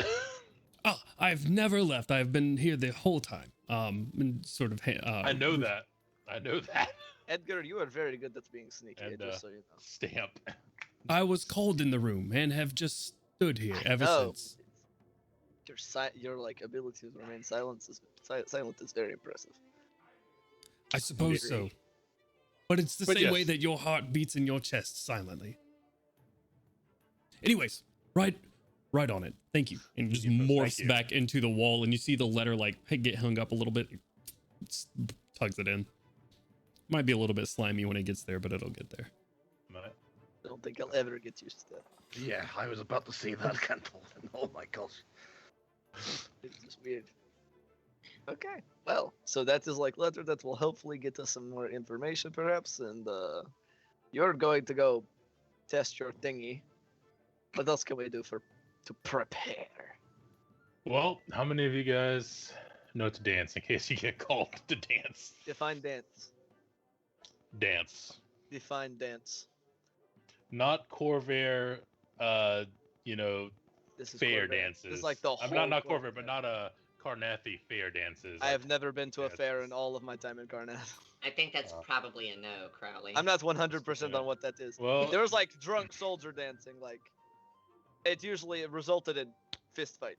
Oh, I've never left. I've been here the whole time. And sort of. I know that. I know that. Edgar, you are very good at being sneaky. And, just so you know. Stamp. I was cold in the room and have just stood here ever know. since. Your like ability to remain silent is very impressive. I suppose so. agree. But it's the But same yes. way that your heart beats in your chest silently. Anyways, right on it. Thank you. And just Thank morphs you. back into the wall, and you see the letter like get hung up a little bit. Tugs it in. Might be a little bit slimy when it gets there, but it'll get there. Right. I don't think I'll ever get used to that. Yeah, I was about to say that, Kendall. Oh my gosh. It's just weird. Okay. Well, so that is like letter that will hopefully get us some more information, perhaps. And you're going to go test your thingy. What else can we do to prepare? Well, how many of you guys know to dance in case you get called to dance? Define dance. Dance. Define dance. Not Corvair, you know, This is fair Corvair. dances. This is like the I'm whole not Corvair, Corvair. but not a Carnathi fair dances. I have never been to a dances. fair in all of my time in Karnath. I think that's probably a no, Crowley. I'm not 100% on what that is. Well, There was like drunk soldier dancing, like it usually resulted in fist fight.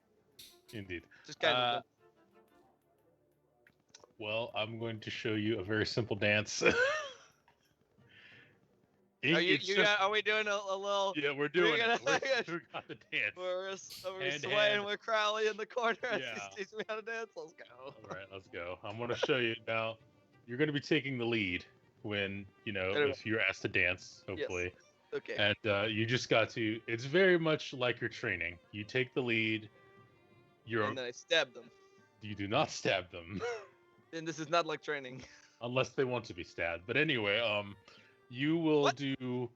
Indeed. Just kind of. Well, I'm going to show you a very simple dance. Are we doing a little? Yeah, we're doing gonna- it. We're got the dance. We're Hand to swaying hand. with Crowley in the corner as Yeah. he's teaching me how to dance. Let's go. All right, let's go. I'm going to show you now. You're going to be taking the lead when, you know, Very well. if you're asked to dance, hopefully. Okay. And you just got to, it's very much like your training. You take the lead. And then I stabbed them. You do not stab them And this is not like training. unless they want to be stabbed. But anyway, you will What? do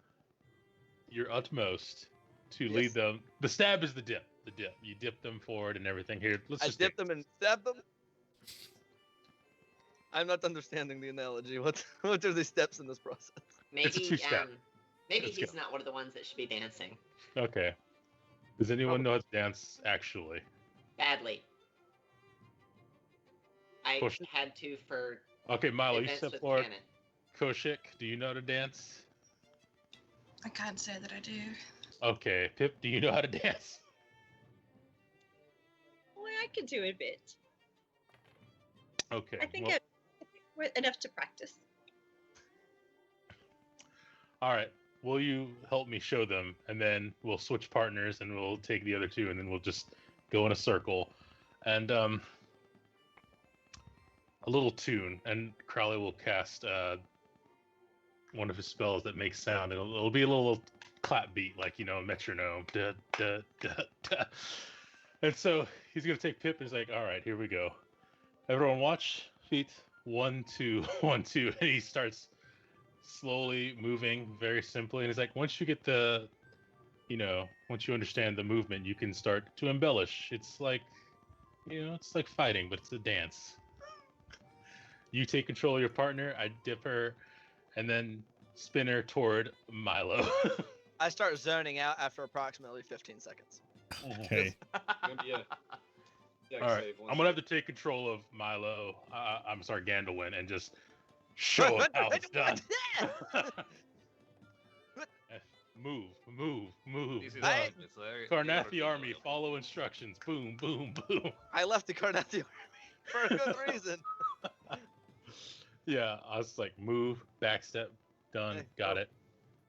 your utmost to Yes. lead them. The stab is the dip. The dip. You dip them forward and everything. Here, let's I just dipped them and stabbed them. I'm not understanding the analogy. What are the steps in this process? It's a Maybe two-step. maybe Let's he's go. not one of the ones that should be dancing. Okay. Does anyone know how to dance actually? Badly. I Push. had to for Okay, Milo, you events step with forward. Cannon. Koshik, do you know how to dance? I can't say that I do. Okay, Pip, do you know how to dance? Well, I could do a bit. Okay. I think well, enough to practice. all right. Will you help me show them, and then we'll switch partners, and we'll take the other two, and then we'll just go in a circle, and a little tune, and Crowley will cast one of his spells that makes sound, and it'll be a little clap beat, like, you know, a metronome. Da, da, da, da. And so he's gonna take Pip, and he's like, "All right, here we go. Everyone, watch feet. 1, 2, 1, 2." And he starts slowly moving very simply, and he's like, once you get the, you know, once you understand the movement, you can start to embellish. It's like, you know, it's like fighting, but it's a dance. You take control of your partner. I dip her, and then spin her toward Milo. I start zoning out after approximately 15 seconds. Okay. Gonna be a dex All right, save once I'm gonna have to take control of Milo. I'm sorry, Gandalwin, and just show him how it's done. Move, move, move. This is I- it's very- Carnathi army, follow instructions. Boom, boom, boom. I left the Karnathi army for a good reason. Yeah, I was like, move, backstep, done, Hey, got oh. it.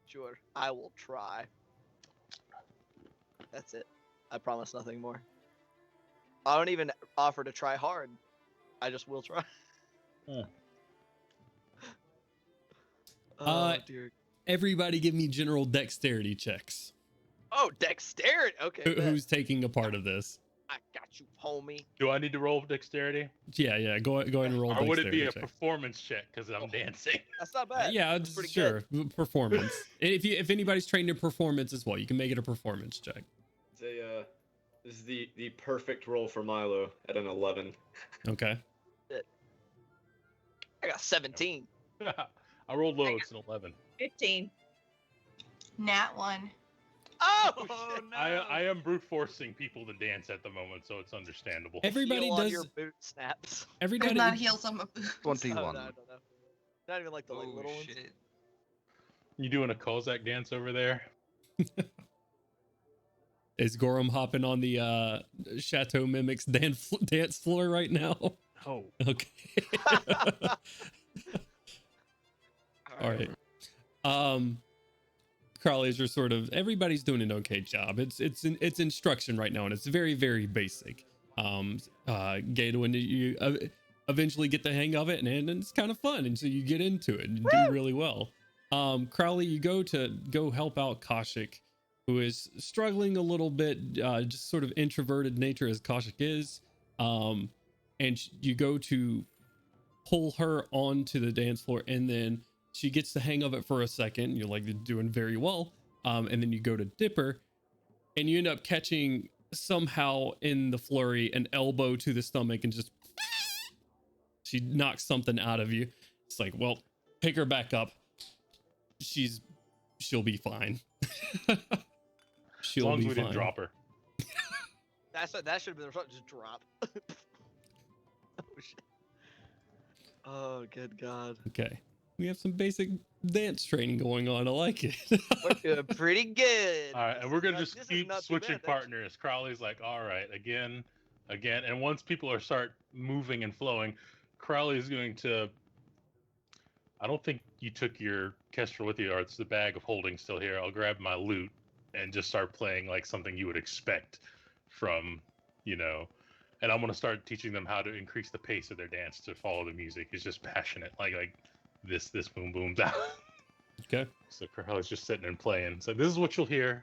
Sure, I will try. That's it. I promise nothing more. I don't even offer to try hard. I just will try. Hmm. Oh dear. Everybody give me general dexterity checks. Oh, dexterity. Okay. bet. Who's taking a part of this? I got you, homie. Do I need to roll dexterity? Yeah. Go ahead and roll. Or would it be a dexterity check. performance check because I'm dancing? That's not bad. Yeah, That's just pretty sure. good. Performance. If anybody's trained in performance as well, you can make it a performance check. It's a this is the perfect roll for Milo at an 11. Okay. I got 17. I rolled low. It's an 11. 15. Nat 1. Oh, no. I am brute forcing people to dance at the moment, so it's understandable. Everybody Heal on does. your boot snaps. I Everybody. did not heal some of boots. 21. Oh, no, I don't know. Not even like the like, Oh little ones. shit. You doing a Kozak dance over there? Is Gorham hopping on the Chateau Mimics dance floor right now? Oh. Okay. All right. Crawlies are sort of, everybody's doing an okay job. It's instruction right now, and it's very, very basic. Gaedwin, you eventually get the hang of it, and it's kind of fun, and so you get into it and you do really well. Crowley, you go help out Koshik, who is struggling a little bit, just sort of introverted nature as Koshik is. And and you go to pull her onto the dance floor, and then she gets the hang of it for a second. You're like, doing very well. And then you go to dip her, and you end up catching somehow in the flurry an elbow to the stomach, and just she knocks something out of you. It's like, well, pick her back up. She'll be fine. As long as we didn't drop her. That should have been the result. Just drop. Oh shit. Oh, good God. Okay. We have some basic dance training going on. I like it. We're doing pretty good. All right, and we're gonna This just is keep not too switching bad, partners. Crowley's like, all right, again, and once people start moving and flowing, Crowley's going to. I don't think you took your Kestrel with you, or it's the bag of holding still here. I'll grab my lute and just start playing like something you would expect from, and I'm gonna start teaching them how to increase the pace of their dance to follow the music. It's just passionate, like this boom boom down. Okay. So Crowley's just sitting and playing. So this is what you'll hear.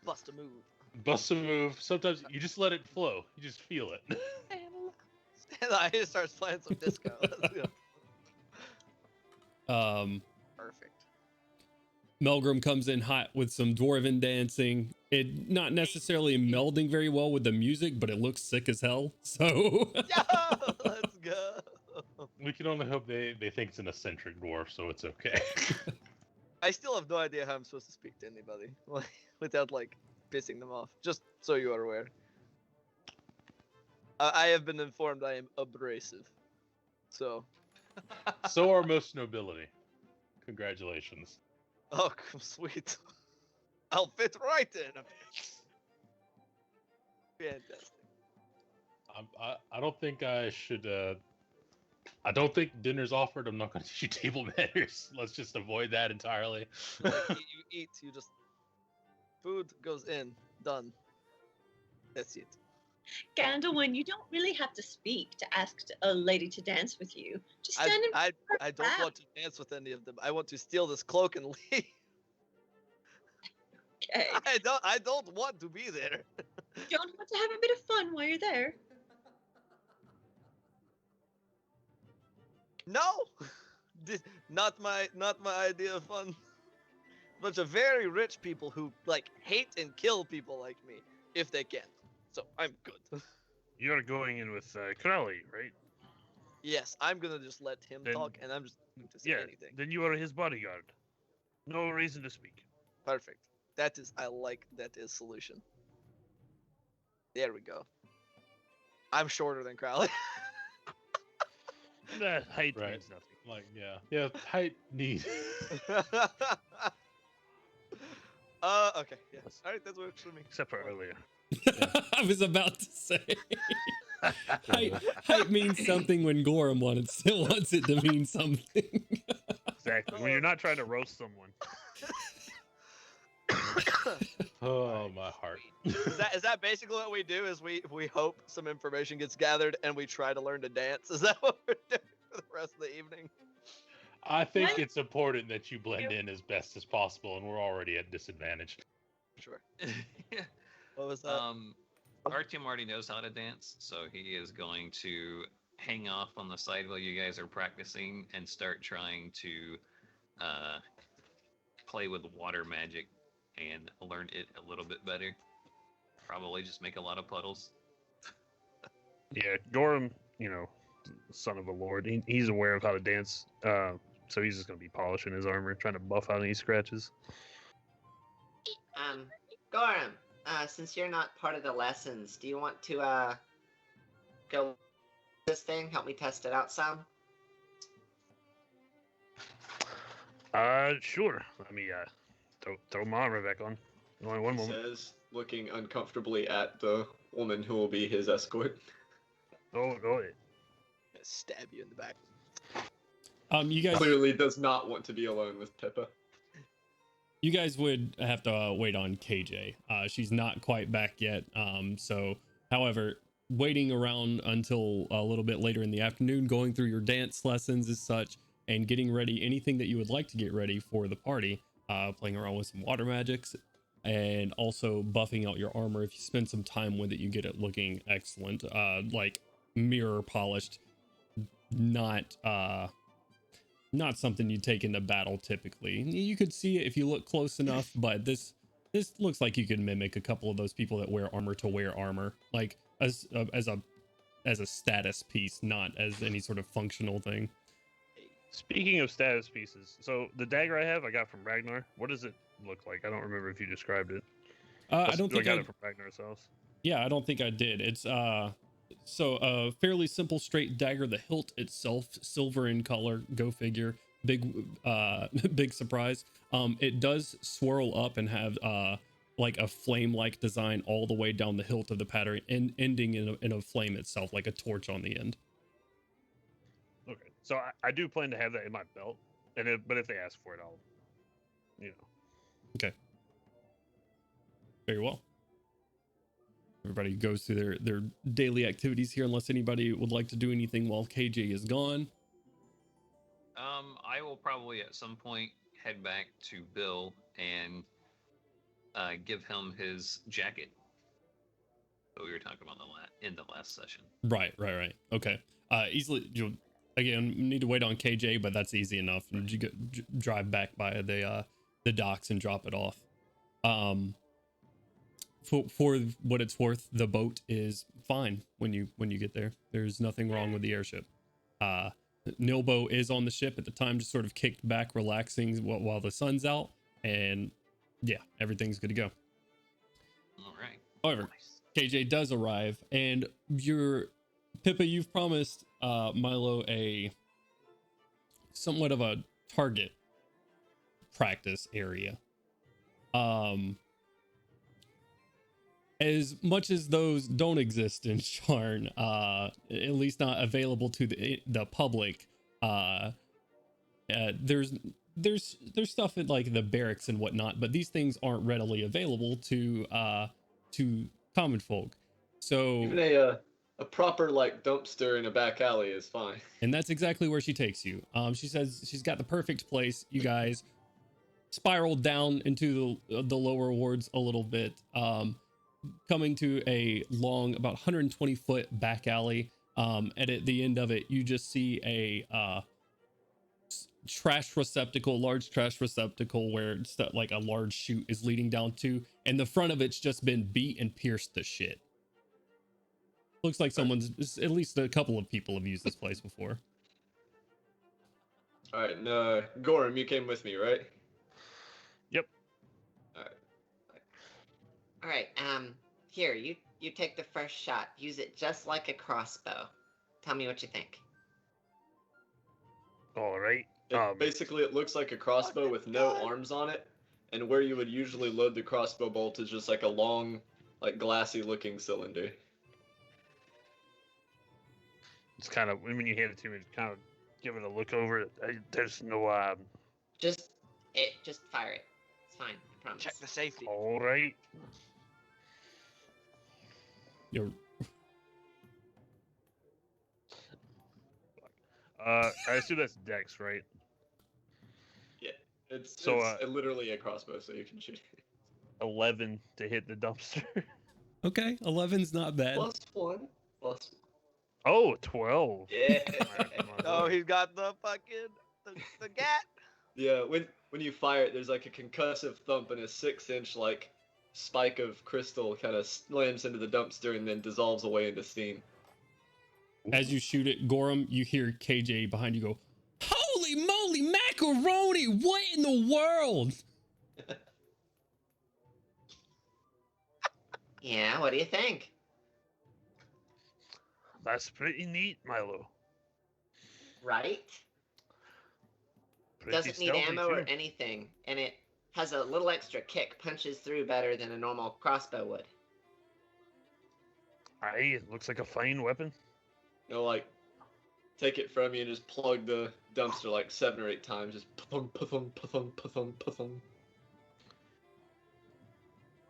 Bust a move. Bust a move. Sometimes you just let it flow. You just feel it. And I just starts playing some disco. Let's go. Perfect. Melgrim comes in hot with some dwarven dancing. It not necessarily melding very well with the music, but it looks sick as hell. So Yo, let's go. We can only hope they think it's an eccentric dwarf, so it's okay. I still have no idea how I'm supposed to speak to anybody without pissing them off. Just so you are aware. I have been informed I am abrasive. So. So are most nobility. Congratulations. Oh, sweet. I'll fit right in. Fantastic. I don't think I should. I don't think dinner's offered. I'm not going to teach you table manners. Let's just avoid that entirely. You eat. You just food goes in. Done. That's it. Gandalf, you don't really have to speak to ask a lady to dance with you. Just stand in I don't want to dance with any of them. I want to steal this cloak and leave. Okay. I don't want to be there. Don't want to have a bit of fun while you're there. No, not my idea of fun. Bunch of very rich people who hate and kill people like me if they can. So I'm good. You're going in with Crowley, right? Yes, I'm gonna just let him talk, and I'm just going to say anything. Then you are his bodyguard. No reason to speak. Perfect. I like that is solution. There we go. I'm shorter than Crowley. That height Right. means nothing. Yeah, height need. Okay, yeah. All right, that works for me. Except for earlier. I was about to say height means something when Gorham wants it to mean something. Exactly. When you're not trying to roast someone. Oh, my heart. Is that basically what we do? Is we hope some information gets gathered and we try to learn to dance? Is that what we're doing for the rest of the evening? I think it's important that you blend in as best as possible, and we're already at disadvantage. Sure. What was that? Artyom already knows how to dance, so he is going to hang off on the side while you guys are practicing and start trying to play with water magic and learn it a little bit better. Probably just make a lot of puddles. Yeah, Gorham, son of a lord, he's aware of how to dance, so he's just going to be polishing his armor, trying to buff out any scratches. Gorham, since you're not part of the lessons, do you want to go this thing? Help me test it out some? Sure. Let me throw my armor back on. Only one moment. Says, looking uncomfortably at the woman who will be his escort. Oh, go ahead. Stab you in the back. You guys Clearly does not want to be alone with Pippa. You guys would have to wait on KJ. She's not quite back yet. However, waiting around until a little bit later in the afternoon, going through your dance lessons as such, and getting ready anything that you would like to get ready for the party, playing around with some water magics, and also buffing out your armor. If you spend some time with it, you get it looking excellent. mirror polished, not something you take into battle typically. You could see it if you look close enough, but this looks like you could mimic a couple of those people that wear armor to wear armor, like as a status piece, not as any sort of functional thing. Speaking of status pieces, so the dagger I got from Ragnar. What does it look like? I don't remember if you described it. I don't think I got it from Ragnar's house. Yeah, I don't think I did. It's so a fairly simple straight dagger. The hilt itself, silver in color. Go figure. Big big surprise. It does swirl up and have like a flame-like design all the way down the hilt of the pattern, and ending in a flame itself, like a torch on the end. Okay, so I do plan to have that in my belt, but if they ask for it, I'll, Okay. Very well. Everybody goes through their daily activities here, unless anybody would like to do anything while KJ is gone. I will probably at some point head back to Bill and give him his jacket that we were talking about in the last session. Right. Okay. Easily, you'll again need to wait on KJ, but that's easy enough. And you drive back by the docks and drop it off. For what it's worth, the boat is fine when you get there. There's nothing wrong with the airship. Nilbo is on the ship at the time, just sort of kicked back, relaxing while the sun's out, and yeah, everything's good to go. All right. However, Nice. KJ does arrive, and Pippa, you've promised Milo a somewhat of a target practice area. As much as those don't exist in Sharn, at least not available to the public, there's stuff in like the barracks and whatnot, but these things aren't readily available to common folk. So even a proper like dumpster in a back alley is fine. And that's exactly where she takes you. She says she's got the perfect place. You guys spiral down into the lower wards a little bit, coming to a long, about 120 foot back alley. And at the end of it, you just see a large trash receptacle where it's like a large chute is leading down to, and the front of it's just been beat and pierced to shit. Looks like at least a couple of people have used this place before. All right, no, Gorham, you came with me, right? Yep. All right. Here, you take the first shot. Use it just like a crossbow. Tell me what you think. All right. Basically, it looks like a crossbow with no arms on it, and where you would usually load the crossbow bolt is just like a long, like glassy-looking cylinder. It's kind of, when you hand it to me, kind of give it a look over. There's no Just fire it. It's fine. I promise. Check the safety. All right. You're I assume that's Dex, right? Yeah, it's literally a crossbow, so you can shoot. 11 to hit the dumpster. okay. 11's not bad. +1. Oh, 12. Yeah. Oh, he's got the fucking the gat. Yeah, when you fire it, there's like a concussive thump and a 6-inch like spike of crystal kind of slams into the dumpster and then dissolves away into steam. As you shoot it, Gorham, you hear KJ behind you go, "Holy moly, macaroni! What in the world?" Yeah, what do you think? That's pretty neat, Milo. Right? Pretty Doesn't need stealthy, ammo or too. anything, and it has a little extra kick, punches through better than a normal crossbow would. Aye, it looks like a fine weapon. You know, like, take it from you and just plug the dumpster like 7 or 8 times. Just pa-thunk, pa-thunk, pa-thunk, pa-thunk, pa-thunk.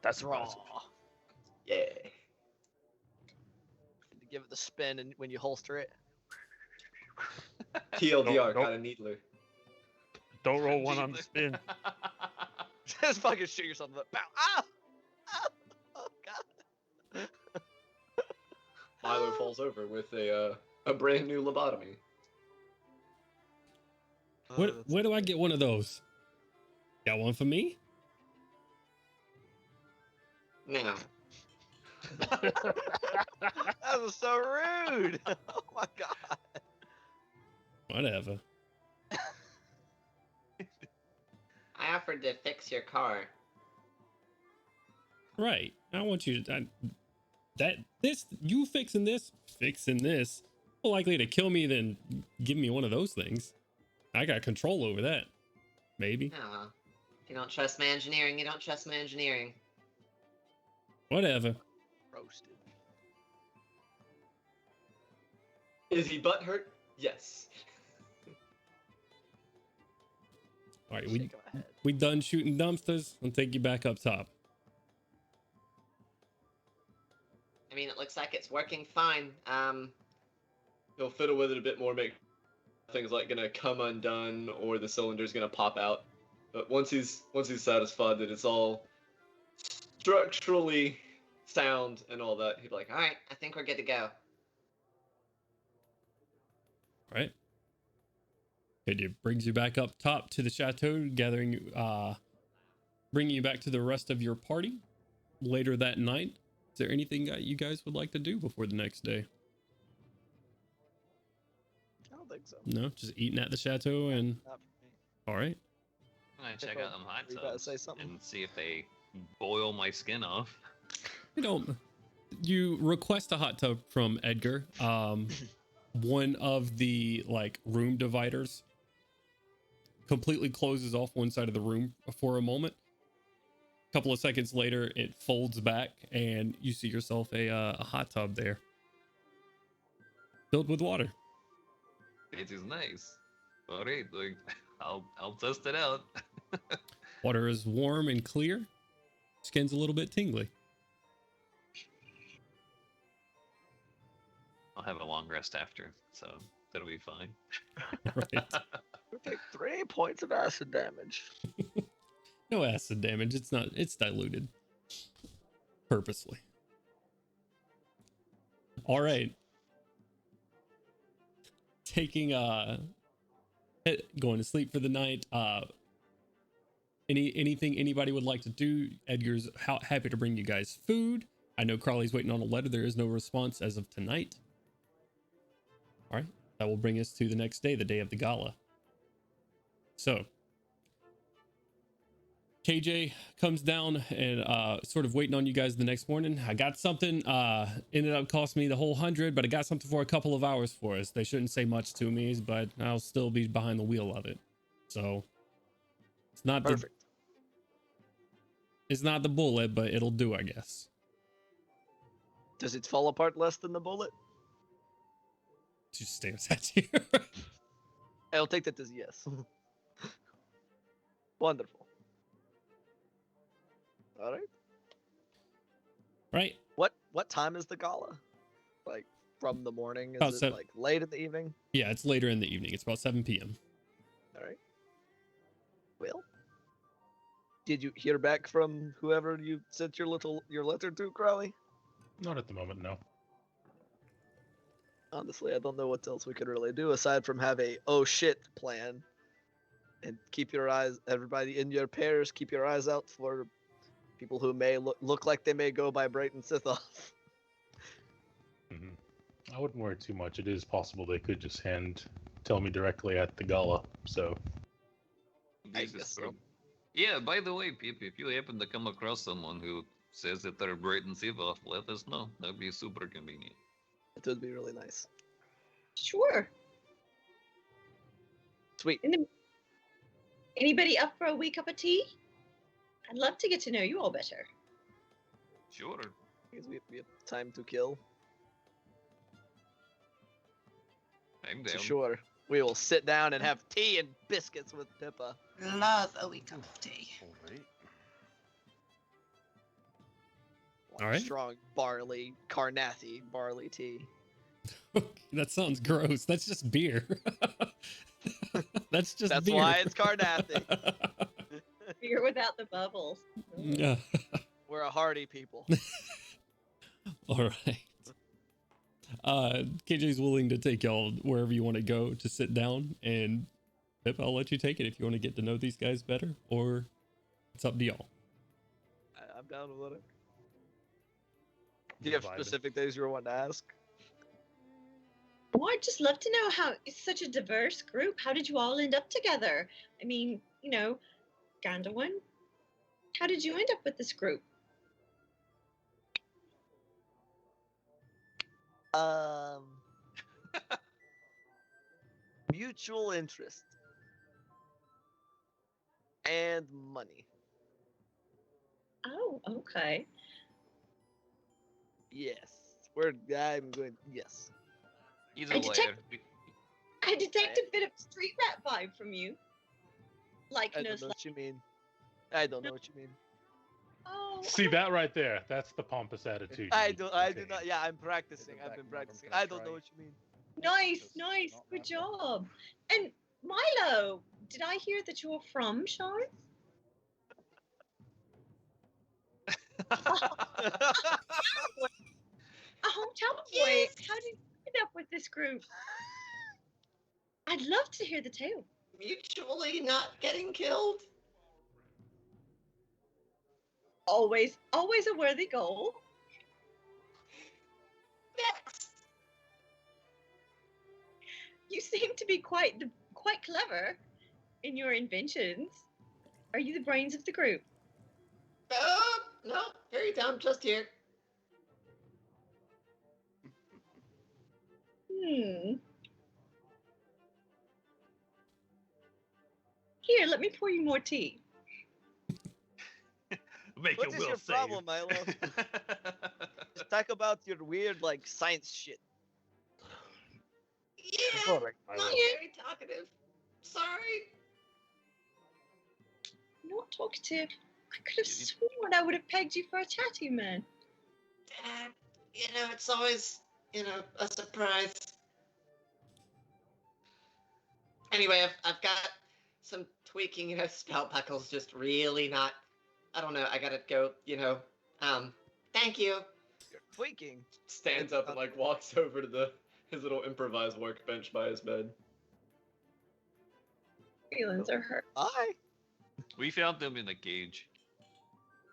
That's Raw. impressive. Yeah. Give it the spin and when you holster it. TLDR, Nope. kind of needler. Don't roll one on the spin. Just fucking shoot yourself in the bow. Ah! Ah! Oh god. Milo falls over with a brand new lobotomy. Where do I get one of those? Got one for me? No. That was so rude. Oh my god. Whatever. I offered to fix your car. Right. I want you to. You fixing this, more likely to kill me than give me one of those things. I got control over that. Maybe. Oh, well. If you don't trust my engineering, you don't trust my engineering. Whatever. Roasted. Is he butthurt? Yes. All right, Shaking my head. we done shooting dumpsters. I'll take you back up top. I mean, it looks like it's working fine. He'll fiddle with it a bit more, make things like gonna come undone or the cylinder's gonna pop out. But once he's satisfied that it's all structurally sound and all that, he'd be like, All right, I think we're good to go. Right. It brings you back up top to the chateau, bringing you back to the rest of your party later that night. Is there anything that you guys would like to do before the next day? I don't think so. No, just eating at the chateau and Not for me. all right. I'm gonna check out them hot Were you about to tubs say something? and see if they boil my skin off. You request a hot tub from Edgar. One of the room dividers completely closes off one side of the room for a moment. A couple of seconds later, it folds back and you see yourself a hot tub there filled with water. It is nice. All right, I'll test it out. Water is warm and clear. Skin's a little bit tingly. I'll have a long rest after, so that'll be fine. Right. We take 3 points of acid damage. No acid damage. It's diluted purposely. All right. Going to sleep for the night. Anything anybody would like to do? Edgar's happy to bring you guys food. I know Crawley's waiting on a letter. There is no response as of tonight. All right. That will bring us to the next day, the day of the gala. So KJ comes down and sort of waiting on you guys the next morning. I got something, ended up costing me the whole 100, but I got something for a couple of hours for us. They shouldn't say much to me, but I'll still be behind the wheel of it. So it's not Perfect. it's not the bullet, but it'll do, I guess. Does it fall apart less than the bullet? She stares at you. I'll take that as yes. Wonderful. All right. Right. What time is the gala? Like from the morning? About Is it like late in the evening? Yeah, it's later in the evening. It's about 7 p.m. All right. Well, did you hear back from whoever you sent your letter to, Crowley? Not at the moment, no. Honestly, I don't know what else we could really do aside from have a oh shit plan, and keep your eyes, everybody in your pairs, keep your eyes out for people who may look like they may go by Brayton Sithoff. I wouldn't worry too much. It is possible they could just tell me directly at the gala. So I This is guess so. true. Yeah, by the way, Pip, if you happen to come across someone who says that they're Brayton Sivoff, let us know. That'd be super convenient. It would be really nice. Sure. Sweet. Anybody up for a wee cup of tea? I'd love to get to know you all better. Sure. Because we have time to kill. I'm So down. sure. We will sit down and have tea and biscuits with Pippa. Love a wee cup of tea. All right. All right. Strong barley, Carnathy barley tea. That sounds gross. That's just beer. That's just That's beer. why it's Carnathy. Beer without the bubbles. Yeah. We're a hardy people. All right. KJ's willing to take y'all wherever you want to go to sit down, and Pip, I'll let you take it if you want to get to know these guys better, or it's up to y'all. I'm down with it. Do you have specific things you want to ask? Well, I'd just love to know how it's such a diverse group. How did you all end up together? I mean, you know, Gandalf, how did you end up with this group? Mutual interest and money. Oh, okay. Yes, I'm going. Yes. Either I way, detect a bit of street rat vibe from you. Like, I no, don't know what you mean. I don't know what you mean. oh, See that right there? That's the pompous attitude. I you do. need to I do maintain. not. Yeah, I'm practicing. I've been practicing. I don't know what you mean. nice, Just nice, not good that one. job. And Milo, did I hear that you're from Sharn? A hometown boy. Yes. How did you end up with this group? I'd love to hear the tale. Mutually not getting killed. Always a worthy goal. Next. You seem to be quite clever in your inventions. Are you the brains of the group? No, Harry down just here. Here, let me pour you more tea. Make What it is will your save. problem, Milo? Just talk about your weird like science shit. Yeah, Correct. not Milo. very talkative. Sorry. Not talkative. I could have sworn I would have pegged you for a chatty man. Dad, it's always, a surprise. Anyway, I've got some tweaking, spell buckles just really not, I don't know, I gotta go, thank you. You're tweaking. Stands up and like walks over to his little improvised workbench by his bed. Feelings are hurt. Hi. We found them in a cage.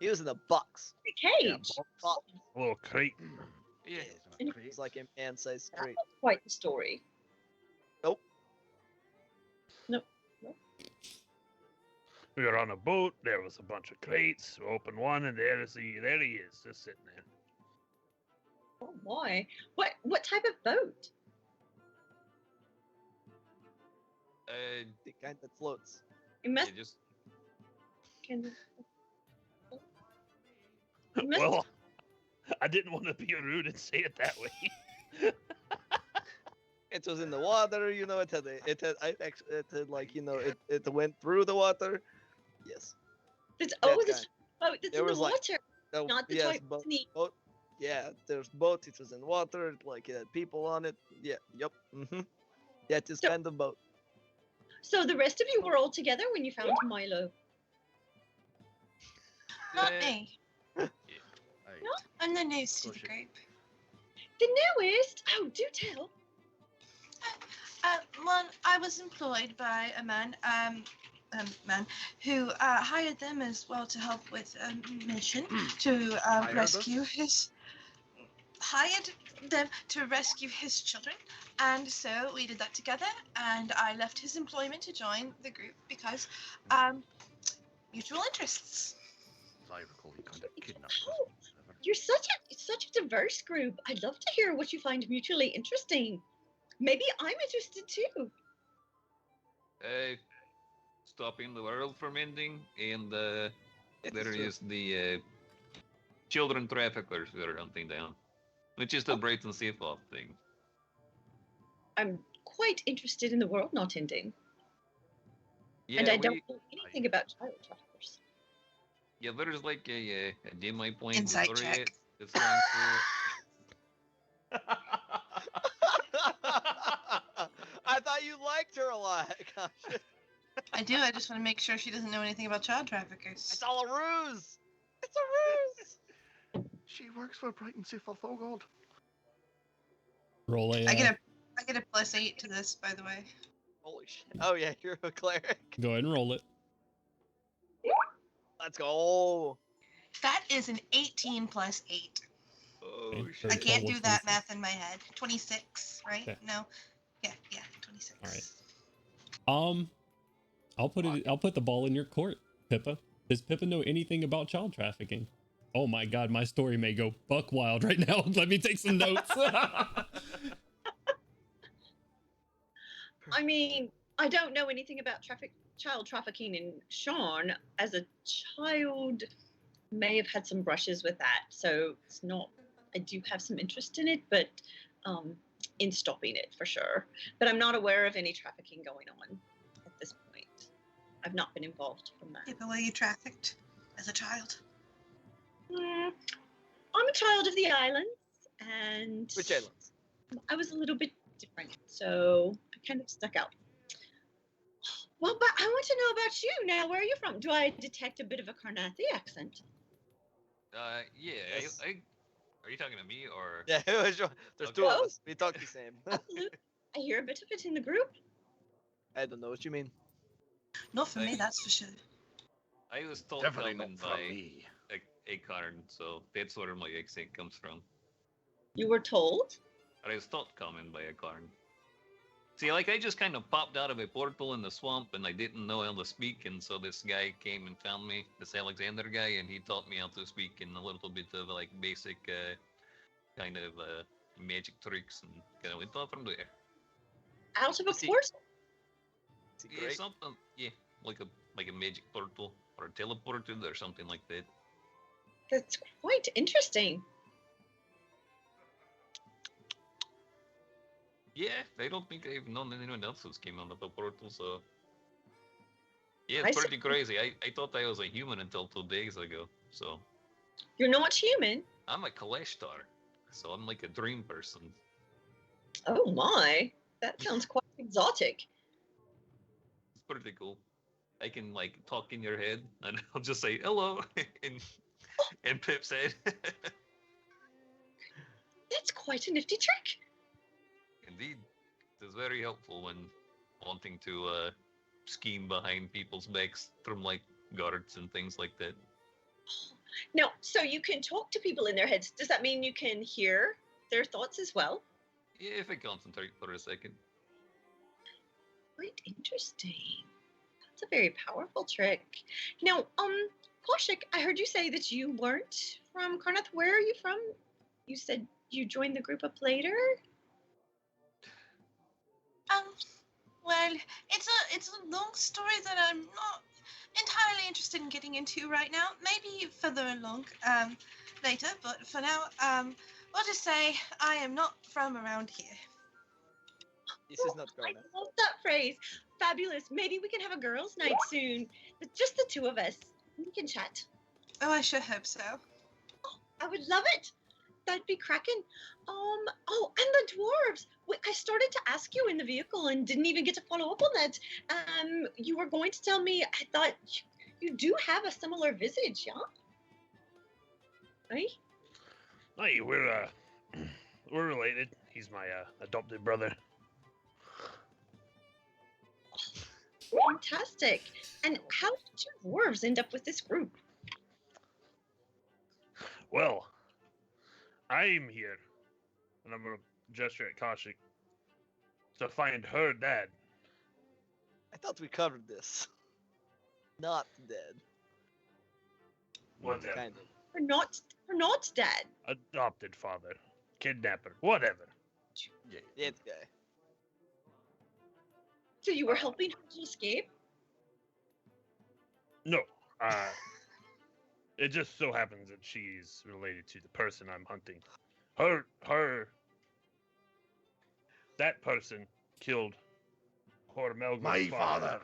He was in a box. A cage. Box. A little crate. Yeah. It's like an man-sized That crate. was quite the story. Nope. We were on a boat. There was a bunch of crates. We opened one, and there he is, just sitting there. Oh my! What type of boat? The kind that floats. It must. Yeah, just Can, it must Well, I didn't want to be rude and say it that way. It was in the water, it had it went through the water. Yes. It's, that oh, the kind. boat that's There in the was, like, water, Oh, not the yes, type boat, sneak. boat. Yeah, there's boat. It was in water. Like it had people on it. Yeah. Yep. Yeah, it's So- kind of boat. So the rest of you were all together when you found Milo. Not Uh, me. Hey, I'm the newest to the Push it. group. The newest. Oh, do tell. One, I was employed by a man who hired them as well to help with a mission to Hired rescue his. Hired them to rescue his children, and so we did that together. And I left his employment to join the group because mutual interests. as I recall, you kind of kidnapped Oh, us. you're such a diverse group. I'd love to hear what you find mutually interesting. Maybe I'm interested too. stopping the world from ending, and It's there true. is the children traffickers we are hunting down, which is the Brighton Safe Off thing. I'm quite interested in the world not ending, Yeah, and I don't know anything about child traffickers. Yeah, there's like a demi point Insight story check. that's trying I thought you liked her a lot. Gosh. I do. I just want to make sure she doesn't know anything about child traffickers. It's all a ruse. It's a ruse. She works for Brighton Safe Off, oh god. Roll a. I get a +8 to this, by the way. Holy shit. Oh yeah, you're a cleric. Go ahead and roll it. Let's go. That is an 18 + 8. Oh Okay, shit. I can't total do that 26. math in my head. 26, right? Okay. No. Yeah, 26. All right. I'll put the ball in your court, Pippa. Does Pippa know anything about child trafficking? Oh my god, my story may go buck wild right now. Let me take some notes. I mean, I don't know anything about child trafficking in Sean. As a child, may have had some brushes with that, so it's not. I do have some interest in it, but in stopping it for sure. But I'm not aware of any trafficking going on at this point. I've not been involved from that. People, were you trafficked as a child? I'm a child of the islands, and Which islands? I was a little bit different, so I kind of stuck out. Well, but I want to know about you now. Where are you from? Do I detect a bit of a Carnathi accent? Yeah. Yes. Are you talking to me or? Yeah, there's two Okay. of us. We talk the same. Absolutely. I hear a bit of it in the group. I don't know what you mean. Not for me, that's for sure. I was told Definitely coming not from by me. a Karn, so that's where my accent comes from. You were told? I was taught coming by a Karn. See, like, I just kind of popped out of a portal in the swamp, and I didn't know how to speak, and so this guy came and found me, this Alexander guy, and he taught me how to speak in a little bit of, like, basic, kind of, magic tricks, and kind of went on from there. Out of a Is he- portal? Is he Yeah, great? something, yeah, like a magic portal, or a teleported, or something like that. That's quite interesting. Yeah, I don't think I've known anyone else who's came out of a portal, so... Yeah, I it's see. pretty crazy. I thought I was a human until 2 days ago, so... You're not human. I'm a Kaleshtar, so I'm like a dream person. Oh my. That sounds quite exotic. It's pretty cool. I can, like, talk in your head, and I'll just say, hello, in Pip's head. That's quite a nifty trick. Indeed. It is very helpful when wanting to, scheme behind people's backs from, like, guards and things like that. Now, so you can talk to people in their heads. Does that mean you can hear their thoughts as well? Yeah, if I concentrate for a second. Quite interesting. That's a very powerful trick. Now, Koshik, I heard you say that you weren't from Karnath. Where are you from? You said you joined the group up later? Well, it's a long story that I'm not entirely interested in getting into right now. Maybe further along later, but for now, we'll just say I am not from around here. This is not I Garna. love that phrase. Fabulous. Maybe we can have a girls' night soon. Just the two of us. We can chat. Oh, I sure hope so. I would love it. That'd be cracking. Oh, and the dwarves. Wait, I started to ask you in the vehicle and didn't even get to follow up on that. You were going to tell me. I thought you do have a similar visage, yeah? Right? Hey, we're related. He's my adopted brother. Fantastic. And how did you dwarves end up with this group? Well, I'm here, and I'm gonna gesture at Koshik to find her dad. I thought we covered this. Not dead. Whatever. Kind of. Her not dad. Adopted father, kidnapper, whatever. Yeah. Dead guy. So you were helping her to escape? No, it just so happens that she's related to the person I'm hunting. That person killed Hormelgo's My father.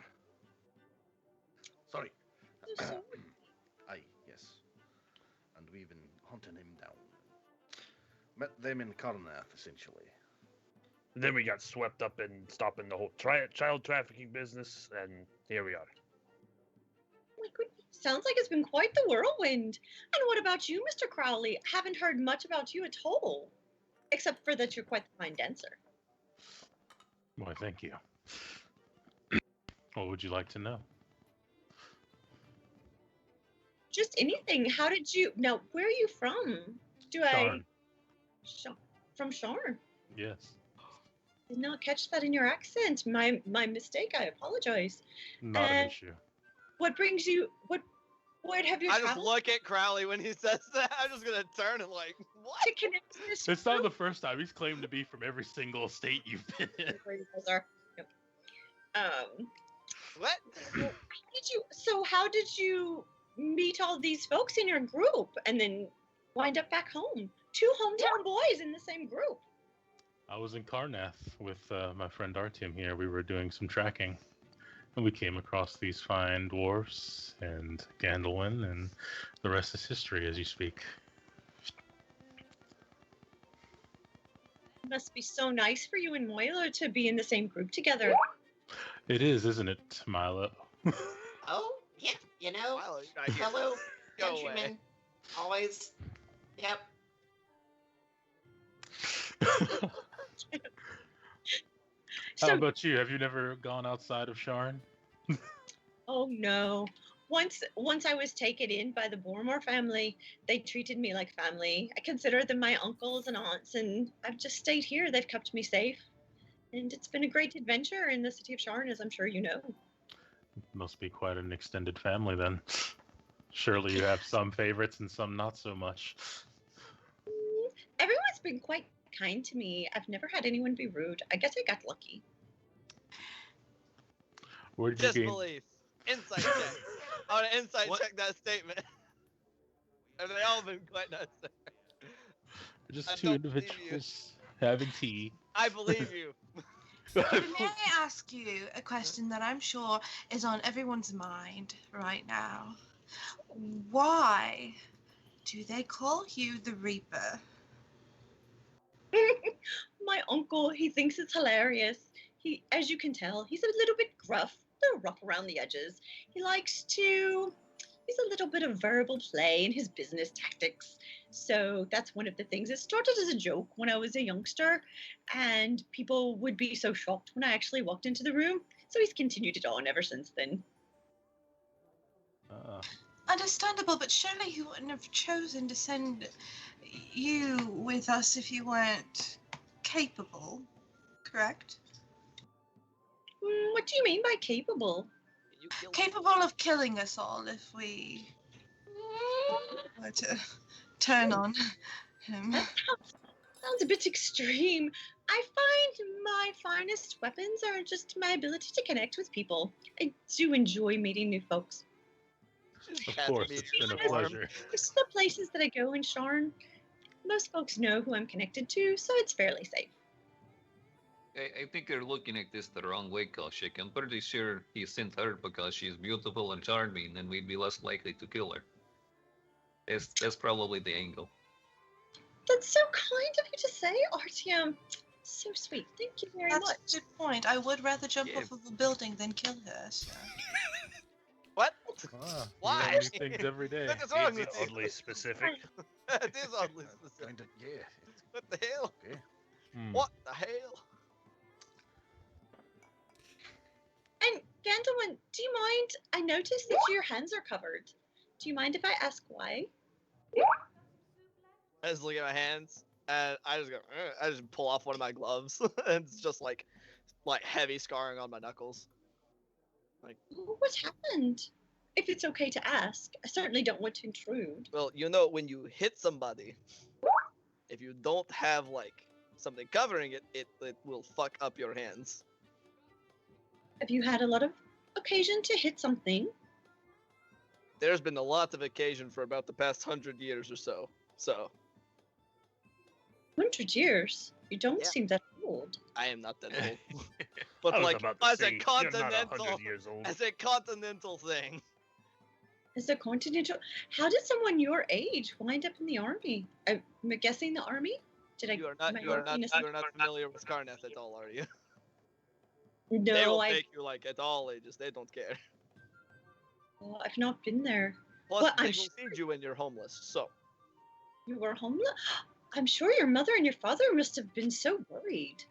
Sorry. So sorry. Aye, yes. And we've been hunting him down. Met them in Karnath, essentially. Then we got swept up in stopping the whole child trafficking business, and here we are. My goodness. Sounds like it's been quite the whirlwind. And what about you, Mr. Crowley? Haven't heard much about you at all. Except for that you're quite the fine dancer. Why, thank you. What would you like to know? Just anything. How did you... Now, where are you from? Sharn. From Sharn? Yes. Did not catch that in your accent. My mistake. I apologize. Not an issue. What brings you... What have you I just traveled look at Crowley when he says that. I'm just gonna turn and like, what? to connect to this It's not the group? first time. He's claimed to be from every single state you've been in. Where you guys are. Yep. What? How did you meet all these folks in your group and then wind up back home? 2 hometown boys in the same group. I was in Karnath with my friend Artyom here. We were doing some tracking. And we came across these fine dwarfs and Gandalwin, and the rest is history, as you speak. It must be so nice for you and Milo to be in the same group together. It is, isn't it, Milo? Oh, yeah, you know. Milo, you're not here. Fellow Go countrymen. away. Always. Yep. How So, about you? Have you never gone outside of Sharn? oh no. Once I was taken in by the Bormore family, they treated me like family. I consider them my uncles and aunts, and I've just stayed here. They've kept me safe. And it's been a great adventure in the city of Sharn, as I'm sure you know. Must be quite an extended family then. Surely you have some favorites and some not so much. Everyone's been quite kind to me. I've never had anyone be rude. I guess I got lucky. Where did you gain? Disbelief. Insight check. I want to insight What? check that statement. Have they all been quite nice? Just I 2 don't believe you. individuals having tea. I believe you. May I ask you a question that I'm sure is on everyone's mind right now? Why do they call you the Reaper? My uncle, he thinks it's hilarious. He, as you can tell, he's a little bit gruff, a little rough around the edges. He's a little bit of verbal play in his business tactics. So that's one of the things. It started as a joke when I was a youngster, and people would be so shocked when I actually walked into the room. So he's continued it on ever since then. Understandable, but surely he wouldn't have chosen to send you with us if you weren't capable, correct? What do you mean by capable? You kill Capable of killing us all if we were to turn on him. That sounds a bit extreme. I find my finest weapons are just my ability to connect with people. I do enjoy meeting new folks. Of course, it's been a pleasure. Most of the places that I go in Sharn, most folks know who I'm connected to, so it's fairly safe. I think you're looking at this the wrong way, Kaushik. I'm pretty sure he sent her because she's beautiful and charming, and we'd be less likely to kill her. That's probably the angle. That's so kind of you to say, Artyom. So sweet. Thank you very That's much. a good point. I would rather jump Yeah. off of a building than kill her. So. What? Ah, Why? you learn new things every day. What is wrong with It's you? oddly specific. It is oddly specific. Kind of, yeah. What the hell? Okay. What the hell? And Gandalwin, do you mind? I noticed that your hands are covered. Do you mind if I ask why? I just look at my hands and I just go. I just pull off one of my gloves and it's just like heavy scarring on my knuckles. What happened? If it's okay to ask, I certainly don't want to intrude. Well, you know, when you hit somebody, if you don't have like something covering it, it will fuck up your hands. Have you had a lot of occasion to hit something? There's been a lot of occasion for about the past 100 years or so. So 100 years? You don't Yeah. seem that old. I am not that old. I But was like about to as say, a you're not continental, 100 years old. as a continental thing. As a continental, how did someone your age wind up in the army? I'm guessing the army. Did I? You are not. am I You are not. being You are not familiar with Karnath at all, are you? a- They No, will I've, take you like at all ages. They don't care. well, I've not been there. Plus, Well, they I'm will sure- feed you when you're homeless. So You were homeless. I'm sure your mother and your father must have been so worried.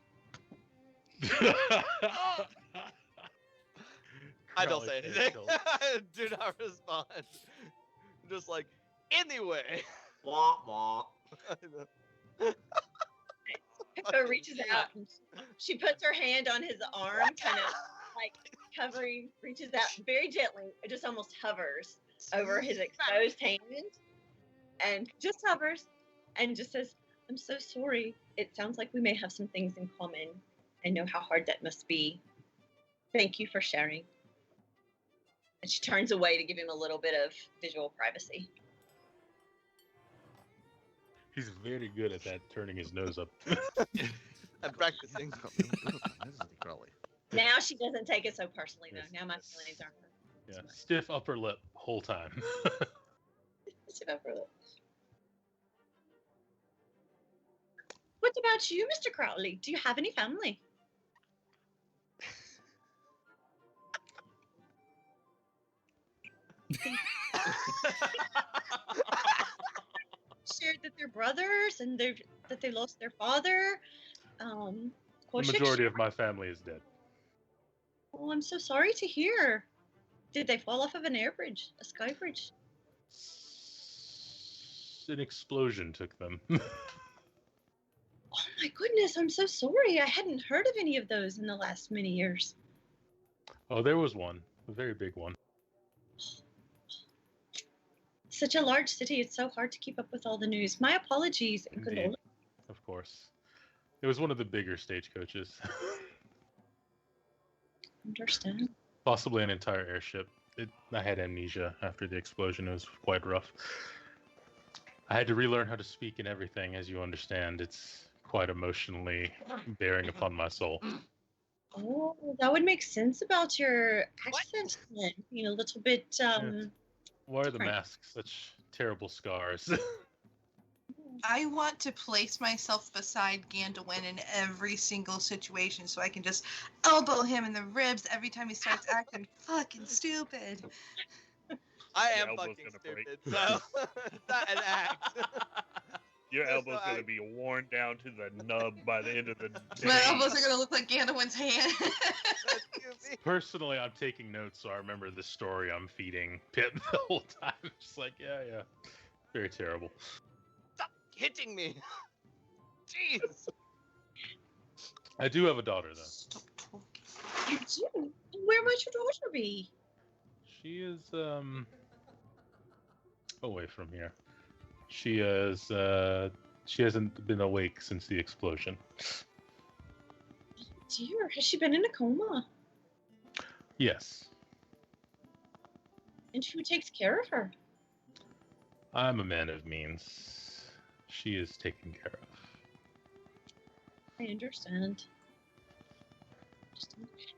I don't Crowley say face anything. tilt. Do not respond. Just like, anyway. Wah wah. Pippa reaches out and she puts her hand on his arm, kind of like covering, reaches out very gently. It just almost hovers over his exposed hand and just hovers and just says, I'm so sorry. It sounds like we may have some things in common. I know how hard that must be. Thank you for sharing. And she turns away to give him a little bit of visual privacy. He's very good at that, turning his nose up. I'm practicing. Crowley. Now she doesn't take it so personally, though. Yes, Now my yes. feelings aren't hurt. Yeah, stiff upper lip whole time. What about you, Mr. Crowley? Do you have any family? Shared that they're brothers and that they lost their father. The Koshik majority of my family is dead. Oh, I'm so sorry to hear. Did they fall off of an air bridge, a sky bridge? An explosion took them. Oh my goodness, I'm so sorry. I hadn't heard of any of those in the last many years. Oh, there was one. A very big one. Such a large city, it's so hard to keep up with all the news. My apologies and Indeed. condolences. Of course. It was one of the bigger stagecoaches. Understand. Possibly an entire airship. I had amnesia after the explosion. It was quite rough. I had to relearn how to speak and everything, as you understand. It's quite emotionally bearing upon my soul. Oh, that would make sense about your accent then. You know, a little bit, Why are the different. masks such terrible scars? I want to place myself beside Gandalf in every single situation so I can just elbow him in the ribs every time he starts acting fucking stupid. I Your am elbow's fucking gonna break. stupid, so it's not an act. Your That's elbow's why gonna be worn down to the nub by the end of the day. My elbows are gonna look like Gandalf's hand. That's goofy. Personally, I'm taking notes so I remember the story I'm feeding Pip the whole time. Just like, yeah. Very terrible. Stop hitting me. Jeez. I do have a daughter, though. Stop talking. You do? Where might your daughter be? She is, away from here. She hasn't been awake since the explosion. Dear, has she been in a coma? Yes. And who takes care of her? I'm a man of means. She is taken care of. I understand.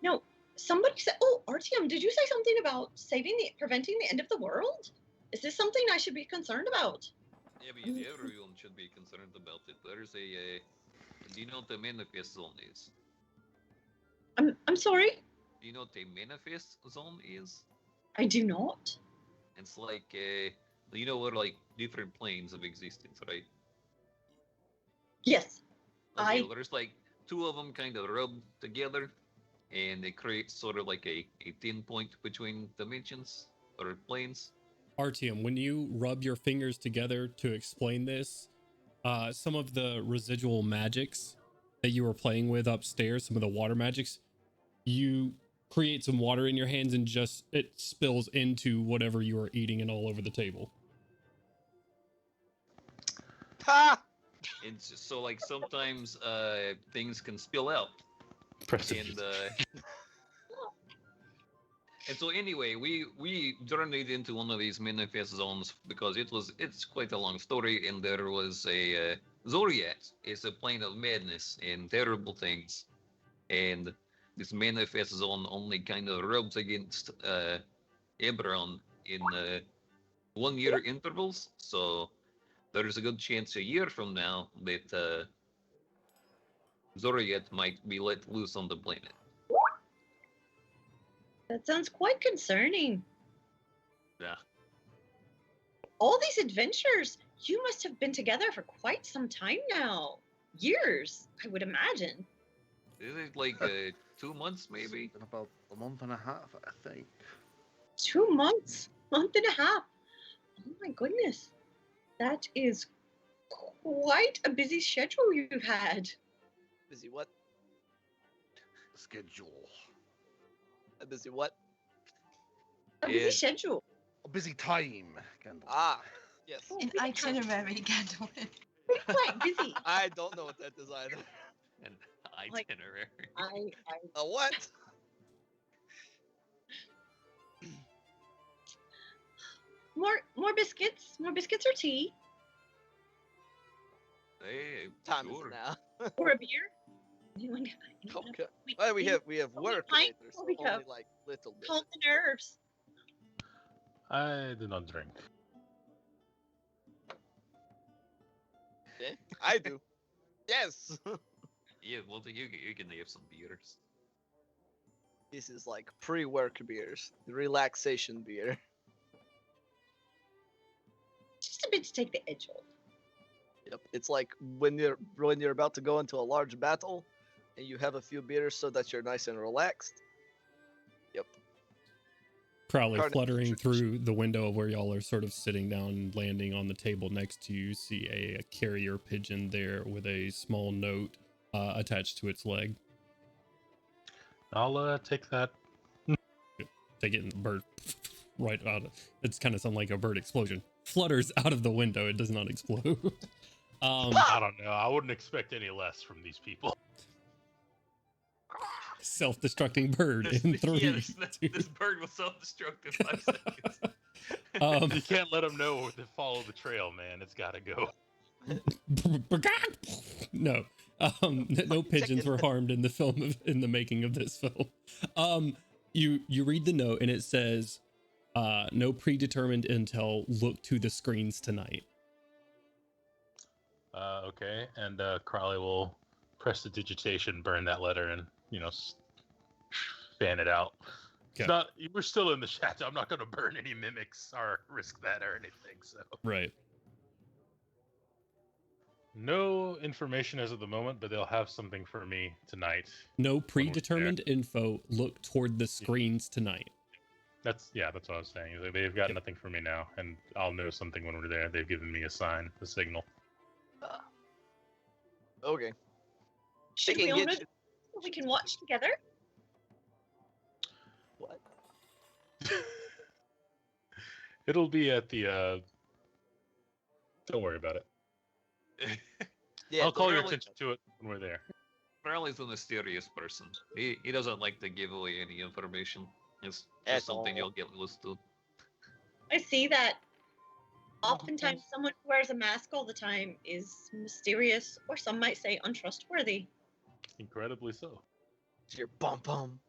No, somebody said, oh, Artyom, did you say something about preventing the end of the world? Is this something I should be concerned about? Yeah, but everyone should be concerned about it. There's a. Do you know what the manifest zone is? I'm sorry? Do you know what a manifest zone is? I do not. It's like, you know what, like, different planes of existence, right? Yes. Okay, well, there's like two of them kind of rubbed together, and they create sort of like a thin point between dimensions or planes. Artyom, when you rub your fingers together to explain this, some of the residual magics that you were playing with upstairs, some of the water magics, you create some water in your hands and just it spills into whatever you are eating and all over the table. Ha! And so like sometimes things can spill out. And and so anyway, we journeyed into one of these manifest zones because it's quite a long story, and there was a Zoriat is a plane of madness and terrible things, and this manifest zone only kind of rubs against Eberron in 1 year intervals. So there's a good chance a year from now that Zoriat might be let loose on the planet. That sounds quite concerning. Yeah. All these adventures, You must have been together for quite some time now. Years, I would imagine. Is it like 2 months, maybe? It's been about a month and a half, I think. 2 months, month and a half. Oh my goodness. That is quite a busy schedule you've had. Busy what? Schedule. A busy what? A busy Yeah. schedule. A busy time, Kendall. Ah, yes. An itinerary, Gandalf. Quite busy. I don't know what that is either. An Like- itinerary. I A what? more biscuits or tea Hey, Time sure. is now. or a beer. Anyone Okay. Well, we have work pint later, so before we go. only like little bit. calm the nerves. I do not drink. Okay. I do. Yes. Yeah, well, you can have some beers. This is like pre-work beers, the relaxation beer. Just a bit to take the edge off. Yep. It's like when you're about to go into a large battle, and you have a few beers so that you're nice and relaxed. Yep. Crowley Carnage fluttering tradition. through the window of where y'all are sort of sitting down and landing on the table next to you. See a carrier pigeon there with a small note attached to its leg. I'll take that. Take it and the bird right out. It's kind of sound like a bird explosion. Flutters out of the window. It does not explode. I don't know. I wouldn't expect any less from these people. Self-destructing bird in 3. Yeah, this 2. bird was self-destructive 5 seconds. You can't let them know to follow the trail, man. It's got to go. No, no pigeons were harmed in the film in the making of this film. You read the note and it says, "No predetermined intel. Look to the screens tonight." Okay, and Crowley will press the digitation, burn that letter, and fan it out. Okay. It's not. We're still in the chateau. I'm not going to burn any mimics or risk that or anything. So Right. no information as of the moment, but they'll have something for me tonight. No we're there. predetermined info. Look toward the screens tonight. That's what I was saying. Like, they've got Yep. nothing for me now, and I'll know something when we're there. They've given me a sign, a signal. Okay. Should They we can all get know you- so we can watch together? What? It'll be at the. Don't worry about it. Yeah. I'll call your Crowley- attention to it when we're there. Crowley's a mysterious person. He doesn't like to give away any information. It's At just something all. you'll get used to. I see that oftentimes someone who wears a mask all the time is mysterious, or some might say untrustworthy. Incredibly so. It's your bum bum.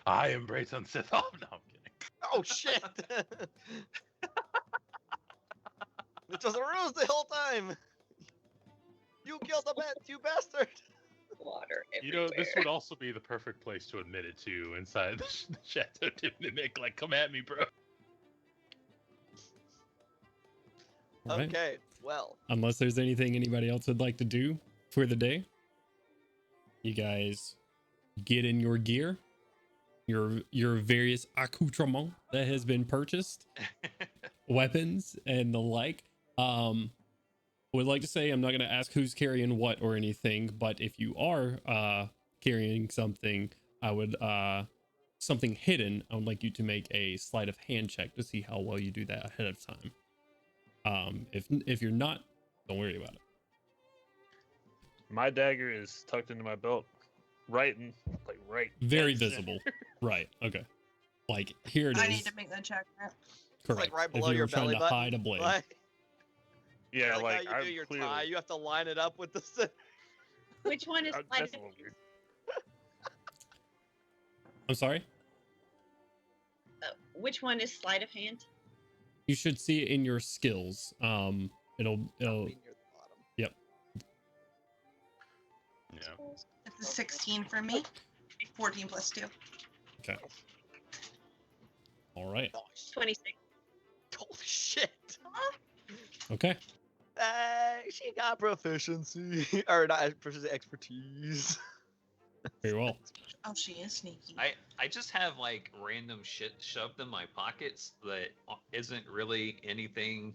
I embrace Unsith. Oh, no, I'm kidding. Oh shit! It was a ruse the whole time. You killed the bat, you bastard! Water You everywhere. know, this would also be the perfect place to admit it to inside the Chateau de Mimic. Like, come at me, bro. All right. Okay, well, Unless there's anything anybody else would like to do for the day, you guys get in your gear, your various accoutrements that has been purchased, weapons and the like. Would like to say I'm not going to ask who's carrying what or anything, but if you are carrying something, I would something hidden. I would like you to make a sleight of hand check to see how well you do that ahead of time. If you're not, don't worry about it. My dagger is tucked into my belt, right Very dead center. visible. Right. Okay. Like here it is. I need to make that check. it's Correct. like right If below you your were trying belly to button. hide a blade. Yeah, like like how you I'm do your clearly. tie, you have to line it up with the. Which one is That's sleight a of little weird. I'm sorry. which one is sleight of hand? You should see it in your skills. It'll. Near the bottom. Yep. Yeah. It's a 16 for me. 14 plus 2. Okay. All right. Nice. 26. Holy shit! Okay. She got proficiency, or not proficiency, expertise. Very well. Oh, she is sneaky. I just have like random shit shoved in my pockets that isn't really anything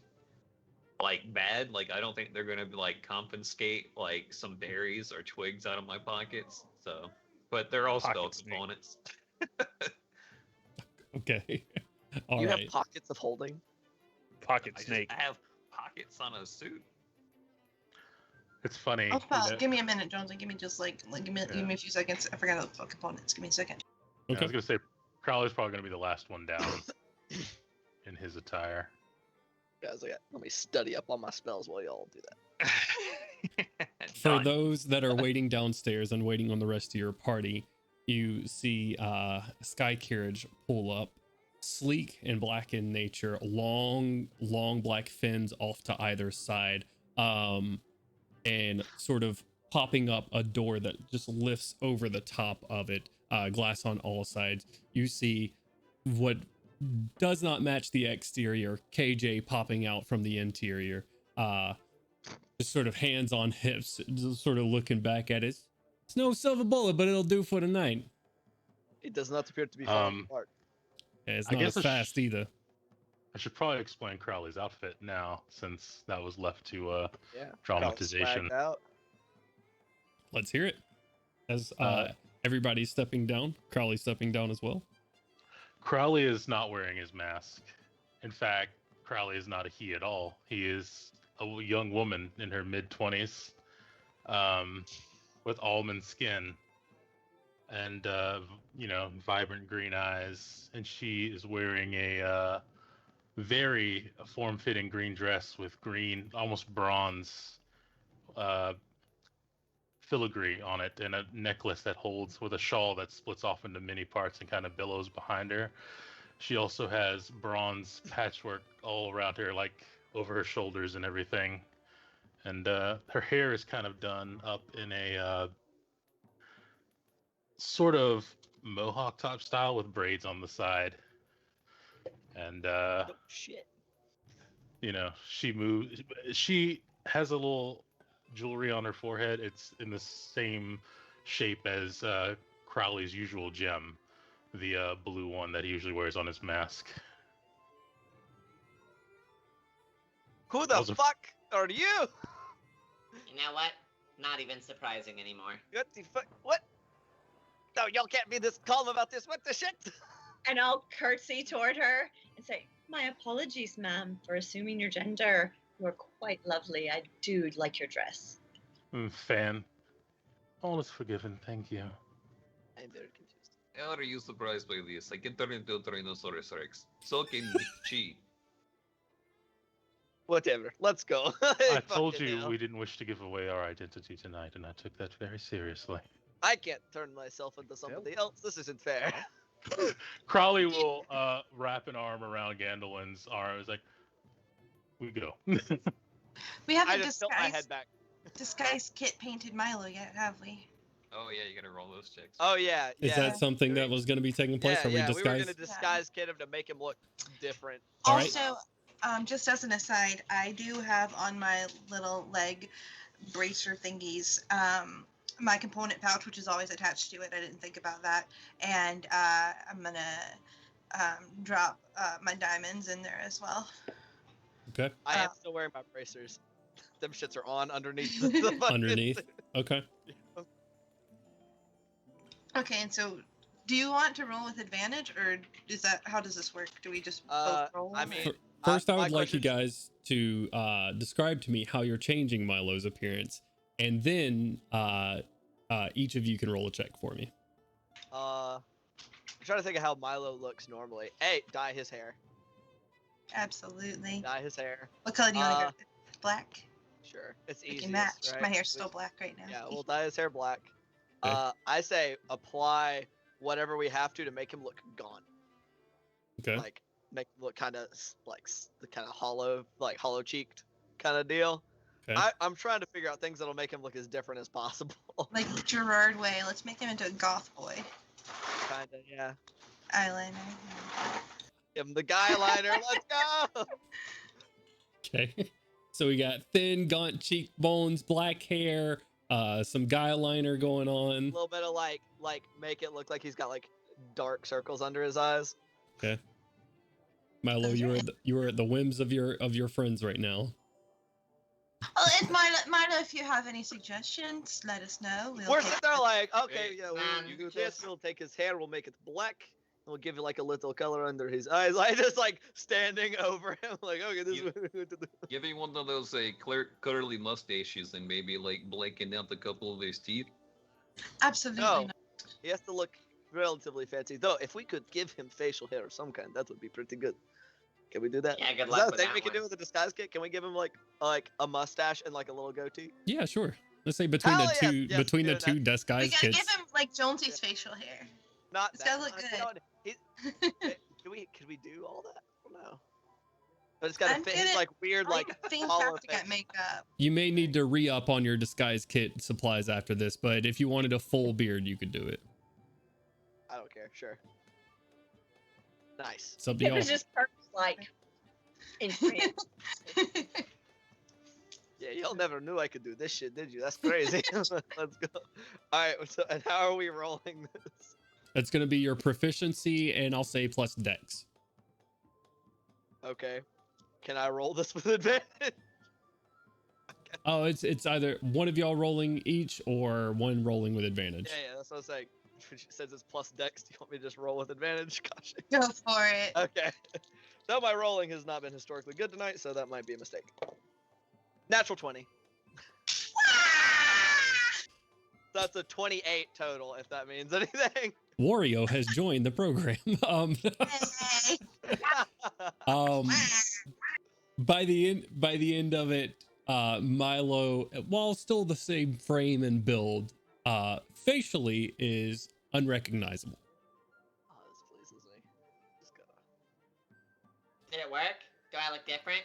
like bad. Like I don't think they're gonna be like confiscate like some berries or twigs out of my pockets. So, but they're all spell Pocket snake. components. Okay. All You right. have pockets of holding. Pocket I just snake. have pockets on a suit. It's funny. Oh, you know- give me a minute, Jonesy. Give me just give me a few seconds. I forgot the components. Give me a second. I Okay. was gonna say Crowley's probably gonna be the last one down in his attire. Guys, let me study up on my spells while y'all do that. For Done. those that are waiting downstairs and waiting on the rest of your party, you see a sky carriage pull up, sleek and black in nature, long black fins off to either side, and sort of popping up a door that just lifts over the top of it, glass on all sides. You see what does not match the exterior, KJ popping out from the interior, just sort of hands on hips, just sort of looking back at it. It's no silver bullet, but it'll do for the night. It does not appear to be falling apart. Yeah, it's I not guess as fast either. I should probably explain Crowley's outfit now, since that was left to Yeah. dramatization. Swagged out. Let's hear it. As Uh, everybody's stepping down, Crowley stepping down as well. Crowley is not wearing his mask. In fact, Crowley is not a he at all. He is a young woman in her mid-20s, with almond skin and vibrant green eyes, and she is wearing a very form-fitting green dress with green, almost bronze filigree on it, and a necklace that holds with a shawl that splits off into many parts and kind of billows behind her. She also has bronze patchwork all around her, like over her shoulders and everything. And her hair is kind of done up in a sort of mohawk top style with braids on the side. And Oh, shit. she moves. She has a little jewelry on her forehead. It's in the same shape as Crowley's usual gem, the blue one that he usually wears on his mask. Who the That was a- fuck are you? You know what? Not even surprising anymore. What the fuck? What? No, y'all can't be this calm about this. What the shit? And I'll curtsy toward her and say, "My apologies, ma'am, for assuming your gender. You are quite lovely. I do like your dress." Fan. All is forgiven, thank you. I'm very confused. Are you surprised by this? I can turn into a Tyrannosaurus Rex. So can she. Whatever. Let's go. I told Fucking you hell. we didn't wish to give away our identity tonight, and I took that very seriously. I can't turn myself into somebody else. This isn't fair. Crowley will wrap an arm around Gandolin's arm. It's like, we go. We I haven't just tilt my head back. disguise kit painted Milo yet, have we? Oh yeah, you gotta roll those checks. Oh yeah. Is yeah. that something that was going to be taking place? Yeah, Are we yeah. We were disguised? gonna disguise Kid him to make him look different. All right. Also, just as an aside, I do have on my little leg bracer thingies, my component pouch, which is always attached to it. I didn't think about that. And I'm going to drop my diamonds in there as well. Okay. I am still wearing my bracers. Them shits are on underneath. The fucking Underneath. suit. Okay. Okay, and so do you want to roll with advantage, or is that, how does this work? Do we just both roll? I mean, First, I my would like you question's- guys to describe to me how you're changing Milo's appearance, and then each of you can roll a check for me. I'm trying to think of how Milo looks normally. Hey, dye his hair. Absolutely. Dye his hair. What color do you want to go? Black? Sure, it's We easy. can match. My hair's still black right now. Yeah, we'll dye his hair black. Okay. I say apply whatever we have to make him look gone. Okay. Like make him look kind of like the kind of hollow, like hollow cheeked kind of deal. Okay. I'm trying to figure out things that'll make him look as different as possible. Like Gerard Way. Let's make him into a goth boy. Kinda, yeah. Eyeliner. Give him the guy liner. Let's go. Okay. So we got thin, gaunt cheekbones, black hair, some guy liner going A on. little bit of like make it look like he's got like dark circles under his eyes. Okay. Milo, you are at the whims of your friends right now. Well, Milo, if you have any suggestions, let us know. We're take sitting there like, okay, Hey, yeah, man, you do this. just- We'll take his hair. We'll make it black. And we'll give it like a little color under his eyes. Like just like standing over him, like, okay, this is what we're going to do. Giving one of those curly mustaches and maybe like blanking out a couple of his teeth. Absolutely No. not. He has to look relatively fancy. Though, if we could give him facial hair of some kind, that would be pretty good. Can we do that? Yeah, good Is luck that a with thing that we can do one. with a disguise kit? Can we give him like a mustache and like a little goatee? Yeah, sure. Let's say between Hell the yes, two yes, between the do that. two We disguise gotta kits. give him like Jonesy's facial hair. Not It's that. gotta look you good. know what, can we do all that? I don't know. But it's gotta I'm fit gonna- his like weird I like don't think hollow have to get face. makeup. You may need to re-up on your disguise kit supplies after this, but if you wanted a full beard, you could do it. I don't care. Sure. Nice. It's up to It y'all. was just purpose like in France. Yeah, y'all never knew I could do this shit, did you? That's crazy. Let's go. All right. So, and how are we rolling this? That's gonna be your proficiency, and I'll say plus dex. Okay. Can I roll this with advantage? Oh, it's either one of y'all rolling each or one rolling with advantage. Yeah, that's what I was saying. Since it's plus dex, do you want me to just roll with advantage? Gosh. Go for it. Okay. Though my rolling has not been historically good tonight, so that might be a mistake. Natural 20. That's a 28 total, if that means anything. Wario has joined the program. Hey. By the end of it, Milo, while still the same frame and build, facially is unrecognizable. Oh, this pleases me. Just gotta... Did it work? Do I look different?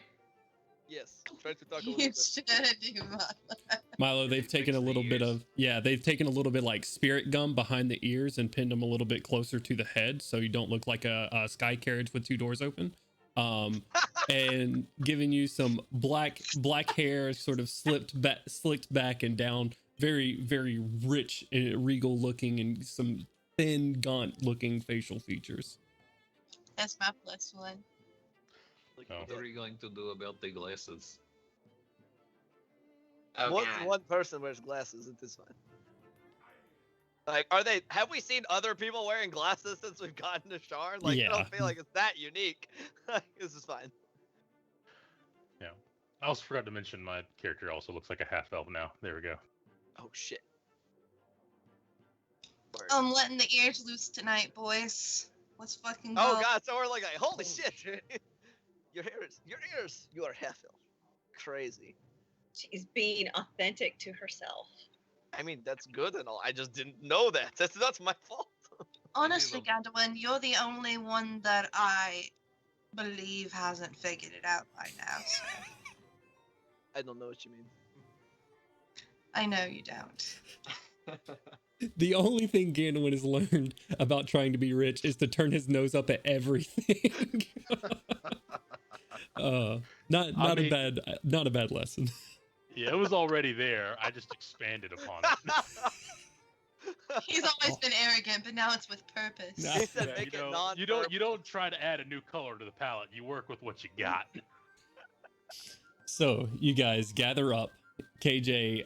Yes. Try to talk a You little bit. should do that. Milo, they've taken a Fix the little bit ears. of they've taken a little bit like spirit gum behind the ears and pinned them a little bit closer to the head, so you don't look like a sky carriage with two doors open. And giving you some black hair, sort of slicked back and down, very very rich, regal looking, and some thin, gaunt looking facial features. That's my plus one. Oh. What are you going to do about the glasses? Oh, One, God. one person wears glasses, it is fine. Like, have we seen other people wearing glasses since we've gotten to Sharn? Like, I Yeah. don't feel like it's that unique. This is fine. Yeah. I also forgot to mention my character also looks like a half elf now. There we go. Oh, shit. Word. I'm letting the ears loose tonight, boys. Let's fucking go. Oh, God, so we're like, holy shit. Your ears, you are half elf. Crazy. She's being authentic to herself. I mean, that's good and all. I just didn't know that. That's my fault. Honestly, Gadwin, you're the only one that I believe hasn't figured it out by now. So I don't know what you mean. I know you don't. The only thing Ganwin has learned about trying to be rich is to turn his nose up at everything. Not a bad lesson. Yeah, it was already there. I just expanded upon it. He's always been arrogant, but now it's with purpose. Nah. He said Yeah, make it you non-purple. don't try to add a new color to the palette. You work with what you got. So you guys gather up. KJ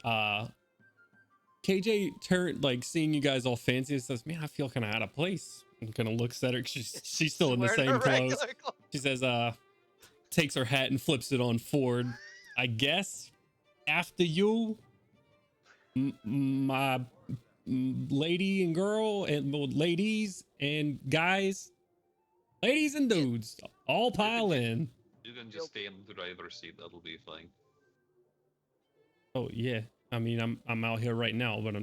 turned, like, seeing you guys all fancy, and says, "Man, I feel kind of out of place." And kind of looks at her. She's still in the Wearing same her clothes. regular clothes. She says, takes her hat and flips it on forward. "I guess after you, my lady and girl, and well, ladies and guys, ladies and dudes, all pile in." You can just stay in the driver's seat. That'll be fine. Oh yeah, I mean, I'm out here right now, but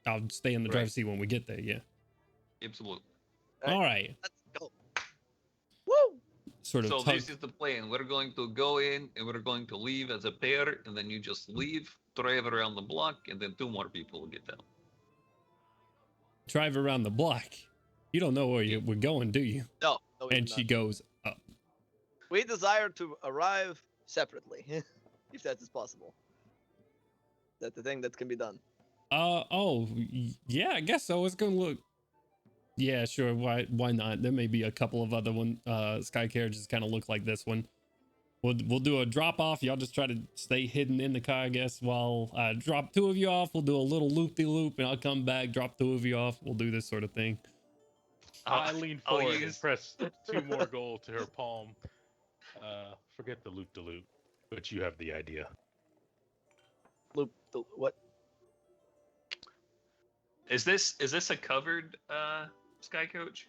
I'll stay in the Right. driver's seat when we get there. Yeah. Absolutely. All right. Let's go. Woo! Sort of So tug- this is the plan. We're going to go in and we're going to leave as a pair, and then you just leave, drive around the block, and then two more people will get down. drive around the block. You don't know where we're going, do you? No, we And do she not. goes up. We desire to arrive separately. if that is possible. That's the thing that can be done. Yeah, I guess so. It's gonna look. Yeah, sure. Why not? There may be a couple of other sky carriages kind of look like this one. We'll do a drop off. Y'all just try to stay hidden in the car, I guess, while I drop 2 of you off. We'll do a little loop-de-loop, and I'll come back, drop 2 of you off. We'll do this sort of thing. I lean forward and use- press 2 more gold to her palm. Forget the loop-de-loop, but you have the idea. Loop the what? Is this a covered sky coach?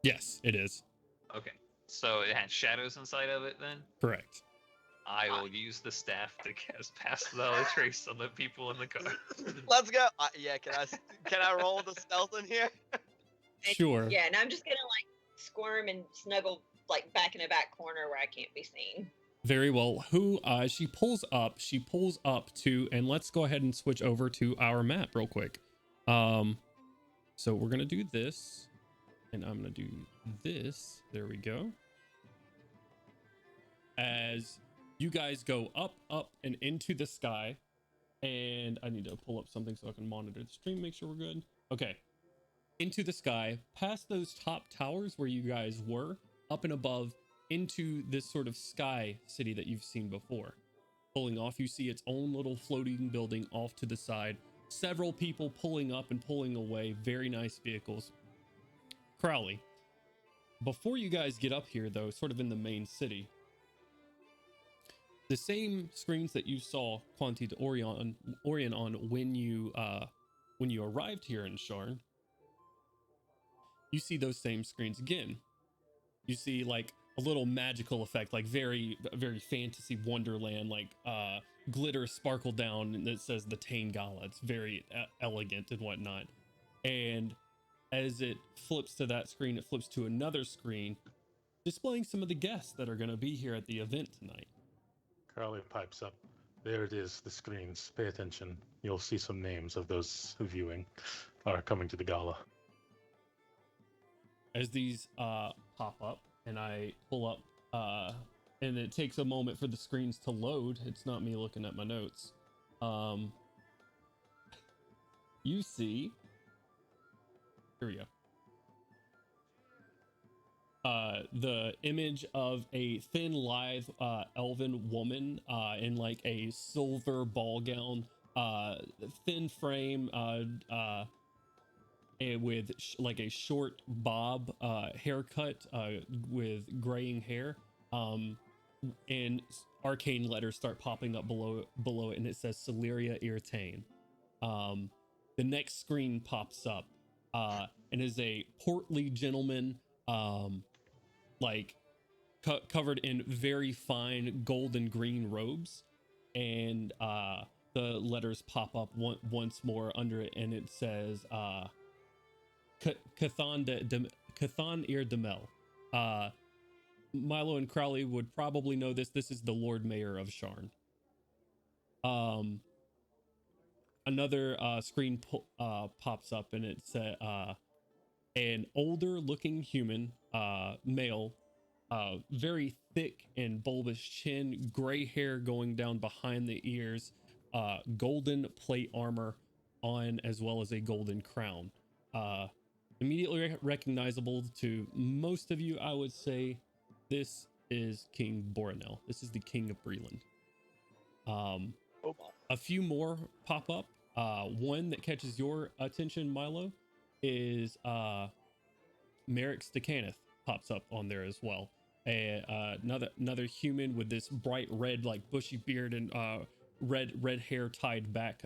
Yes, it is. Okay. So it has shadows inside of it then? Correct. I will use the staff to cast Pass Without a Trace on the people in the car. Let's go. Yeah, can I roll the stealth in here? Sure. Yeah, and I'm just gonna like squirm and snuggle like back in the back corner where I can't be seen. Very well. Who she pulls up to, and let's go ahead and switch over to our map real quick. So we're gonna do this, and I'm gonna do this. There we go. As you guys go up, and into the sky, and I need to pull up something so I can monitor the stream, make sure we're good. Okay. Into the sky, past those top towers where you guys were, up and above, into this sort of sky city that you've seen before. Pulling off, you see its own little floating building off to the side. Several people pulling up and pulling away. Very nice vehicles. Crowley, before you guys get up here, though, sort of in the main city, the same screens that you saw Quanti to Orion on when you arrived here in Sharn, you see those same screens again. You see like a little magical effect, like very, very fantasy wonderland, like glitter sparkle down, and it says the Tane Gala. It's very elegant and whatnot. And as it flips to that screen, it flips to another screen displaying some of the guests that are going to be here at the event tonight. Carly pipes up. There it is, the screens. Pay attention. You'll see some names of those viewing are coming to the gala. As these pop up and I pull up, and it takes a moment for the screens to load. It's not me looking at my notes. You see, here we go. The image of a thin, lithe, elven woman in like a silver ball gown, thin frame, and with like a short bob haircut with graying hair, and arcane letters start popping up below it, and it says Celeria Irtane. The next screen pops up, and is a portly gentleman, like covered in very fine golden green robes, and the letters pop up once more under it, and it says Cathan Ir Demel. Milo and Crowley would probably know this. This is the Lord Mayor of Sharn. Another screen pops up, and it's an older looking human, male, very thick and bulbous chin, gray hair going down behind the ears, golden plate armor on, as well as a golden crown. Immediately recognizable to most of you, I would say this is King Boronel. This is the King of Breland. A few more pop up. One that catches your attention, Milo, is Merrick Stakhanith pops up on there as well. Another human with this bright red, like bushy beard and red hair tied back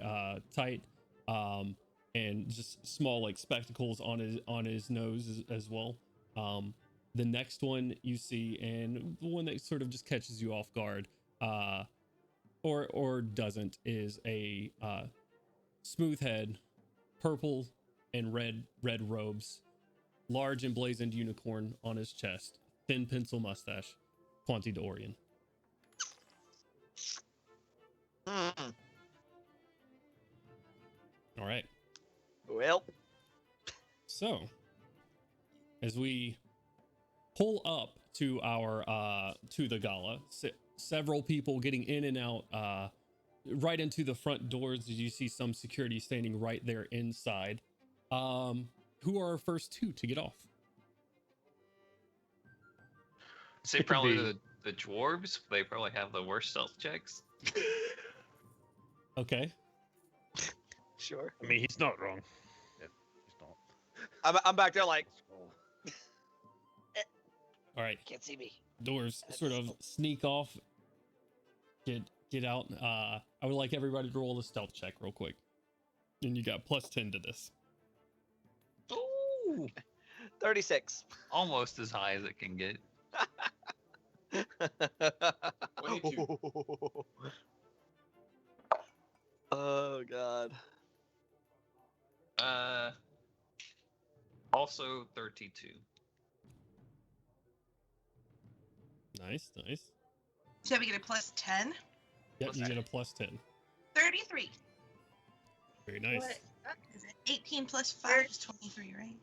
tight, and just small like spectacles on his nose as well. The next one you see, and the one that sort of just catches you off guard, or doesn't, is a smooth head, purple and red robes, large emblazoned unicorn on his chest, thin pencil mustache, Quanti de Orion. All right. Well, so as we pull up to our to the gala, several people getting in and out right into the front doors as you see some security standing right there inside. Who are our first two to get off? Say It could probably be- the dwarves. They probably have the worst stealth checks. Okay. Sure. I mean, he's not wrong. He's not. I'm back there like, All right. can't see me. Doors sort of sneak off. Get out. I would like everybody to roll a stealth check real quick. And you got +10 to this. Ooh, 36. almost as high as it can get. 22. Oh god. Also 32. Nice. So we get a +10. Yep, you get a +10. 33. Very nice. What? Is it 18 plus 5 is 23, right?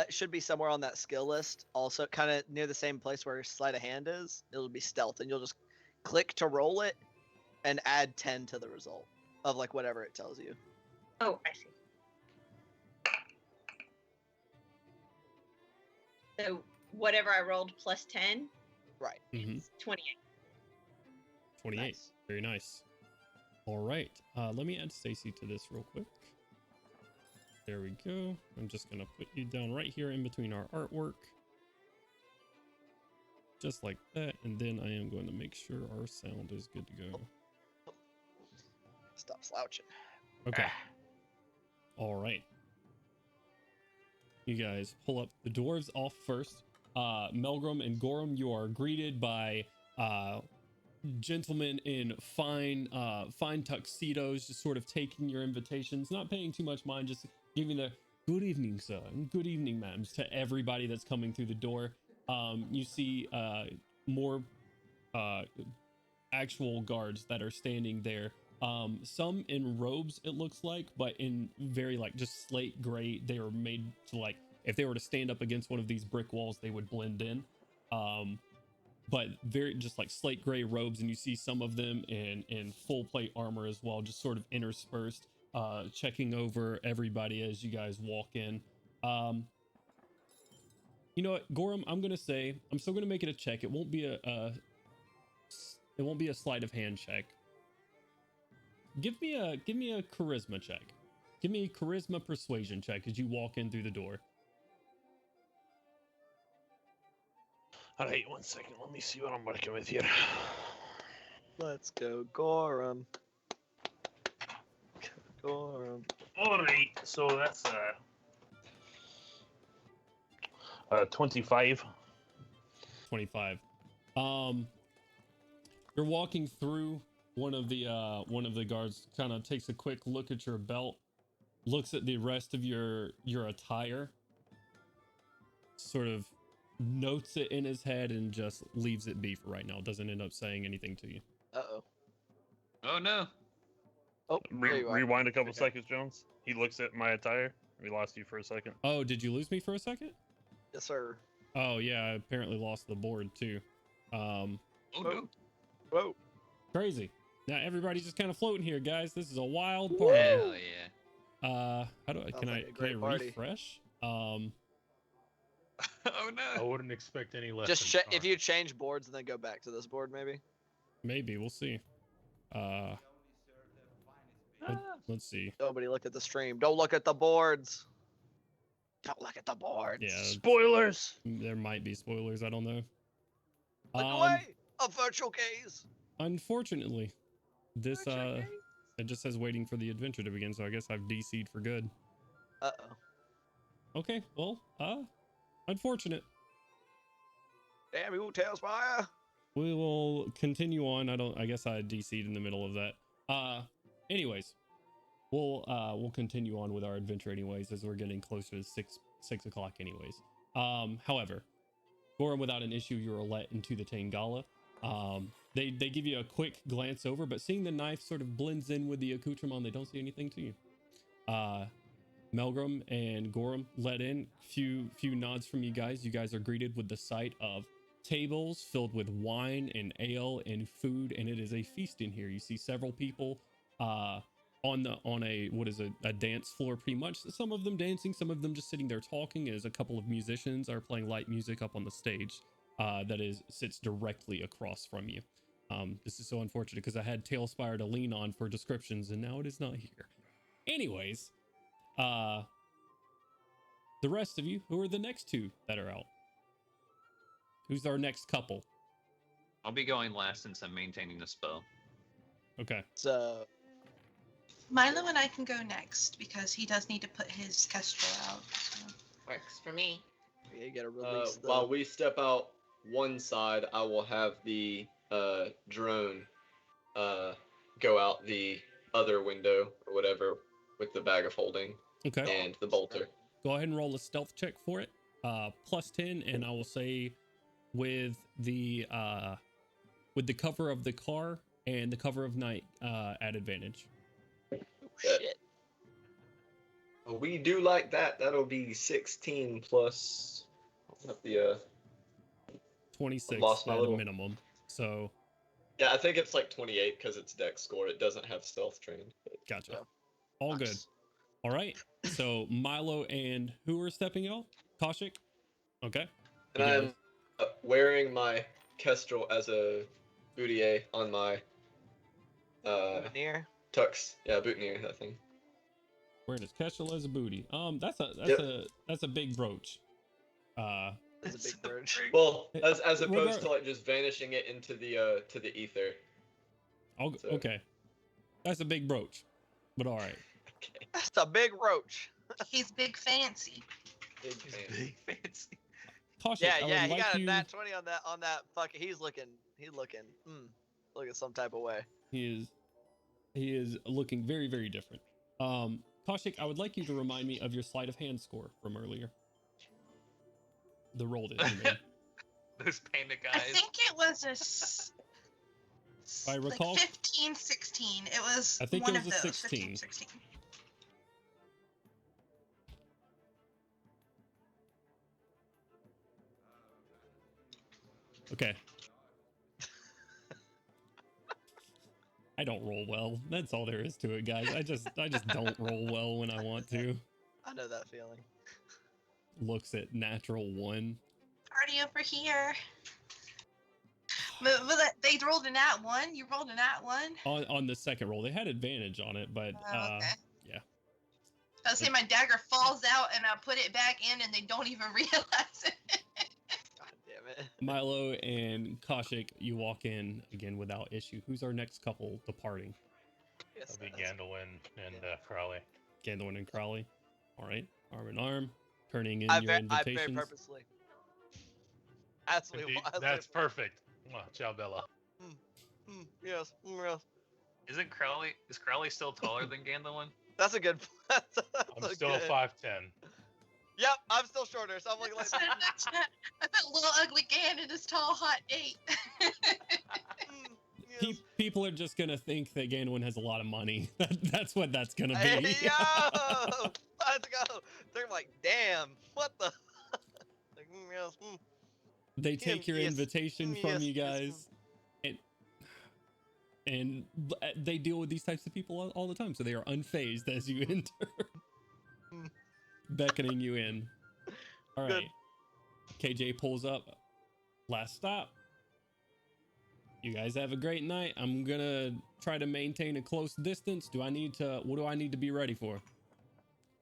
It should be somewhere on that skill list. Also, kind of near the same place where sleight of hand is. It'll be stealth, and you'll just click to roll it, and add 10 to the result of like whatever it tells you. Oh, I see. So whatever I rolled +10 Right. Mm-hmm. is 28. 28. Nice. Very nice. All right. Let me add Stacy to this real quick. There we go. I'm just going to put you down right here in between our artwork. Just like that. And then I am going to make sure our sound is good to go. Stop slouching. Okay. All right. You guys pull up the dwarves off first. Melgrim and Gorham, you are greeted by gentlemen in fine tuxedos, just sort of taking your invitations, not paying too much mind, just giving the good evening, sir, and good evening, ma'am, to everybody that's coming through the door. You see more actual guards that are standing there. Some in robes, it looks like, but in very like just slate gray. They were made to like, if they were to stand up against one of these brick walls, they would blend in. But very just like slate gray robes, and you see some of them in full plate armor as well, just sort of interspersed, checking over everybody as you guys walk in. You know what, Gorham, I'm still gonna make it a check. It won't be a sleight of hand check. Give me a charisma check. Give me a charisma persuasion check as you walk in through the door. All right, 1 second. Let me see what I'm working with here. Let's go, Gorham. Gorham. All right, so that's 25. 25. You're walking through. One of the guards kind of takes a quick look at your belt, looks at the rest of your attire, sort of notes it in his head, and just leaves it be for right now. Doesn't end up saying anything to you. Uh-oh. Oh no. Oh, there you are. Rewind a couple seconds, Jones. He looks at my attire. We lost you for a second. Oh, did you lose me for a second? Yes, sir. Oh yeah, I apparently lost the board too. Oh no. Whoa. Crazy. Now everybody's just kind of floating here, guys. This is a wild party. Hell yeah. How do I Sounds can like a I great party. refresh? Oh I no. wouldn't expect any less. Just if you change boards and then go back to this board, maybe. Maybe we'll see. Let's see. Nobody looked at the stream. Don't look at the boards. Don't look at the boards. Yeah, Spoilers. there might be spoilers. I don't know. Look away. A virtual gaze. Unfortunately, this Virtual gaze. it just says waiting for the adventure to begin. So I guess I've DC'd for good. Uh-oh. Okay. Well, unfortunate. Damn you, Tailspire. We will continue on. I guess I DC'd in the middle of that. Anyways, we'll continue on with our adventure anyways, as we're getting closer to six o'clock anyways. However, Gorham, without an issue, you're let into the Tangala. They give you a quick glance over, but seeing the knife sort of blends in with the accoutrement, they don't see anything to you. Melgrim and Gorham let in. Few nods from you guys. You guys are greeted with the sight of tables filled with wine and ale and food, and it is a feast in here. You see several people on a what is a dance floor, pretty much. Some of them dancing, some of them just sitting there talking, as a couple of musicians are playing light music up on the stage that sits directly across from you. This is so unfortunate because I had Tailspire to lean on for descriptions, and now it is not here. Anyways, the rest of you, who are the next two that are out? Who's our next couple? I'll be going last since I'm maintaining the spell. Okay. So Milo and I can go next because he does need to put his kestrel out. So. Works for me. yeah, you gotta release the. While we step out one side, I will have the drone go out the other window or whatever with the bag of holding Okay. and the bolter. Go ahead and roll a stealth check for it. Plus 10, and I will say with the cover of the car and the cover of night at advantage. Oh, shit. We do like that. That'll be 16 plus the 26 lost my at a little- minimum. So yeah, I think it's like 28 because it's dex score. It doesn't have stealth trained. gotcha. Yeah. All good. Nice. All right. So Milo and who are stepping out? Kaushik? Okay. And You I'm guys- wearing my kestrel as a boudier on my Near. tux. Yeah, boutonniere, that thing. Wearing his kestrel as a booty. That's a big brooch. It's a big bird. Well, as opposed Regard- to like just vanishing it into the ether. So- Okay. That's a big brooch. But all right. Okay. That's a big roach. He's big fancy. Big fan. Fancy. Kaushik, Yeah, I would yeah, he like got a you. nat 20 on that fucking. He's looking looking some type of way. He is looking very, very different. Kaushik, I would like you to remind me of your sleight of hand score from earlier. The roll that you made. Those panic I eyes. think it was I recall- like 15, 16. It was I think one it was of a those. 16. 15, 16. Okay. I don't roll well. That's all there is to it, guys. I just don't roll well when I want to. I know that feeling. Looks at natural 1. Party over here. But they rolled a nat 1. You rolled a nat 1. On the second roll. They had advantage on it, but Okay. yeah. I was saying my dagger falls out and I put it back in and they don't even realize it. God damn it. Milo and Kaushik, you walk in again without issue. Who's our next couple departing? Yes, That'll be that's- Gandalin and Crowley. Gandalin and Crowley. All right, arm in arm, turning in I your very invitations. purposely. That's what Indeed, he that's perfect. Mwah, ciao, Bella. yes, yes. Isn't Crowley? Is Crowley still taller than Gandalin? That's a good. That's I'm a still good. 5'10". Yep, I'm still shorter, so I'm looking like. I bet little ugly Ganon is tall, hot 8. Yes. People are just gonna think that Gandalin has a lot of money. That's what that's gonna be. Hey yo, let's go. They're like, damn, what the? Like, yes, They take your yes, invitation yes, from you yes, guys, and they deal with these types of people all the time, so they are unfazed as you enter, beckoning you in. All Good. right, KJ pulls up. Last stop. You guys have a great night. I'm gonna try to maintain a close distance. What do I need to be ready for?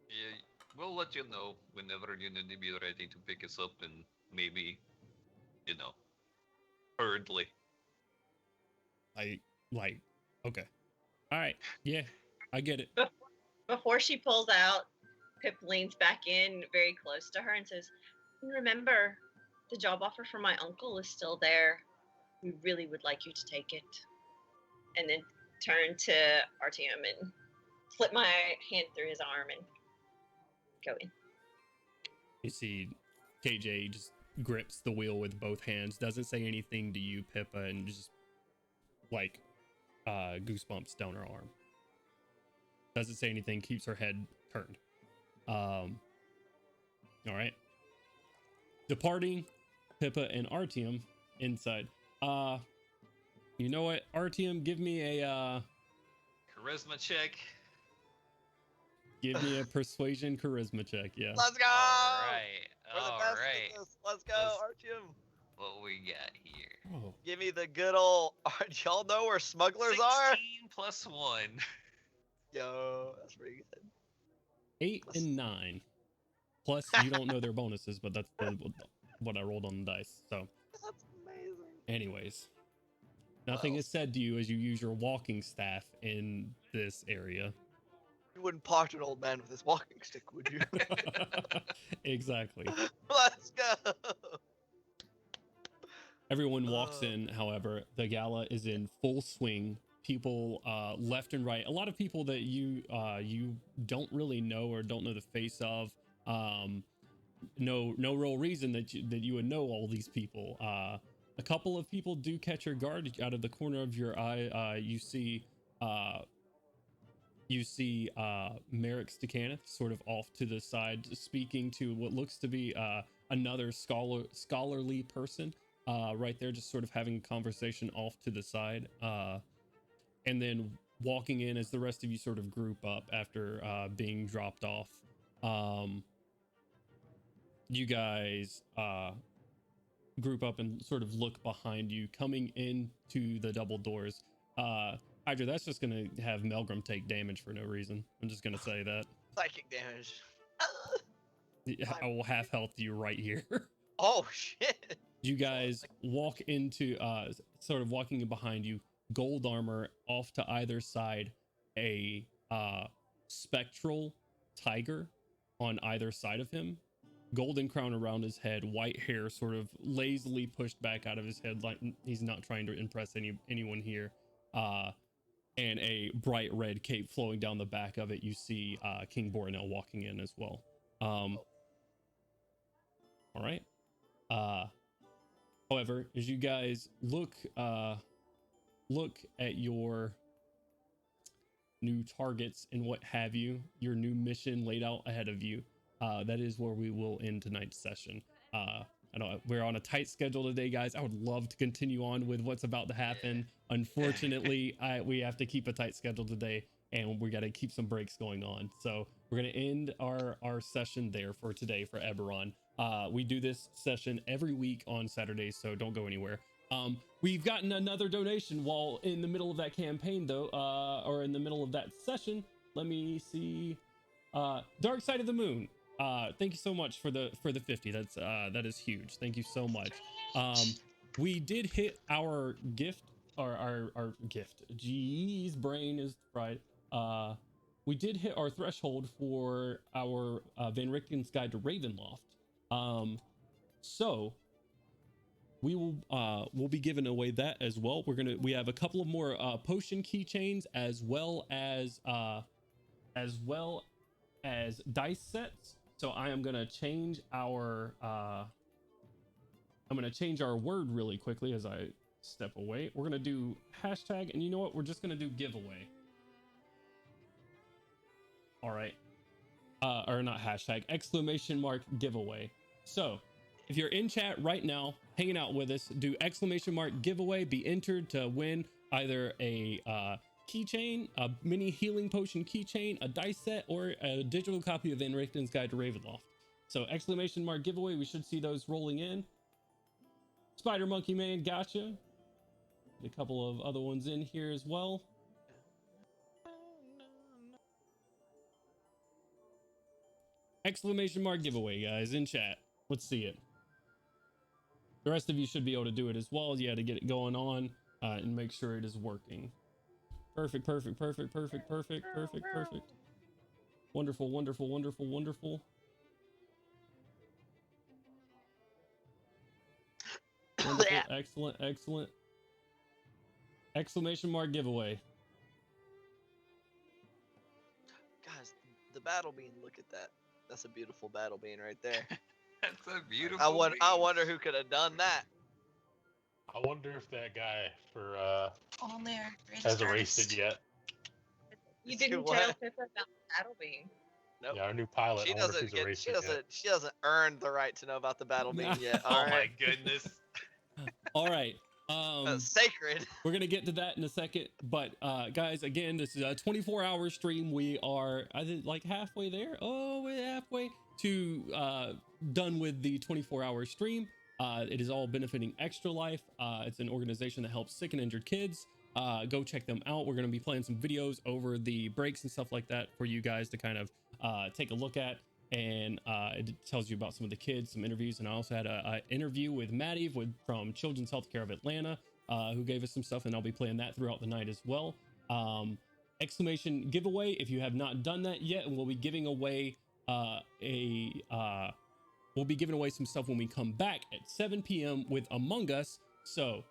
Yeah, we'll let you know whenever you need to be ready to pick us up and maybe, hurriedly. Okay. All right. Yeah, I get it. Before she pulls out, Pip leans back in very close to her and says, "Remember, the job offer from my uncle is still there. We really would like you to take it." And then turn to Artyom and slip my hand through his arm and go in. You see KJ just grips the wheel with both hands, doesn't say anything to you, Pippa, and just goosebumps down her arm. Doesn't say anything, keeps her head turned. All right. Departing Pippa and Artyom inside. You know what, Artyom, give me a Charisma check. give me a persuasion charisma check. Yeah. Let's go! All right. We're the All best right. at this. Let's go, Let's- Artyom. What we got here? Oh, Give me the good old. Y'all know where smugglers are? 16 plus 1. Yo, that's pretty good. 8 and 9. Plus, you don't know their bonuses, but that's what I rolled on the dice. So, That's amazing. anyways, nothing Well. is said to you as you use your walking staff in this area. You wouldn't part an old man with his walking stick, would you? Exactly. Let's go. Everyone walks in, however, the gala is in full swing. People left and right. A lot of people that you don't really know or don't know the face of. No real reason that you would know all these people. A couple of people do catch your guard. Out of the corner of your eye, you see Merrick Stakhanov sort of off to the side, speaking to what looks to be another scholarly person. Right there, just sort of having a conversation off to the side, and then walking in as the rest of you sort of group up after being dropped off. You guys group up and sort of look behind you, coming into the double doors. Hydra, that's just gonna have Melgrim take damage for no reason. I'm just gonna say that. Psychic damage. I will half health you right here. Oh shit. You guys walk into sort of walking in behind you, gold armor off to either side, a spectral tiger on either side of him, golden crown around his head, white hair sort of lazily pushed back out of his head like he's not trying to impress anyone here, and a bright red cape flowing down the back of it. You see King Borinel walking in as well. All right. However, as you guys look at your new targets and what have you, your new mission laid out ahead of you, that is where we will end tonight's session. I know we're on a tight schedule today, guys. I would love to continue on with what's about to happen. Unfortunately, we have to keep a tight schedule today, and we got to keep some breaks going on. So we're going to end our session there for today for Eberron. We do this session every week on Saturdays, so don't go anywhere. We've gotten another donation while in the middle of that campaign, though, or in the middle of that session. Let me see. Dark Side of the Moon. Thank you so much for the 50. That is huge. Thank you so much. We did hit our gift, or our gift. Jeez, brain is fried. We did hit our threshold for our Van Richten's Guide to Ravenloft. So we will we'll be giving away that as well. We have a couple of more potion keychains as well as dice sets. So I am gonna change our word really quickly as I step away. We're gonna do hashtag, and you know what? We're just gonna do giveaway. All right. Or not hashtag, exclamation mark giveaway. So if you're in chat right now, hanging out with us, do exclamation mark giveaway, be entered to win either a keychain, a mini healing potion keychain, a dice set, or a digital copy of Van Richten's Guide to Ravenloft. So exclamation mark giveaway, we should see those rolling in. Spider Monkey Man, gotcha. A couple of other ones in here as well. Exclamation mark giveaway, guys, in chat. Let's see it. The rest of you should be able to do it as well. Yeah, to get it going on and make sure it is working. Perfect, perfect, perfect, perfect, perfect, perfect, perfect. Wonderful, wonderful, wonderful, wonderful. Wonderful, excellent, excellent. Exclamation mark giveaway. Guys, the battle bean, look at that. That's a beautiful battle bean right there. That's a beautiful. I wonder who could have done that. I wonder if that guy for On there. has erased it yet. You Do didn't what? tell Pippa about the battle bean. Nope. Yeah, our new pilot. She I wonder if doesn't he's a get. racer yet. She doesn't earn the right to know about the battle beam yet. Oh All my right. goodness. All right. Sacred. We're gonna get to that in a second, but guys, again, this is a 24-hour stream. We are, I think, like halfway there. Oh, we're halfway to done with the 24-hour stream. It is all benefiting Extra Life. It's an organization that helps sick and injured kids. Go check them out. We're gonna be playing some videos over the breaks and stuff like that for you guys to kind of take a look at. And it tells you about some of the kids, some interviews, and I also had an interview with Maddie from Children's Healthcare of Atlanta, who gave us some stuff, and I'll be playing that throughout the night as well. Exclamation giveaway if you have not done that yet, and we'll be giving away some stuff when we come back at 7 p.m. with Among Us. So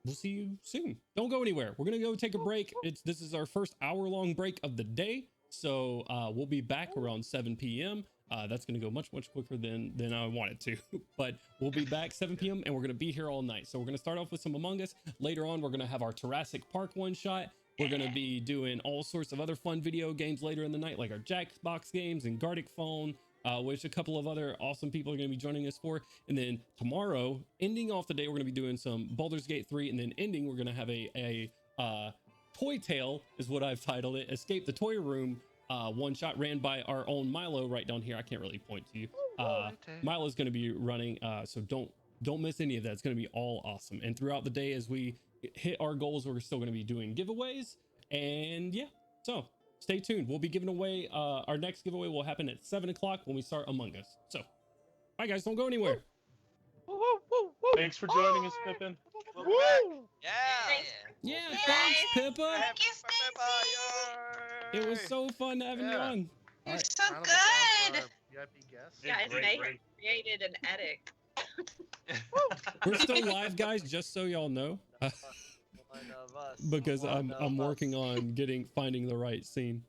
we'll see you soon. Don't go anywhere. We're gonna go take a break. This is our first hour-long break of the day. So we'll be back around 7 p.m. That's going to go much quicker than I wanted to. But we'll be back 7 p.m. and we're going to be here all night. So we're going to start off with some Among Us. Later on, we're going to have our Jurassic Park one-shot. We're going to be doing all sorts of other fun video games later in the night, like our Jackbox games and Gartic Phone, which a couple of other awesome people are going to be joining us for. And then tomorrow, ending off the day, we're going to be doing some Baldur's Gate 3. And then ending, we're going to have a Toy Tale is what I've titled it. Escape the Toy Room one shot ran by our own Milo right down here. I can't really point to you. Milo's going to be running, so don't miss any of that. It's going to be all awesome. And throughout the day, as we hit our goals, we're still going to be doing giveaways. And yeah, so stay tuned. We'll be giving away our next giveaway will happen at 7 o'clock when we start Among Us. So bye guys, don't go anywhere. Thanks for joining us, Pippin. Yeah. Yeah, Yay! thanks, Pippa. Thank you, Stacy. It was so fun having you Yeah. on. You're Alright. so Round of applause for good. our VIP guests. Yeah, Guys, great, they great. have created an attic. We're still live, guys, just so y'all know. One of us. Because One I'm of working us. on finding the right scene.